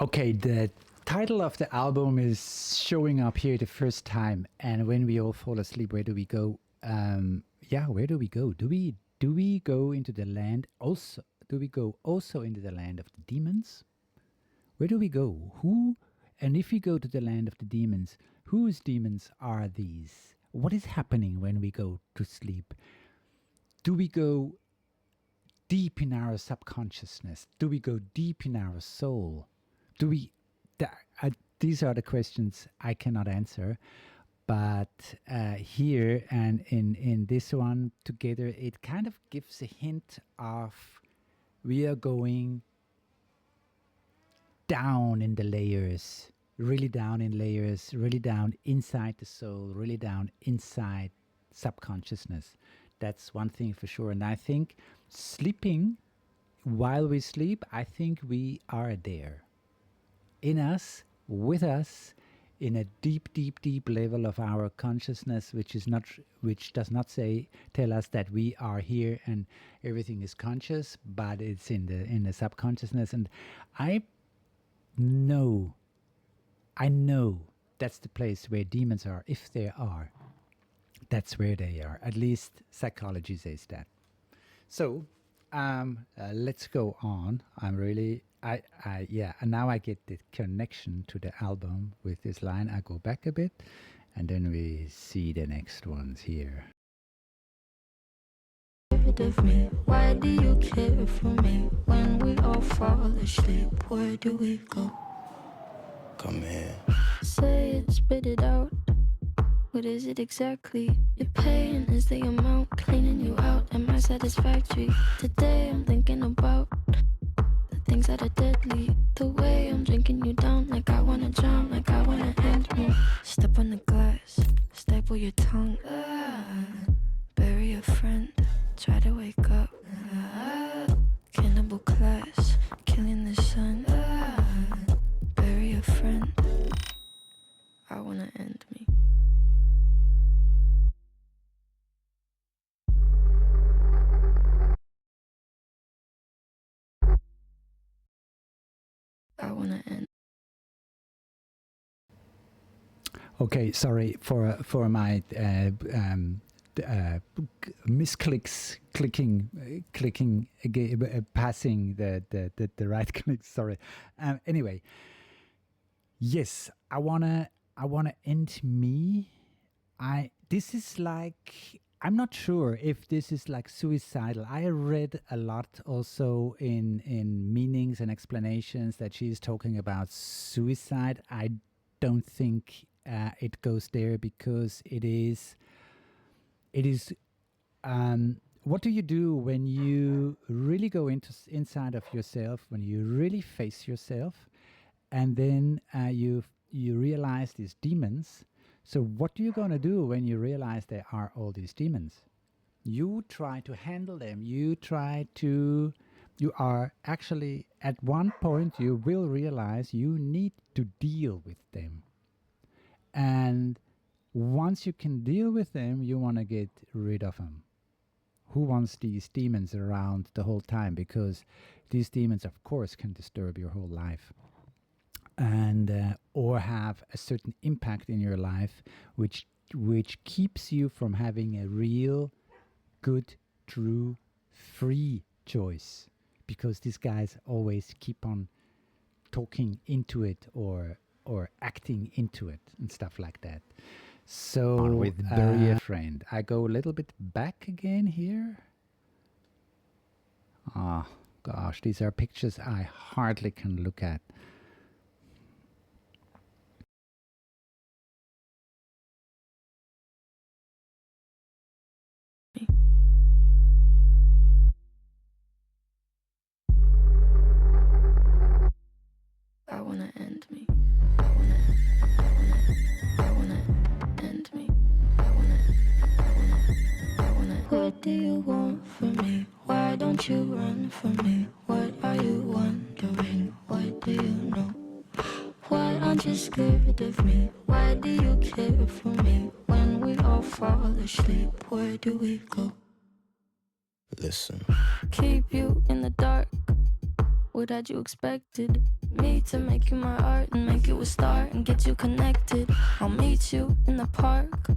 Okay, the title of the album is showing up here the first time. And when we all fall asleep, where do we go? Where do we go? Do we go into the land also? Do we go also into the land of the demons? Where do we go? Who? And if we go to the land of the demons, whose demons are these? What is happening when we go to sleep? Do we go deep in our subconsciousness? Do we go deep in our soul? Do we? These are the questions I cannot answer. But here and in this one together, it kind of gives a hint of we are going down in the layers, really down in layers, really down inside the soul, really down inside subconsciousness. That's one thing for sure. And I think sleeping, while we sleep, I think we are there. In us, with us, in a deep, deep, deep level of our consciousness, which does not tell us that we are here and everything is conscious, but it's in the subconsciousness. And I know that's the place where demons are, if they are. That's where they are. At least psychology says that. So let's go on. And now I get the connection to the album with this line. I go back a bit, and then we see the next ones here. Of me, why do you care for me? When we all fall asleep, where do we go? Come here. Say it, spit it out. What is it exactly? Your pain is the amount cleaning you out. Am I satisfactory? Today I'm thinking about the things that are deadly. The way I'm drinking you down, like I wanna drown, like I wanna end me. Step on the glass, staple your tongue. Bury a friend, try to wake up. Cannibal class, killing the sun. Bury a friend, I wanna end me. I wanna end. Okay, sorry for my misclicks, clicking again, passing the right click. Sorry. Anyway, yes, I wanna end me. This is like, I'm not sure if this is like suicidal. I read a lot also in meanings and explanations that she's talking about suicide. I don't think it goes there, because it is what do you do when you really go inside of yourself, when you really face yourself, and then you realize these demons? So what are you going to do when you realize there are all these demons? You try to handle them. You are actually, at one point, you will realize you need to deal with them. And once you can deal with them, you want to get rid of them. Who wants these demons around the whole time? Because these demons, of course, can disturb your whole life. And or have a certain impact in your life, which keeps you from having a real, good, true, free choice. because these guys always keep on talking into it or acting into it and stuff like that. So with Bury a Friend, I go a little bit back again here. Ah, gosh, these are pictures I hardly can look at. I wanna end me. What do you want from me? Why don't you run from me? What are you wondering? What do you know? Why aren't you scared of me? Why do you care for me? When we all fall asleep, where do we go? Listen. Keep you in the dark. What had you expected? Me to make you my art and make you a star and get you connected. I'll meet you in the park.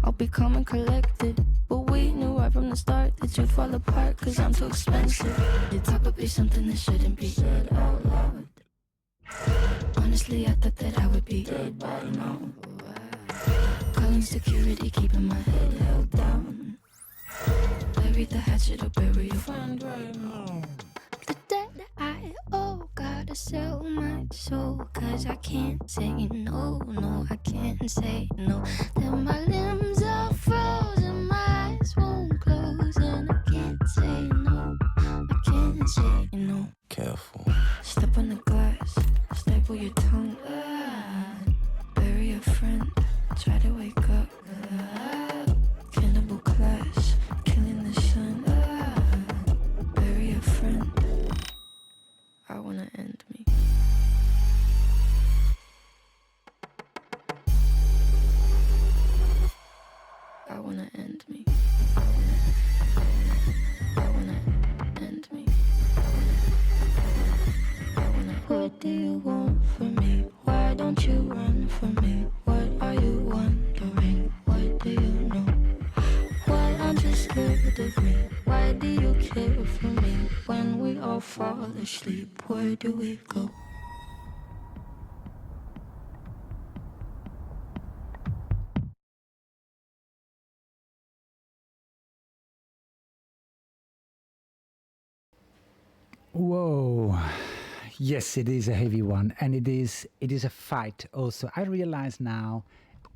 I'll be calm and collected. But we knew right from the start that you'd fall apart, cause I'm too expensive. Your talk would be something that shouldn't be said out loud. Honestly, I thought that I would be dead by now. Calling security, keeping my head held down. Bury the hatchet or bury your friend right now. The debt I owe, gotta sell my soul, cause I can't say no, no, I can't say no. Then my limbs are frozen, my eyes won't close, and I can't say no, I can't say no. Careful. Step on the glass, staple your tongue, bury a friend, try to wake up, cannibal class, killing the sun, bury a friend. I wanna end me. I wanna end me. I wanna end me. What do you want from me? Why don't you run from me? What are you wondering? What do you know? Why aren't you scared of me? Why do you care for me? When we all fall asleep, where do we go? Whoa. Yes, it is a heavy one, and it is a fight also. I realize now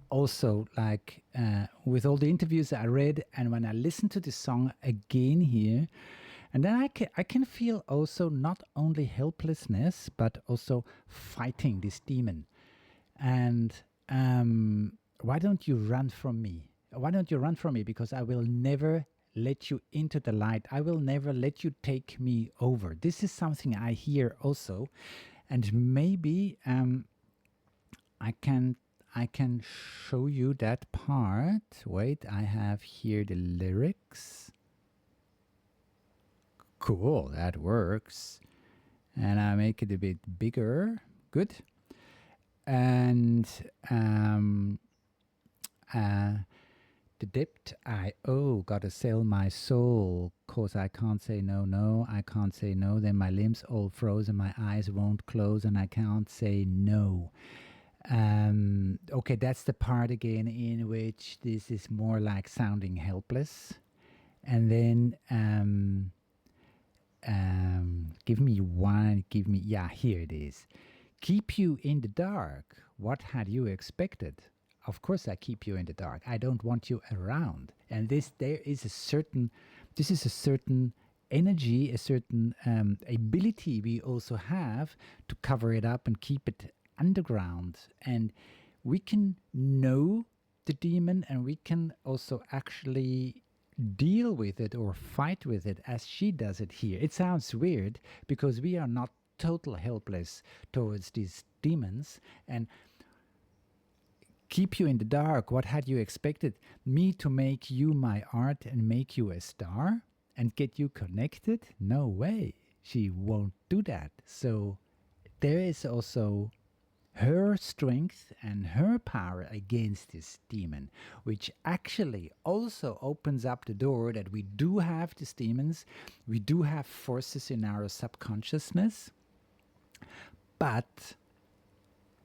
also, like with all the interviews I read and when I listen to the song again here, and then I can feel also not only helplessness but also fighting this demon. And why don't you run from me? Why don't you run from me? Because I will never let you into the light. I will never let you take me over. This is something I hear also, and maybe I can show you that part. Wait, I have here the lyrics. Cool, that works. And I make it a bit bigger. Good. And the debt I owe, gotta sell my soul, 'cause I can't say no, no, I can't say no. Then my limbs all frozen, my eyes won't close, and I can't say no. Okay, that's the part again in which this is more like sounding helpless. And then yeah, here it is. Keep you in the dark. What had you expected? Of course I keep you in the dark. I don't want you around. And this is a certain energy, a certain ability we also have to cover it up and keep it underground. And we can know the demon, and we can also actually deal with it or fight with it as she does it here. It sounds weird because we are not total helpless towards these demons. And keep you in the dark. What had you expected? Me to make you my art and make you a star and get you connected? No way. She won't do that. So there is also her strength and her power against this demon, which actually also opens up the door that we do have these demons, we do have forces in our subconsciousness, but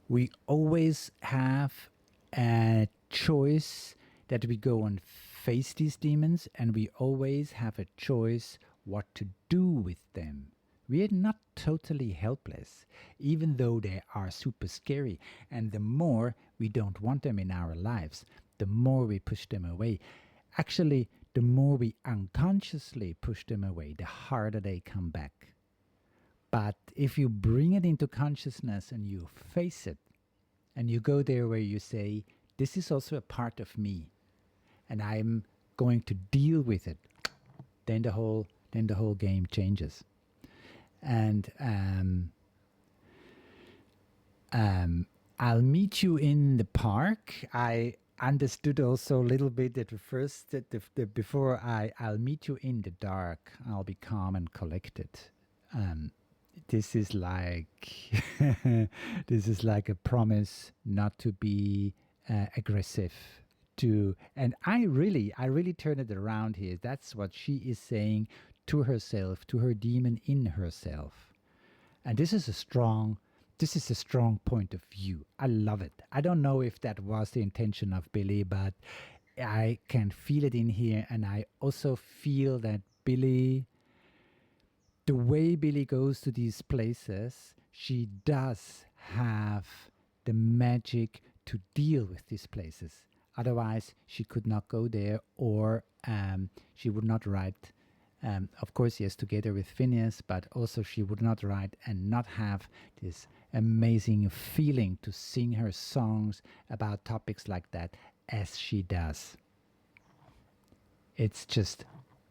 we always have a choice that we go and face these demons, and we always have a choice what to do with them. We are not totally helpless, even though they are super scary. And the more we don't want them in our lives, the more we push them away. Actually, the more we unconsciously push them away, the harder they come back. But if you bring it into consciousness and you face it, and you go there where you say, this is also a part of me, and I'm going to deal with it, then the whole game changes. And I'll meet you in the park. I understood also a little bit at first that before I'll meet you in the dark, I'll be calm and collected. This is like this is like a promise not to be aggressive. And I really turn it around here. That's what she is saying to herself, to her demon in herself. And this is a strong point of view. I love it. I don't know if that was the intention of Billie, but I can feel it in here. And I also feel that Billie, the way Billie goes to these places, she does have the magic to deal with these places. Otherwise, she could not go there, or she would not write. Of course, yes, together with Phineas, but also she would not write and not have this amazing feeling to sing her songs about topics like that as she does. It's just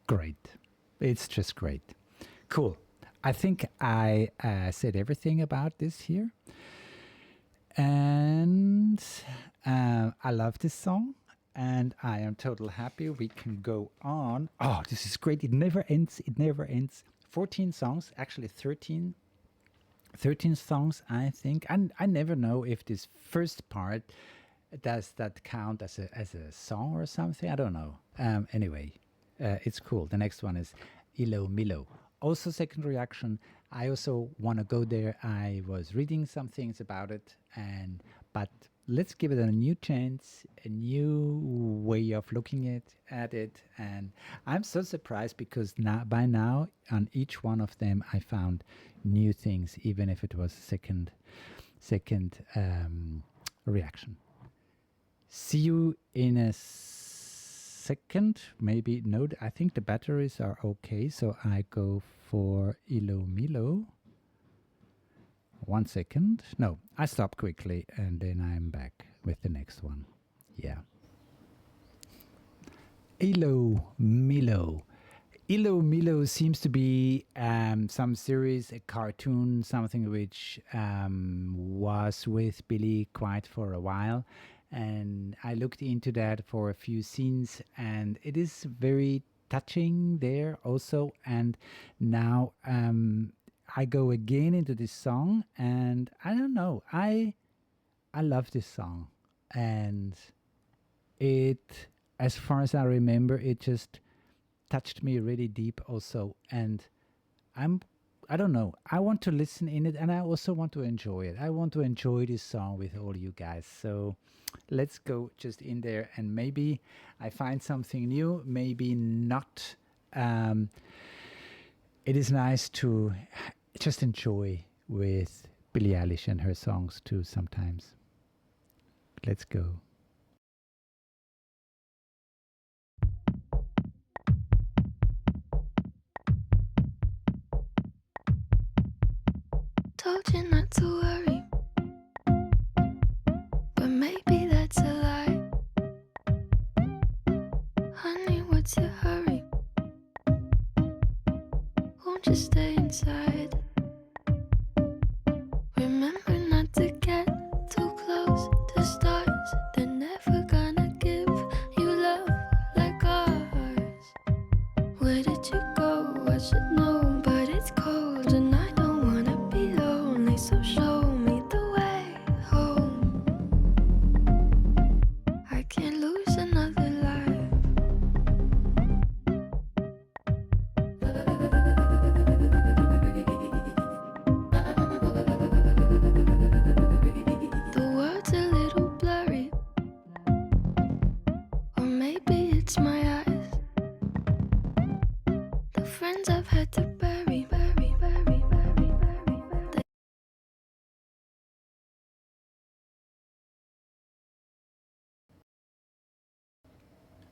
great. It's just great. Cool. I think I said everything about this here. And I love this song. And I am totally happy. We can go on. Oh, this is great. It never ends. It never ends. 14 songs, actually 13 songs, I think. And I never know if this first part, does that count as a song or something? I don't know. Anyway, it's cool. The next one is Illomilo. Also second reaction. I also want to go there. I was reading some things about it, but let's give it a new chance, a new way of looking at it. And I'm so surprised because by now on each one of them I found new things, even if it was second reaction. See you in a second. Maybe no, I think the batteries are okay, so I go for Illomilo. 1 second. No, I stop quickly and then I'm back with the next one. Yeah. Illomilo. Illomilo seems to be some series, a cartoon, something which was with Billie quite for a while. And I looked into that for a few scenes, and it is very touching there also. And now I go again into this song, and I don't know, I love this song, and it, as far as I remember, it just touched me really deep also. And I don't know, I want to listen in it, and I also want to enjoy it. I want to enjoy this song with all you guys. So let's go just in there, and maybe I find something new, maybe not. It is nice to just enjoy with Billie Eilish and her songs too sometimes. Let's go. Told you not to worry, but maybe that's a lie. Honey, what's your hurry? Won't you stay inside? Remember not to get too close to stars. They're never gonna give you love like ours. Where did you go? I should know, but it's cold and I don't wanna be lonely, so show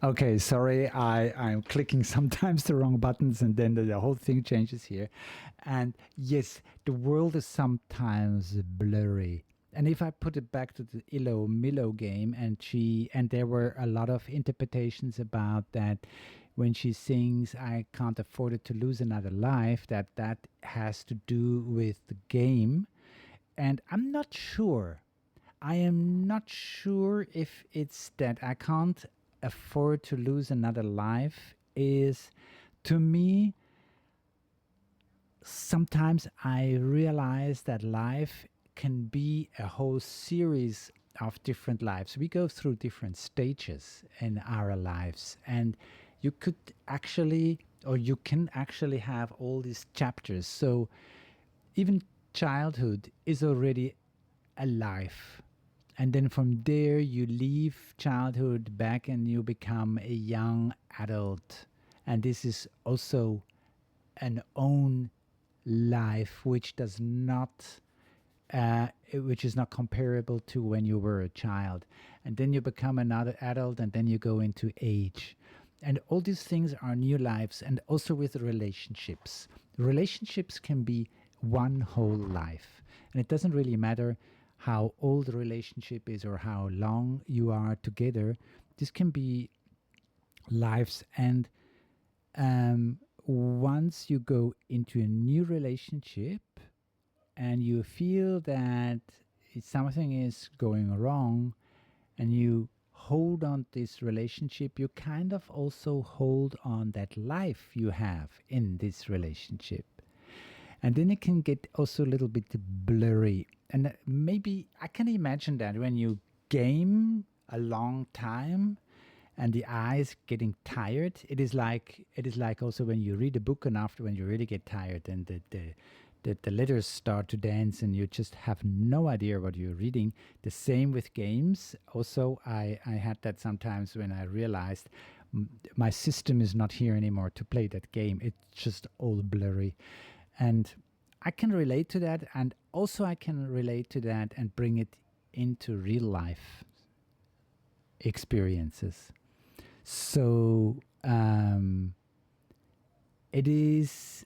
Okay, sorry, I'm clicking sometimes the wrong buttons and then the whole thing changes here. And yes, the world is sometimes blurry. And if I put it back to the Illomilo game, and there were a lot of interpretations about that when she sings I can't afford it to lose another life, that has to do with the game. And I'm not sure. I am not sure if it's that I can't afford to lose another life is, to me, sometimes I realize that life can be a whole series of different lives. We go through different stages in our lives, and you could actually, or you can actually have all these chapters. So even childhood is already a life. And then from there, you leave childhood back and you become a young adult. And this is also an own life which does not which is not comparable to when you were a child. And then you become another adult, and then you go into age. And all these things are new lives. And also with relationships, relationships can be one whole life, and it doesn't really matter how old the relationship is or how long you are together. This can be lives. And once you go into a new relationship and you feel that something is going wrong and you hold on this relationship, you kind of also hold on that life you have in this relationship. And then it can get also a little bit blurry. And maybe I can imagine that when you game a long time and the eyes getting tired, it is like also when you read a book, and after when you really get tired and the letters start to dance and you just have no idea what you're reading. The same with games. Also, I had that sometimes when I realized my system is not here anymore to play that game. It's just all blurry. And I can relate to that, and also I can relate to that and bring it into real life experiences. So it is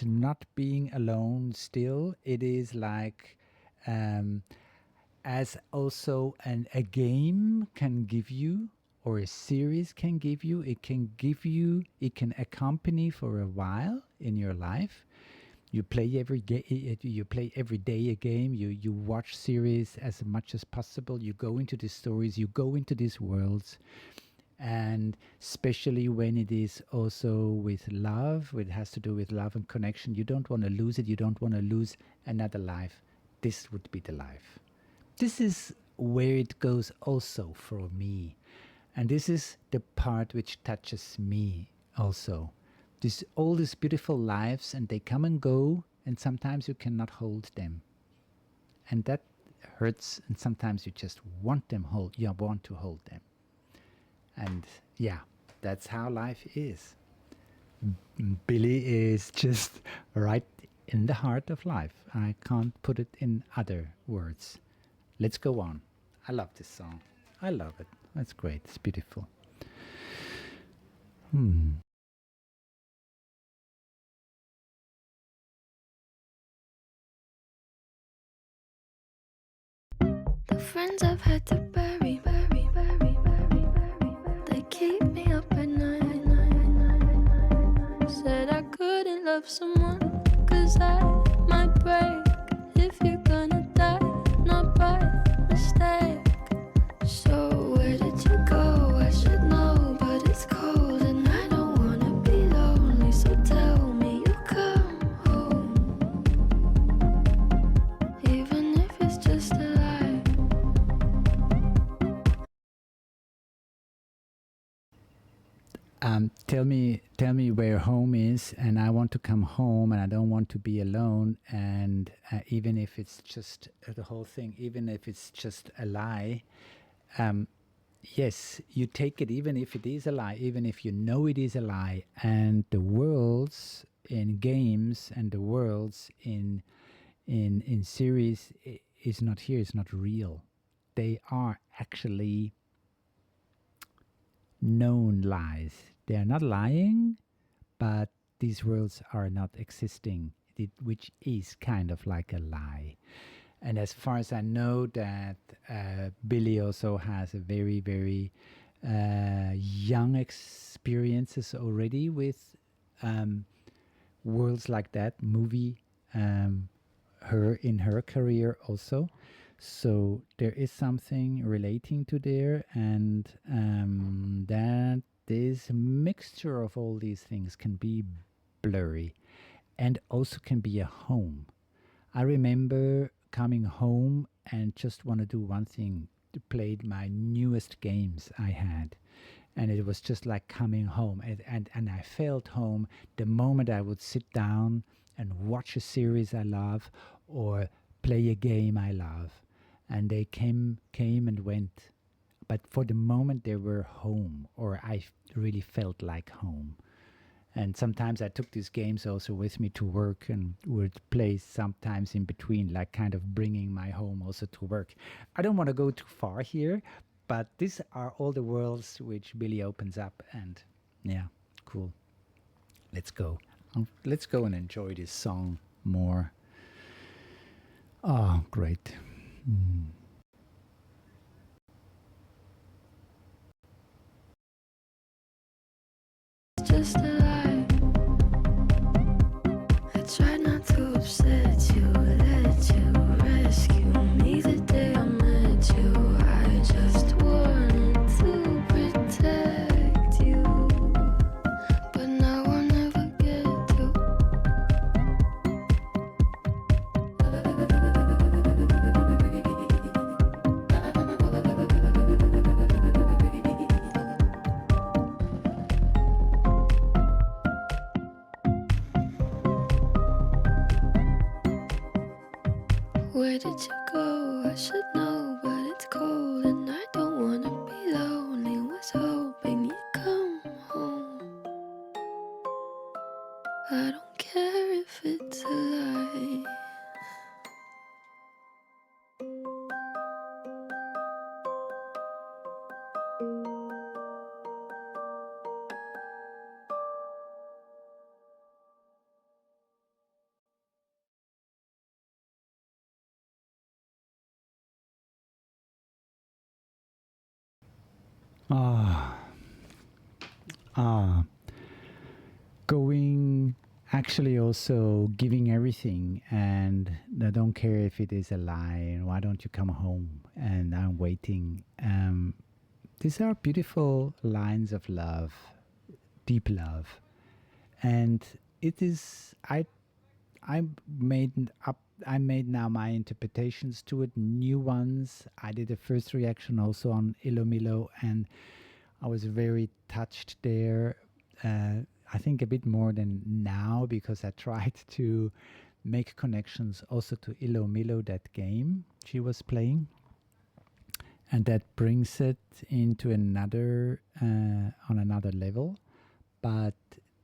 not being alone still. It is like as also a game can give you, or a series can give you, it can accompany for a while in your life. You play every day a game. You watch series as much as possible. You go into these stories. You go into these worlds, and especially when it is also with love, it has to do with love and connection. You don't want to lose it. You don't want to lose another life. This would be the life. This is where it goes also for me, and this is the part which touches me also. All these beautiful lives, and they come and go, and sometimes you cannot hold them, and that hurts. And sometimes you just want to hold them. And yeah, that's how life is. Billy is just right in the heart of life. I can't put it in other words. Let's go on. I love this song. I love it. That's great. It's beautiful. The friends I've had to bury, they keep me up at night. Said I couldn't love someone, 'cause I might break. If you're gonna die, not by mistake. So where did you go? I should know, but it's cold and I don't wanna be lonely. So tell me you come home, even if it's just a lie. Tell me where home is, and I want to come home, and I don't want to be alone. And even if it's just the whole thing, even if it's just a lie, yes, you take it, even if it is a lie, even if you know it is a lie. And the worlds in games and the worlds in series is not here. It's not real. They are actually known lies. They are not lying, but these worlds are not existing, which is kind of like a lie. And as far as I know, that Billy also has a very, very young experiences already with worlds like that, movie, her in her career also. So there is something relating to there, and that this mixture of all these things can be blurry and also can be a home. I remember coming home and just want to do one thing, to play my newest games I had. And it was just like coming home. And I felt home the moment I would sit down and watch a series I love or play a game I love. And they came and went. But for the moment they were home, or I really felt like home. And sometimes I took these games also with me to work and would play sometimes in between, like kind of bringing my home also to work. I don't want to go too far here, but these are all the worlds which Billy opens up. And yeah, cool. Let's go. Let's go and enjoy this song more. Oh, great. Just a lie. I tried not to upset you, let you rescue me the day I met you. I just wanted to protect you, but now I'll never get to. Where did you go? I should know, but it's cold and I don't wanna be lonely. Was hoping you'd come home. I don't care if it's a lie. Going, actually also giving everything, and I don't care if it is a lie, and why don't you come home, and I'm waiting. These are beautiful lines of love, deep love. And it is, I made up, I made now my interpretations to it, new ones. I did a first reaction also on Illomilo, and I was very touched there. I think a bit more than now, because I tried to make connections also to Illomilo, that game she was playing. And that brings it into another, on another level. But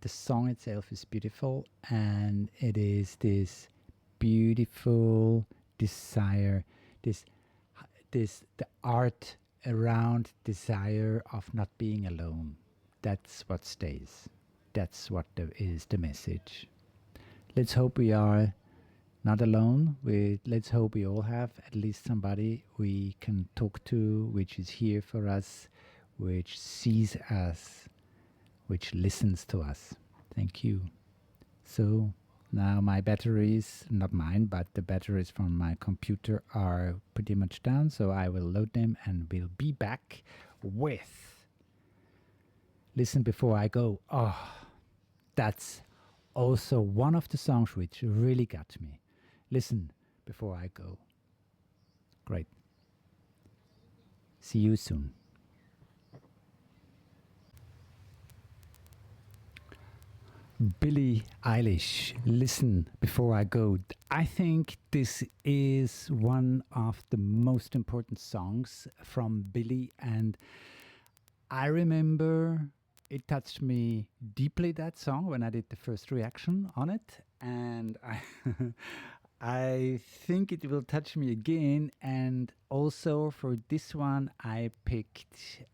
the song itself is beautiful, and it is this beautiful desire, the art around desire of not being alone. That's what stays. That's what is the message. Let's hope we are not alone. Let's hope we all have at least somebody we can talk to, which is here for us, which sees us, which listens to us. Thank you. So now my batteries, not mine, but the batteries from my computer are pretty much down, so I will load them and we'll be back with Listen Before I Go. Oh, that's also one of the songs which really got me. Listen Before I Go. Great. See you soon. Billie Eilish, Listen Before I Go. I think this is one of the most important songs from Billie, and I remember it touched me deeply, that song, when I did the first reaction on it, and I think it will touch me again. And also for this one I picked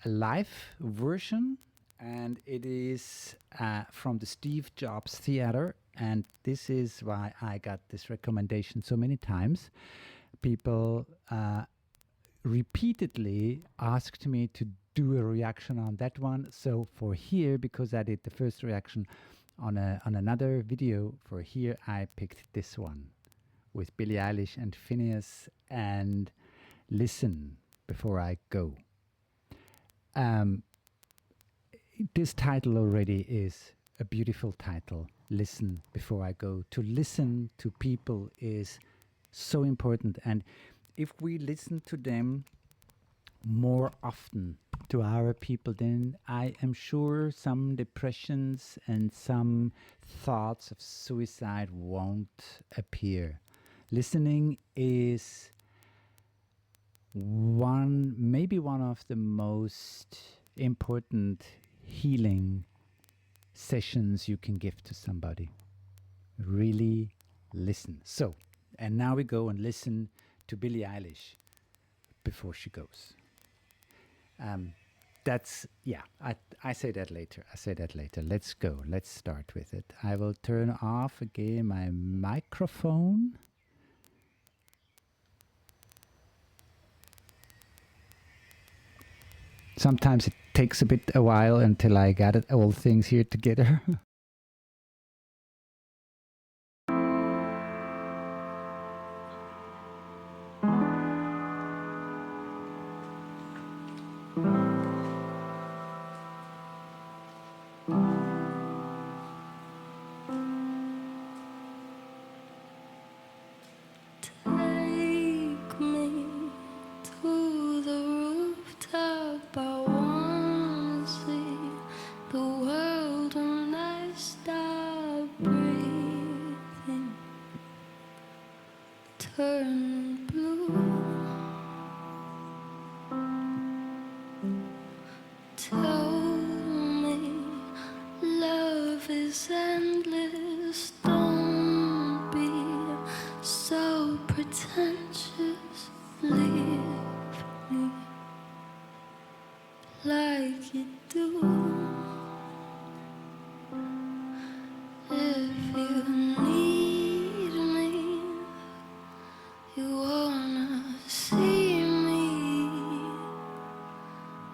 a live version, and it is from the Steve Jobs Theater. And this is why I got this recommendation so many times. People repeatedly asked me to do a reaction on that one. So for here, because I did the first reaction on another video, for here I picked this one with Billie Eilish and Phineas and Listen Before I Go. This title already is a beautiful title, Listen Before I Go. To listen to people is so important, and if we listen to them more often, to our people, then I am sure some depressions and some thoughts of suicide won't appear. Listening is maybe one of the most important healing sessions you can give to somebody. Really listen. So, and now we go and listen to Billie Eilish before she goes. I say that later. Let's go. Let's start with it. I will turn off again my microphone. Sometimes it takes a while until I got all things here together. Take me to the rooftop. I wanna see the world when I stop breathing. Turn blue. Tell me love is endless. Don't be so pretentious. Leave me like you do. If you need me, you wanna see me,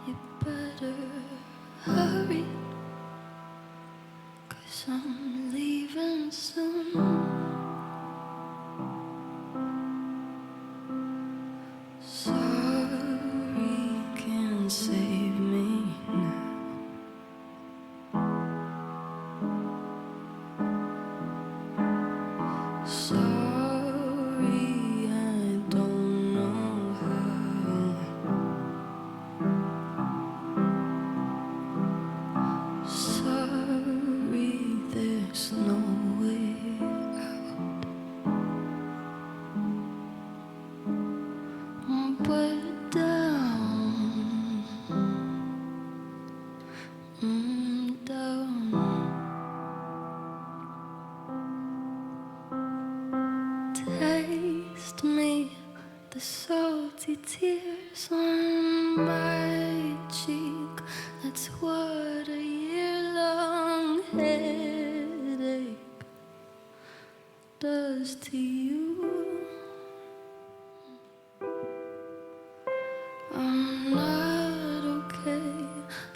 you better hurry, 'cause I'm leaving soon. Sorry can't save me now. Sorry, I don't know how. Sorry, there's no way out. We're down, down. Taste me, the salty tears on my cheek. That's what a year-long headache does to you. I'm not okay.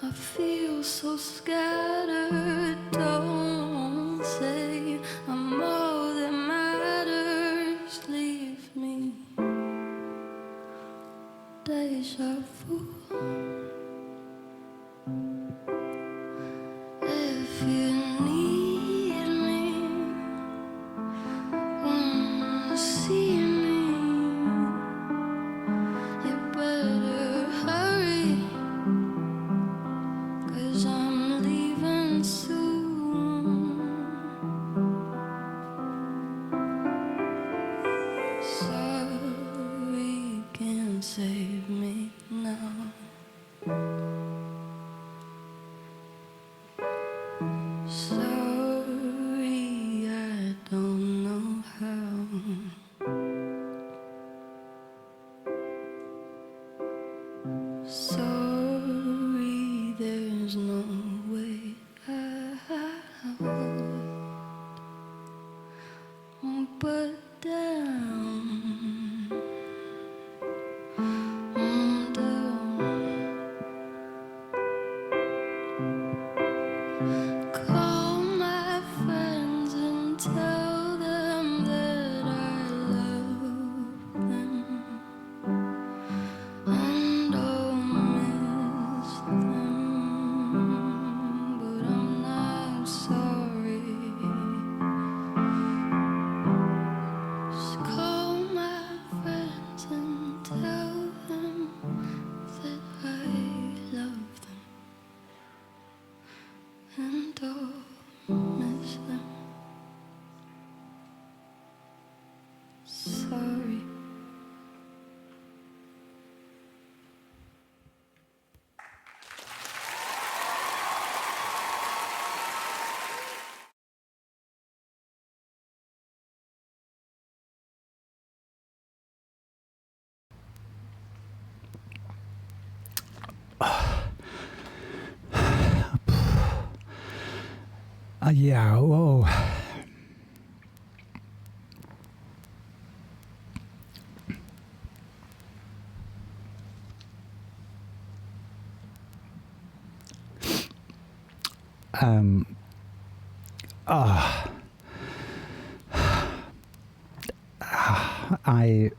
I feel so scattered. Don't say I'm all that matters. Leave me. Deja vu. If you need me, wanna see me, you better hurry, 'cause I'm leaving soon. Sorry can't save me now. Sorry, I don't know how. Sorry. Yeah, whoa. I,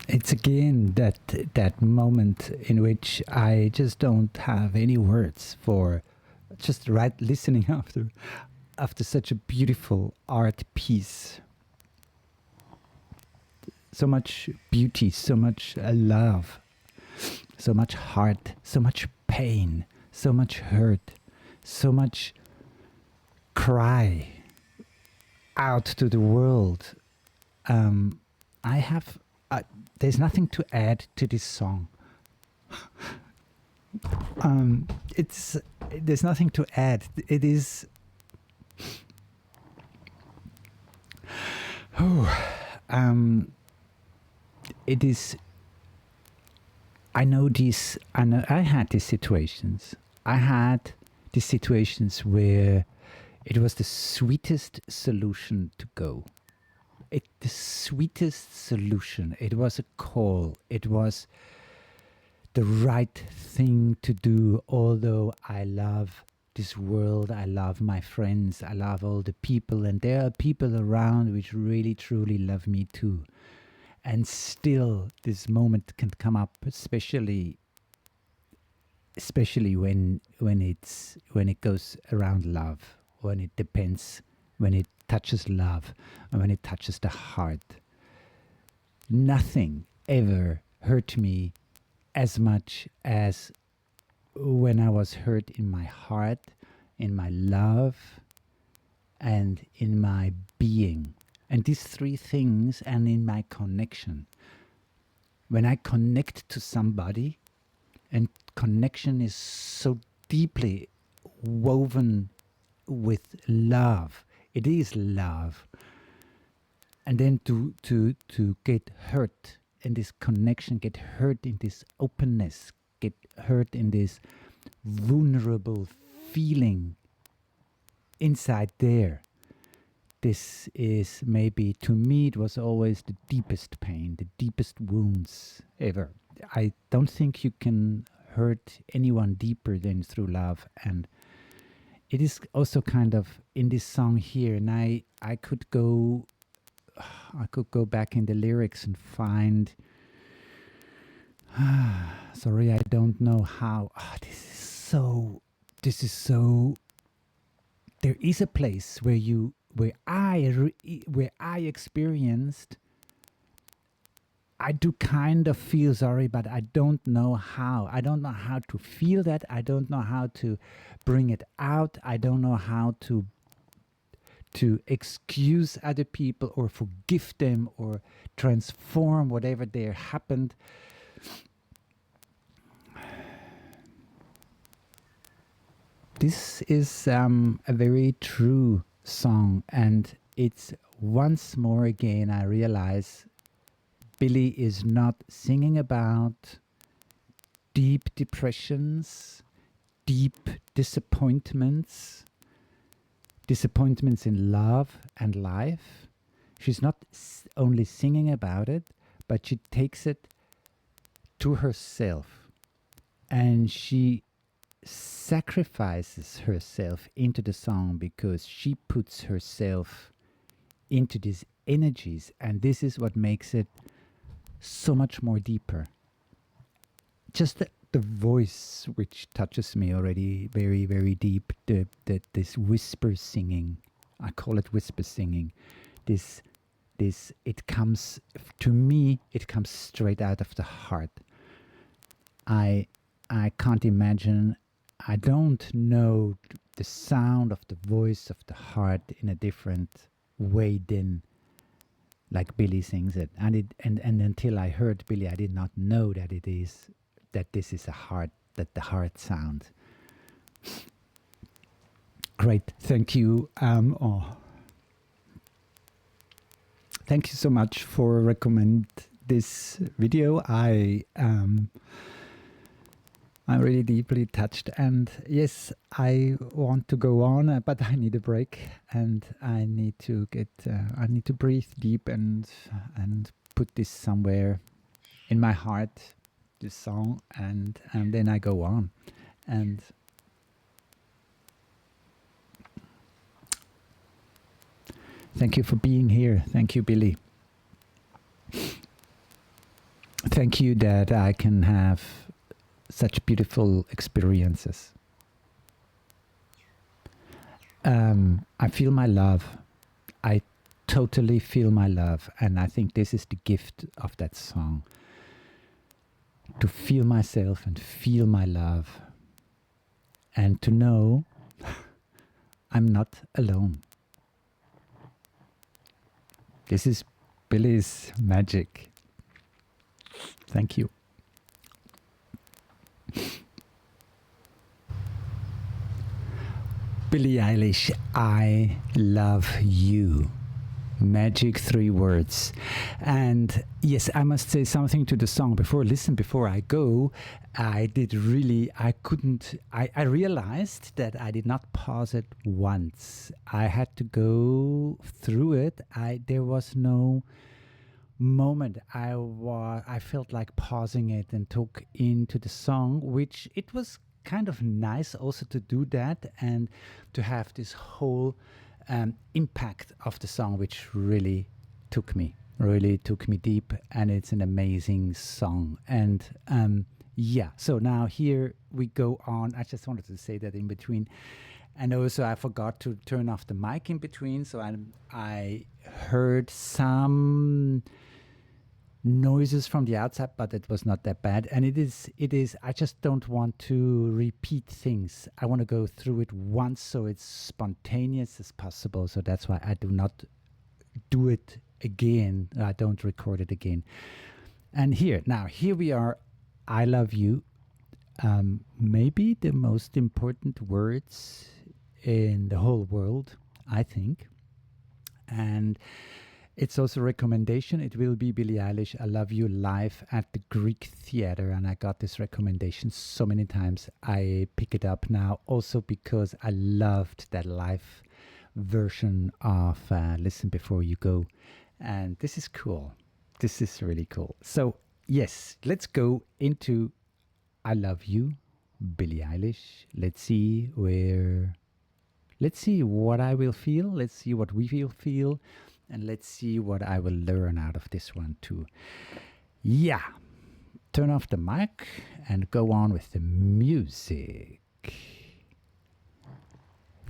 it's again that moment in which I just don't have any words for just right listening after such a beautiful art piece. So much beauty, so much love, so much heart, so much pain, so much hurt, so much cry out to the world. I have, there's nothing to add to this song. There's nothing to add. It is, it is, I know I had these situations. I had these situations where it was the sweetest solution to go. The sweetest solution. It was a call. It was the right thing to do, although I love this world, I love my friends, I love all the people, and there are people around which really truly love me too. And still this moment can come up, especially when it goes around love, when it depends, when it touches love, and when it touches the heart. Nothing ever hurt me as much as when I was hurt in my heart, in my love, and in my being. And these three things, and in my connection. When I connect to somebody, and connection is so deeply woven with love. It is love. And then to get hurt in this connection, get hurt in this openness, get hurt in this vulnerable feeling inside there. This is maybe, to me, it was always the deepest pain, the deepest wounds ever. I don't think you can hurt anyone deeper than through love. And it is also kind of in this song here, and I could go back in the lyrics and find, sorry, I don't know how. This is so, there is a place where I experienced, I do kind of feel sorry, but I don't know how. I don't know how to feel that. I don't know how to bring it out. I don't know how to excuse other people or forgive them or transform whatever there happened. This is a very true song, and it's once more again I realize Billie is not singing about deep depressions, deep disappointments in love and life. She's not only singing about it, but she takes it to herself, and she sacrifices herself into the song because she puts herself into these energies, and this is what makes it so much more deeper. Just the voice, which touches me already very, very deep. This whisper singing, I call it whisper singing. This it comes to me. It comes straight out of the heart. I can't imagine. I don't know the sound of the voice of the heart in a different way than like Billie sings it. And until I heard Billie, I did not know that this is the heart sound. Great, thank you. Thank you so much for recommend this video. I'm really deeply touched. And yes, I want to go on, but I need a break, and I need to I need to breathe deep and put this somewhere in my heart, this song, and then I go on. And thank you for being here. Thank you, Billie. Thank you that I can have such beautiful experiences. I feel my love. I totally feel my love. And I think this is the gift of that song. To feel myself and feel my love. And to know I'm not alone. This is Billie's magic. Thank you. Billie Eilish, I love you. Magic 3 words. And yes, I must say something to the song before I go. I realized that I did not pause it once. I had to go through it. There was no moment I felt like pausing it and took into the song, which it was kind of nice also to do that and to have this whole impact of the song, which really took me deep, and it's an amazing song. And yeah, so now here we go on. I just wanted to say that in between. And also I forgot to turn off the mic in between, so I heard some noises from the outside, but it was not that bad. And it is I just don't want to repeat things. I want to go through it once so it's spontaneous as possible. So that's why I do not do it again. I don't record it again. And here we are. I love you. Maybe the most important words in the whole world, I think. And it's also a recommendation. It will be Billie Eilish, I Love You, live at the Greek Theatre. And I got this recommendation so many times. I pick it up now also because I loved that live version of Listen Before You Go. And this is cool. This is really cool. So yes, let's go into I Love You, Billie Eilish. Let's see what I will feel. Let's see what we will feel. And let's see what I will learn out of this one too. Yeah. Turn off the mic and go on with the music.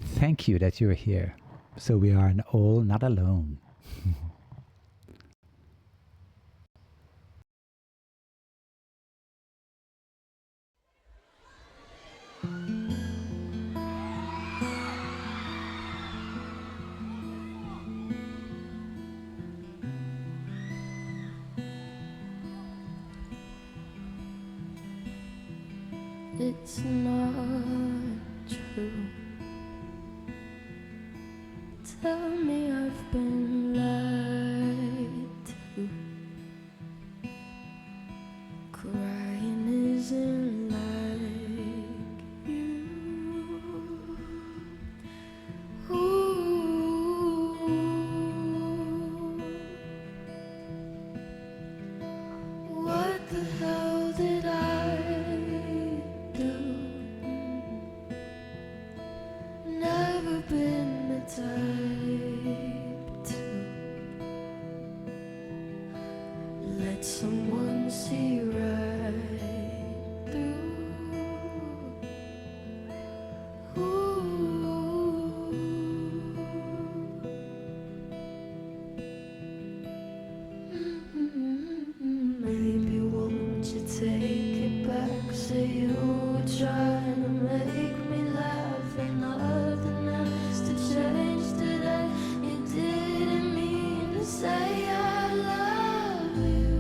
Thank you that you're here. So we are all not alone. It's not true. Tell me I've been lied to. Crying isn't like you. Ooh. What the hell did I do? Never been the type to let someone see right through. Ooh. Maybe won't you take it back? Say you were trying to make me laugh, and nothing has to change today. You didn't mean to say I love you.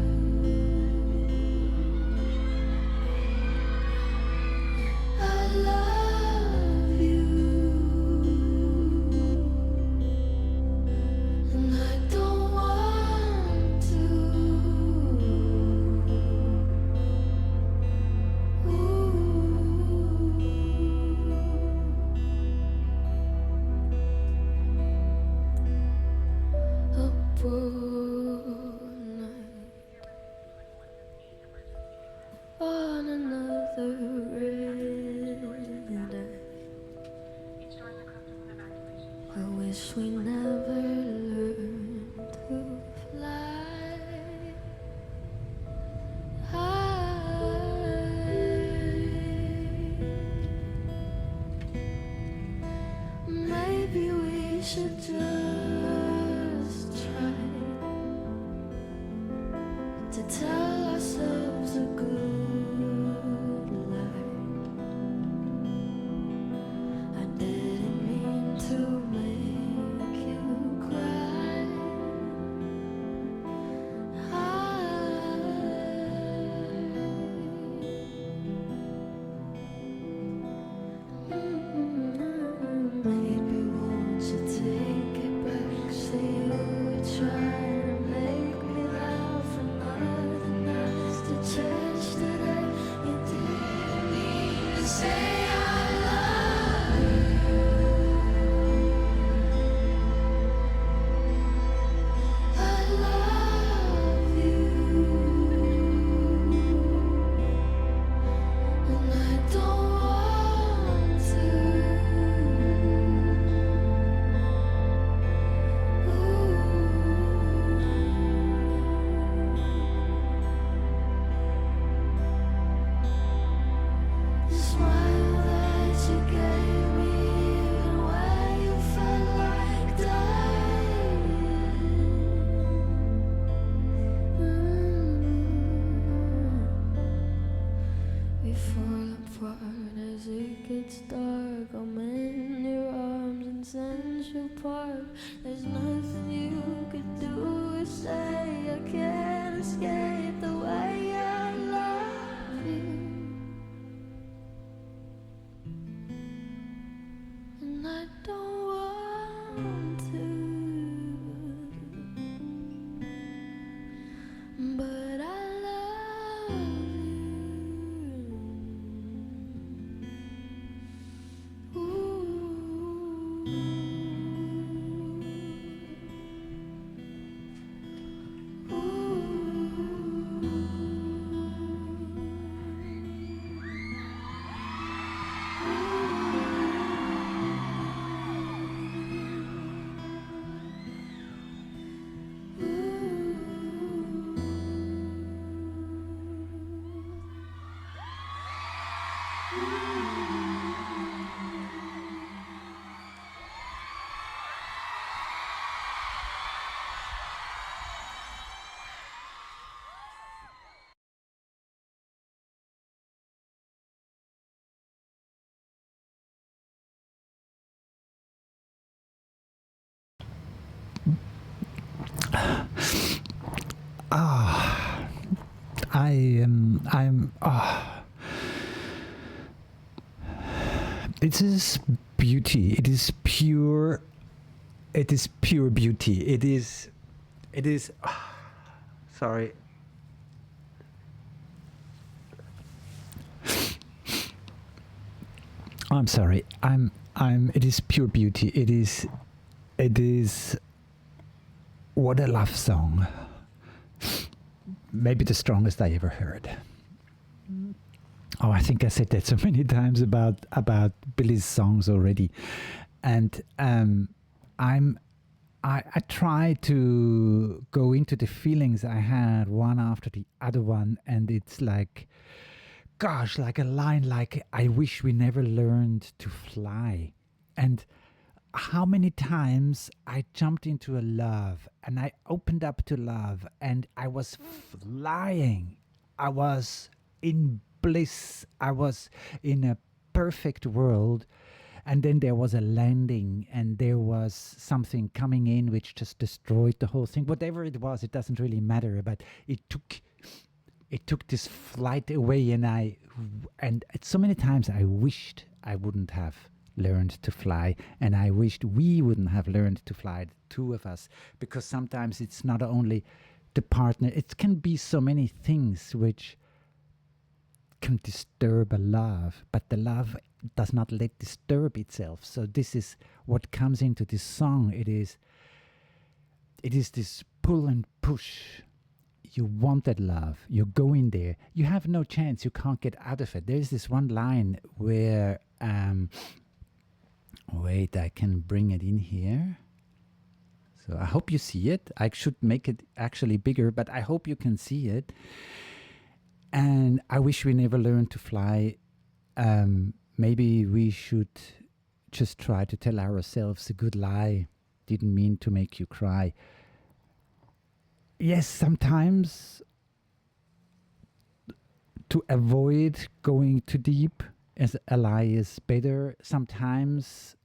tell ourselves a good lie. I didn't mean to make you cry. Maybe won't you take it back? Say you were trying to make me laugh another night. The church today, you didn't mean to say I love you. I love you, and I don't want to. The smile that you gave me, even when you felt like dying. We fall apart as it gets dark. I'm in your arms in Central Park. There's nothing you could do or say. I can't escape the way I love you, and I don't want to, but I love you. It is beauty. It is pure. It is pure beauty. It is. Sorry. I'm sorry. It is pure beauty. It is. What a love song. Maybe the strongest I ever heard. Oh, I think I said that so many times about Billie's songs already, and I try to go into the feelings I had one after the other one, and it's like, gosh, like a line like, I wish we never learned to fly. And how many times I jumped into a love and I opened up to love and I was flying. I was in bliss. I was in a perfect world. And then there was a landing and there was something coming in which just destroyed the whole thing. Whatever it was, it doesn't really matter. But it took this flight away, and so many times I wished I wouldn't have learned to fly, and I wished we wouldn't have learned to fly, the two of us, because sometimes it's not only the partner, it can be so many things which can disturb a love, but the love does not let disturb itself. So this is what comes into this song. It is this pull and push. You want that love, you go in there, you have no chance, you can't get out of it. There's this one line where wait, I can bring it in here. So I hope you see it. I should make it actually bigger, but I hope you can see it. And I wish we never learned to fly. Maybe we should just try to tell ourselves a good lie. Didn't mean to make you cry. Yes, sometimes to avoid going too deep, as a lie is better sometimes,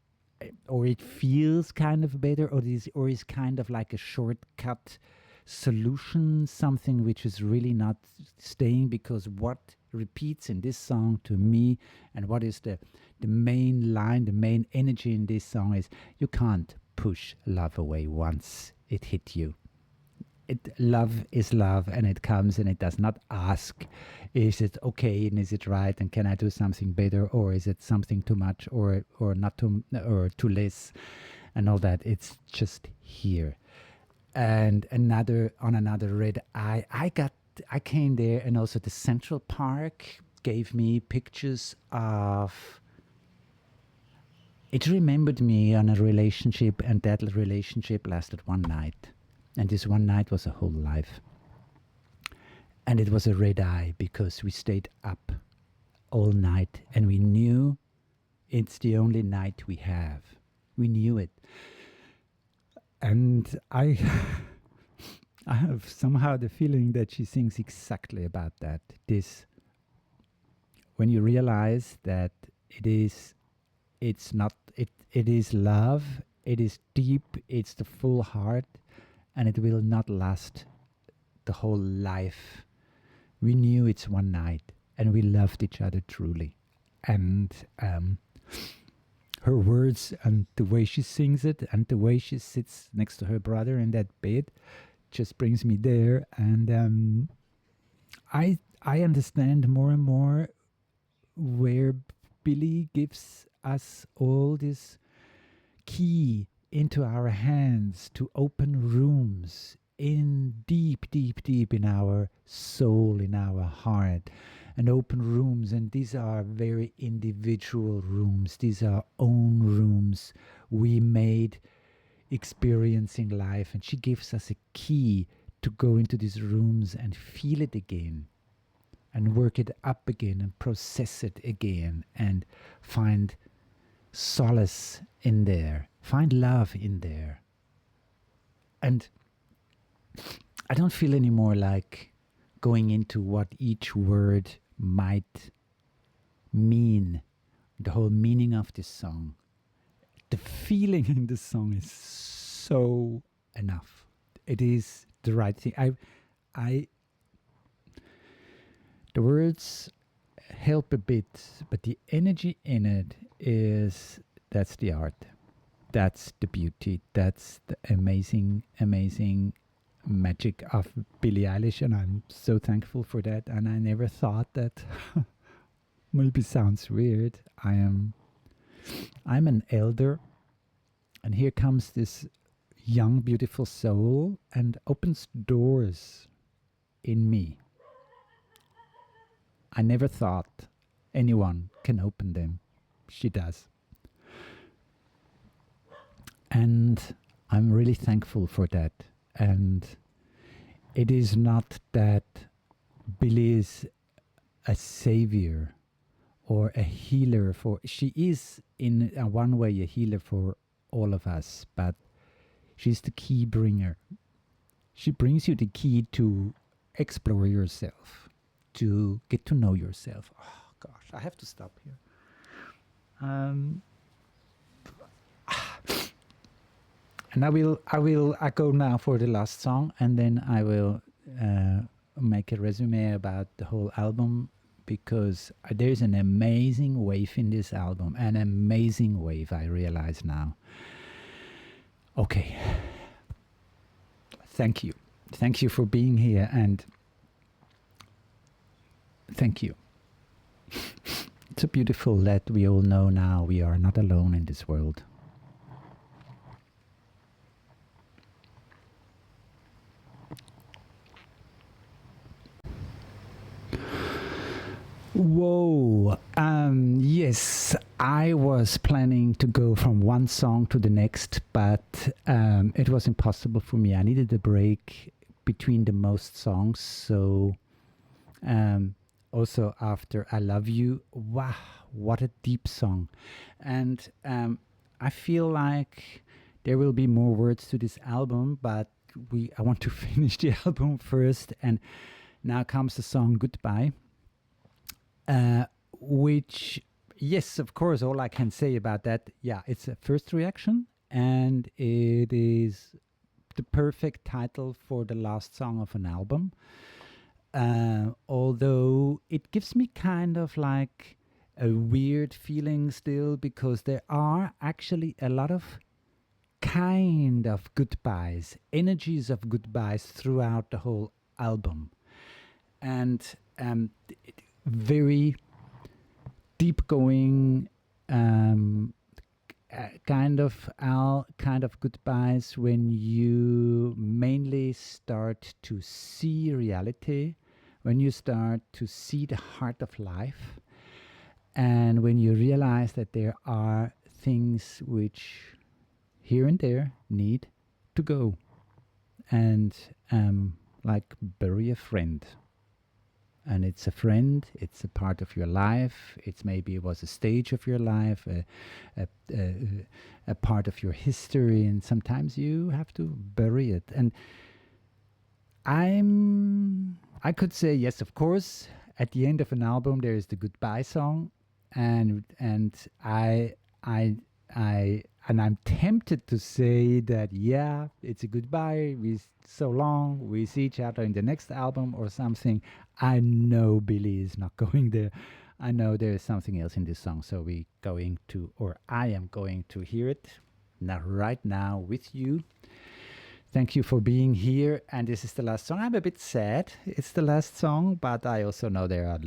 or it feels kind of better, or is kind of like a shortcut solution, something which is really not staying, because what repeats in this song to me, and what is the main line, the main energy in this song is, you can't push love away once it hit you. Love is love, and it comes and it does not ask, is it okay and is it right, and can I do something better, or is it something too much, or not too, or too less, and all that. It's just here. And another red eye, I came there, and also the Central Park gave me pictures of. It remembered me on a relationship, and that relationship lasted one night. And this one night was a whole life. And it was a red eye because we stayed up all night, and we knew it's the only night we have. We knew it. And I have somehow the feeling that she sings exactly about that. This, when you realize that it is love, it is deep, it's the full heart, and it will not last the whole life. We knew it's one night, and we loved each other truly. And her words, and the way she sings it, and the way she sits next to her brother in that bed, just brings me there. And I understand more and more where Billie gives us all this key into our hands to open rooms in deep in our soul, in our heart, and open rooms. And these are very individual rooms. These are own rooms we made experiencing life. And she gives us a key to go into these rooms and feel it again, and work it up again, and process it again, and find solace in there, find love in there. And I don't feel anymore like going into what each word might mean, the whole meaning of this song. The feeling in the song is so enough. It is the right thing. The words help a bit, but the energy in it that's the art. That's the beauty. That's the amazing magic of Billie Eilish, and I'm so thankful for that. And I never thought that. Maybe sounds weird. I'm an elder, and here comes this young, beautiful soul and opens doors in me. I never thought anyone can open them. She does. And I'm really thankful for that. And it is not that Billie is a savior or a healer for, she is in one way a healer for all of us, but she's the key bringer. She brings you the key to explore yourself, to get to know yourself. Oh gosh, I have to stop here. And I go now for the last song, and then I will make a resume about the whole album, because there's an amazing wave in this album, an amazing wave, I realize now. Okay. Thank you. Thank you for being here, and thank you. It's so beautiful that we all know now we are not alone in this world. Whoa. Yes, I was planning to go from one song to the next, but it was impossible for me. I needed a break between the most songs. So also after I Love You, wow, what a deep song. And I feel like there will be more words to this album, but I want to finish the album first. And now comes the song Goodbye. which, yes, of course, all I can say about that, yeah, it's a first reaction, and it is the perfect title for the last song of an album. Although it gives me kind of like a weird feeling still, because there are actually a lot of kind of goodbyes, energies of goodbyes throughout the whole album, and very deep going, kind of goodbyes when you mainly start to see reality, when you start to see the heart of life, and when you realize that there are things which here and there need to go, and like bury a friend. And it's a friend, it's a part of your life, it's maybe it was a stage of your life, a part of your history, and sometimes you have to bury it. And I could say, yes, of course, at the end of an album there is the goodbye song, and I'm tempted to say that, yeah, it's a goodbye. So long. We see each other in the next album or something. I know Billie is not going there. I know there is something else in this song. So I am going to hear it now, right now, with you. Thank you for being here. And this is the last song. I'm a bit sad it's the last song, but I also know there are a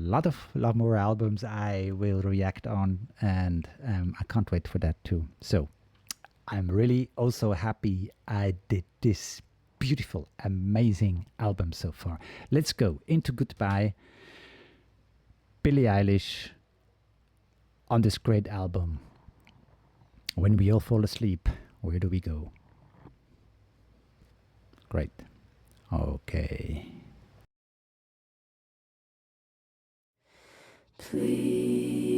lot more albums I will react on, and I can't wait for that too. So I'm really also happy I did this beautiful, amazing album so far. Let's go into Goodbye, Billie Eilish, on this great album. When we all fall asleep, where do we go? Great. Okay. Please.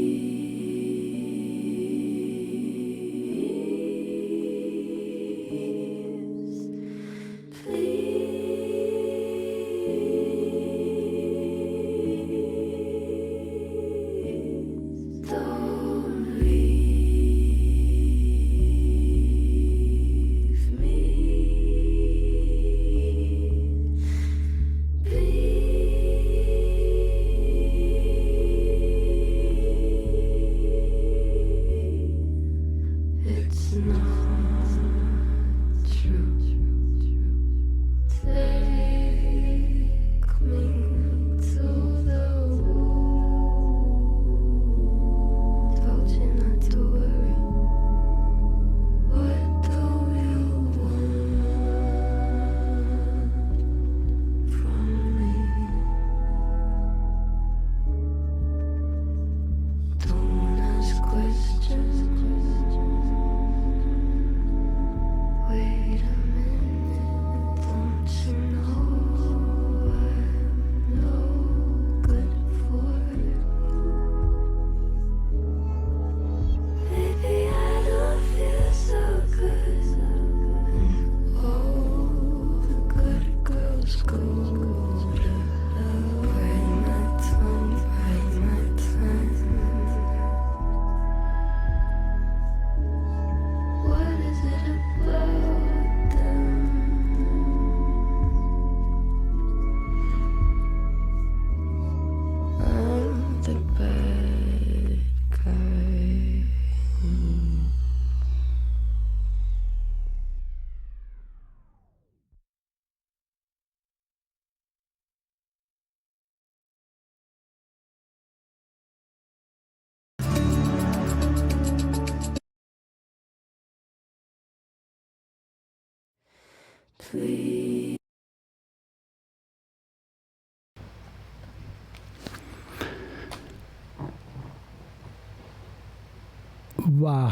Wow.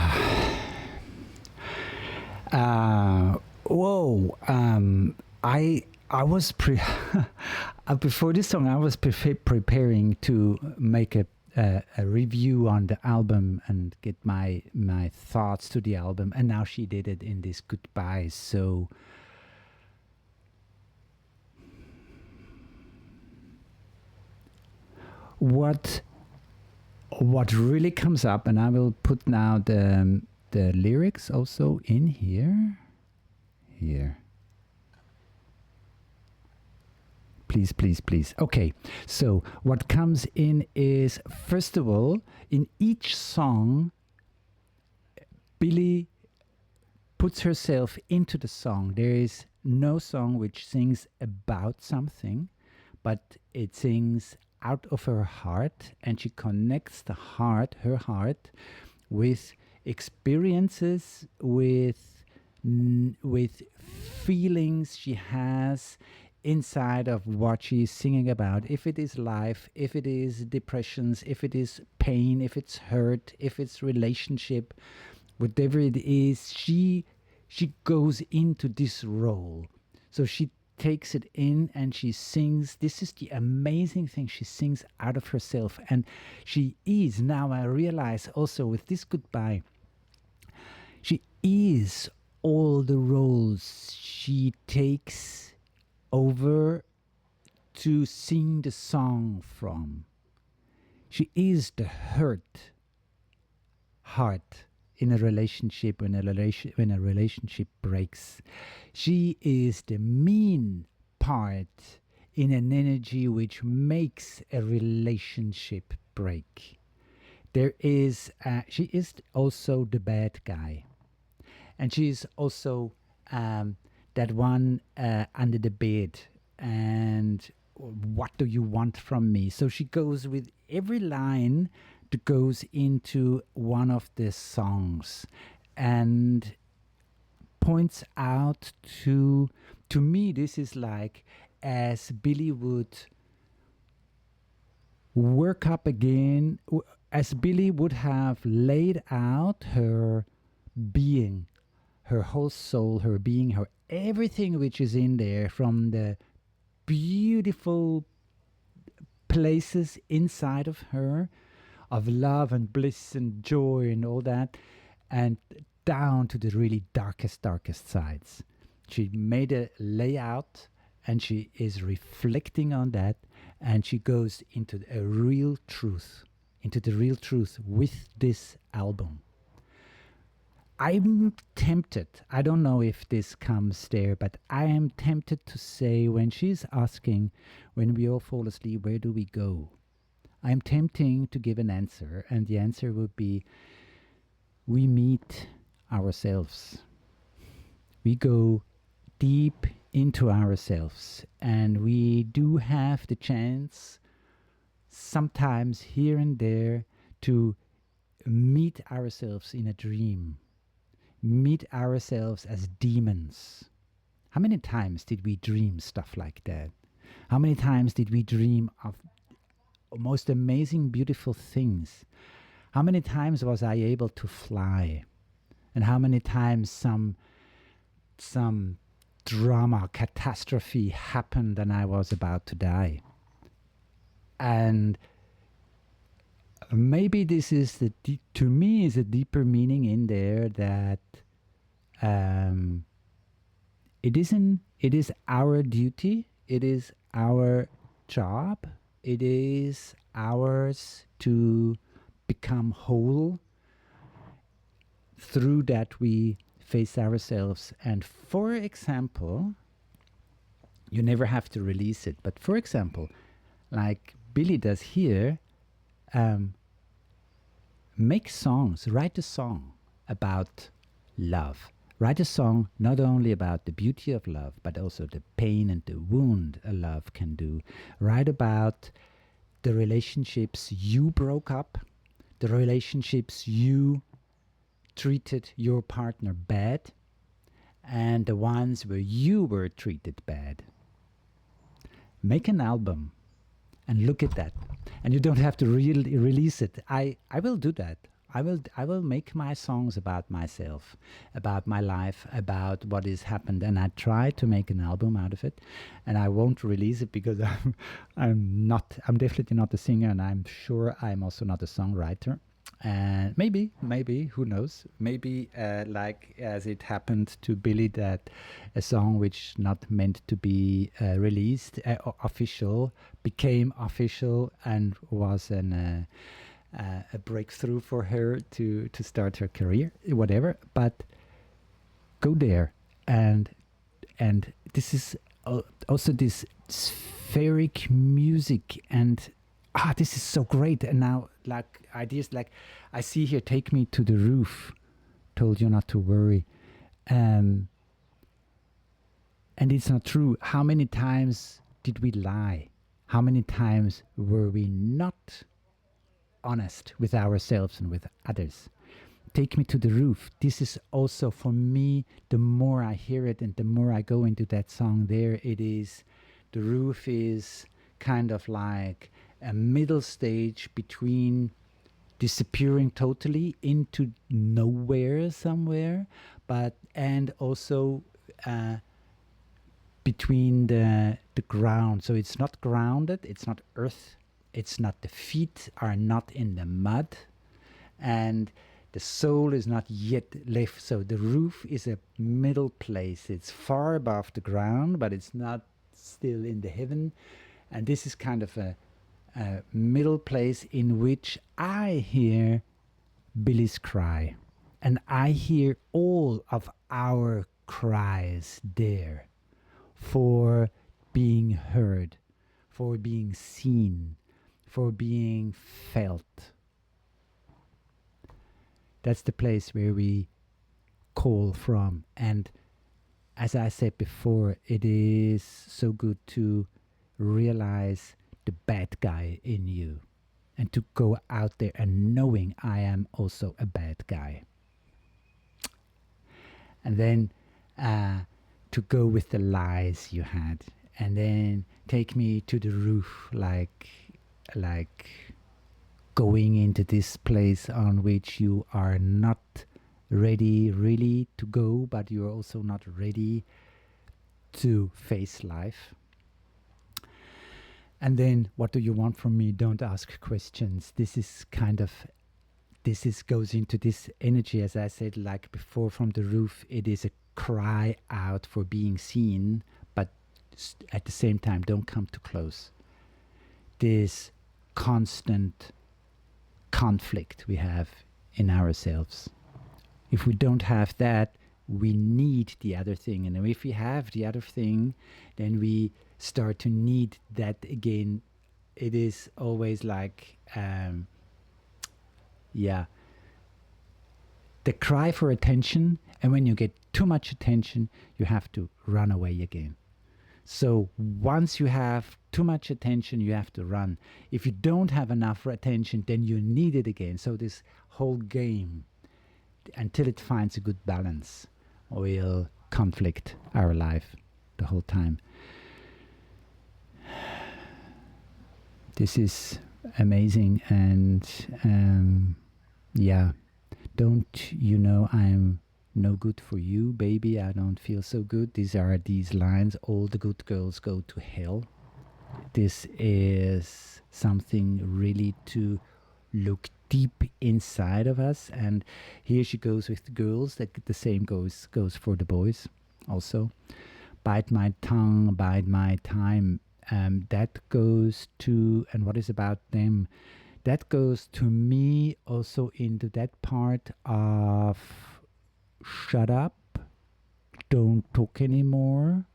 Whoa. I was before this song I was preparing to make a review on the album and get my thoughts to the album, and now she did it in this Goodbye. So what what really comes up, and I will put now the lyrics also in here. Here. Please, please, please. Okay, so what comes in is, first of all, in each song, Billie puts herself into the song. There is no song which sings about something, but it sings out of her heart, and she connects the heart, her heart, with experiences, with feelings she has inside of what she's singing about. If it is life, if it is depressions, if it is pain, if it's hurt, if it's relationship, whatever it is, she goes into this role. So she takes it in and she sings. This is the amazing thing. She sings out of herself. And she is, now I realize also with this goodbye, she is all the roles she takes over to sing the song from. She is the hurt heart in a relationship, when a relationship breaks. She is the mean part in an energy which makes a relationship break. She is also the bad guy. And she is also that one under the bed, and what do you want from me? So she goes with every line that goes into one of the songs and points out to me, this is like as Billie would work up again, as Billie would have laid out her being, her whole soul, her being, her everything which is in there, from the beautiful places inside of her, of love and bliss and joy and all that, and down to the really darkest sides. She made a layout and she is reflecting on that, and she goes into the real truth with this album. I'm tempted, I don't know if this comes there, but I am tempted to say, when she's asking, when we all fall asleep, where do we go? I'm tempting to give an answer, and the answer would be, we meet ourselves. We go deep into ourselves, and we do have the chance, sometimes here and there, to meet ourselves in a dream. Meet ourselves as demons. How many times did we dream stuff like that? How many times did we dream of most amazing, beautiful things? How many times was I able to fly? And how many times some drama, catastrophe happened and I was about to die? And maybe this is to me is a deeper meaning in there, that it is our duty, it is our job, it is ours to become whole. Through that we face ourselves. And for example, you never have to release it, but for example, like Billie does here, make songs, write a song about love. Write a song not only about the beauty of love, but also the pain and the wound a love can do. Write about the relationships you broke up, the relationships you treated your partner bad, and the ones where you were treated bad. Make an album and look at that. And you don't have to release it. I will do that. I will make my songs about myself, about my life, about what has happened, and I try to make an album out of it. And I won't release it because I'm definitely not a singer, and I'm sure I'm also not a songwriter. And maybe, who knows? Maybe like as it happened to Billie, that a song which not meant to be released, official, became official and was a breakthrough for her to start her career, whatever. But go there, and this is also this spheric music, and this is so great. And now, like ideas like I see here, take me to the roof, told you not to worry, and it's not true. How many times did we lie? How many times were we not honest with ourselves and with others? Take me to the roof. This is also for me, the more I hear it and the more I go into that song there, it is, the roof is kind of like a middle stage between disappearing totally into nowhere somewhere, but, and also between the ground. So it's not grounded, it's not earth, it's not, the feet are not in the mud, and the soul is not yet left. So the roof is a middle place. It's far above the ground, but it's not still in the heaven. And this is kind of a middle place in which I hear Billie's cry. And I hear all of our cries there, for being heard, for being seen, for being felt. That's the place where we call from. And as I said before, it is so good to realize the bad guy in you and to go out there and knowing I am also a bad guy. And then to go with the lies you had, and then take me to the roof, like going into this place on which you are not ready really to go, but you're also not ready to face life. And then, what do you want from me? Don't ask questions. This is kind of, goes into this energy, as I said, like before, from the roof. It is a cry out for being seen, but at the same time, don't come too close. This constant conflict we have in ourselves. If we don't have that, we need the other thing. And if we have the other thing, then we start to need that again. It is always like, the cry for attention, and when you get too much attention, you have to run away again. So once you have too much attention, you have to run. If you don't have enough attention, then you need it again. So this whole game, until it finds a good balance, will conflict our life the whole time. This is amazing, and don't you know I'm no good for you, baby? I don't feel so good. These are these lines. All the good girls go to hell. This is something really to look deep inside of us. And here she goes with the girls. That the same goes for the boys also. Bite my tongue, bide my time. That goes to, and what is about them? That goes to me also into that part of shut up, don't talk anymore,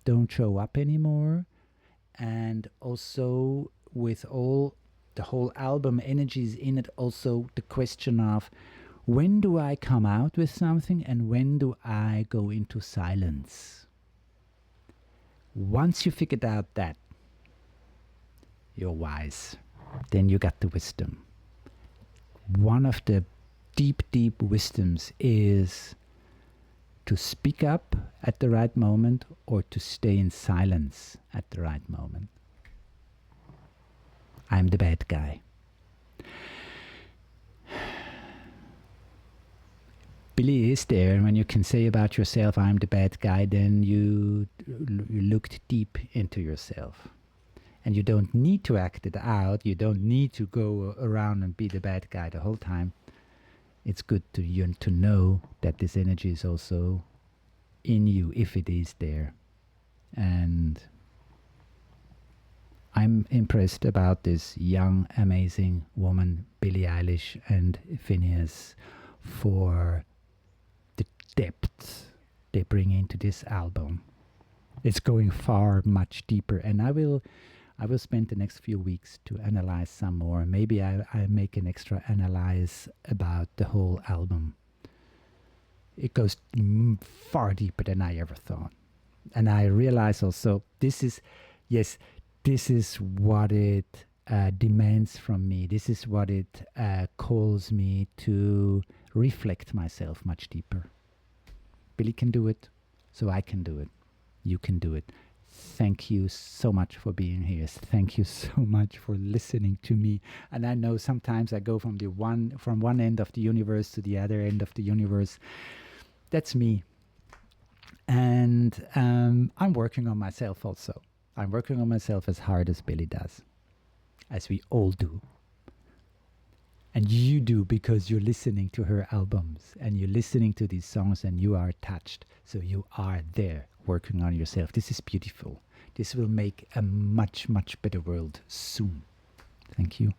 don't show up anymore. And also with all the whole album energies in it, also the question of when do I come out with something and when do I go into silence? Once you figured out that, you're wise. Then you got the wisdom. One of the deep, deep wisdoms is to speak up at the right moment or to stay in silence at the right moment. I'm the bad guy. Billie is there, and when you can say about yourself, I'm the bad guy, then you looked deep into yourself. And you don't need to act it out. You don't need to go around and be the bad guy the whole time. It's good to know that this energy is also in you, if it is there. And I'm impressed about this young, amazing woman, Billie Eilish, and Phineas for the depth they bring into this album. It's going far much deeper, and I will spend the next few weeks to analyze some more. Maybe I'll make an extra analyze about the whole album. It goes far deeper than I ever thought. And I realize also this is what it demands from me. This is what it calls me to reflect myself much deeper. Billy can do it, so I can do it. You can do it. Thank you so much for being here. Thank you so much for listening to me. And I know sometimes I go from one end of the universe to the other end of the universe. That's me. And I'm working on myself also. I'm working on myself as hard as Billy does, as we all do. And you do because you're listening to her albums and you're listening to these songs and you are touched. So you are there working on yourself. This is beautiful. This will make a much, much better world soon. Thank you.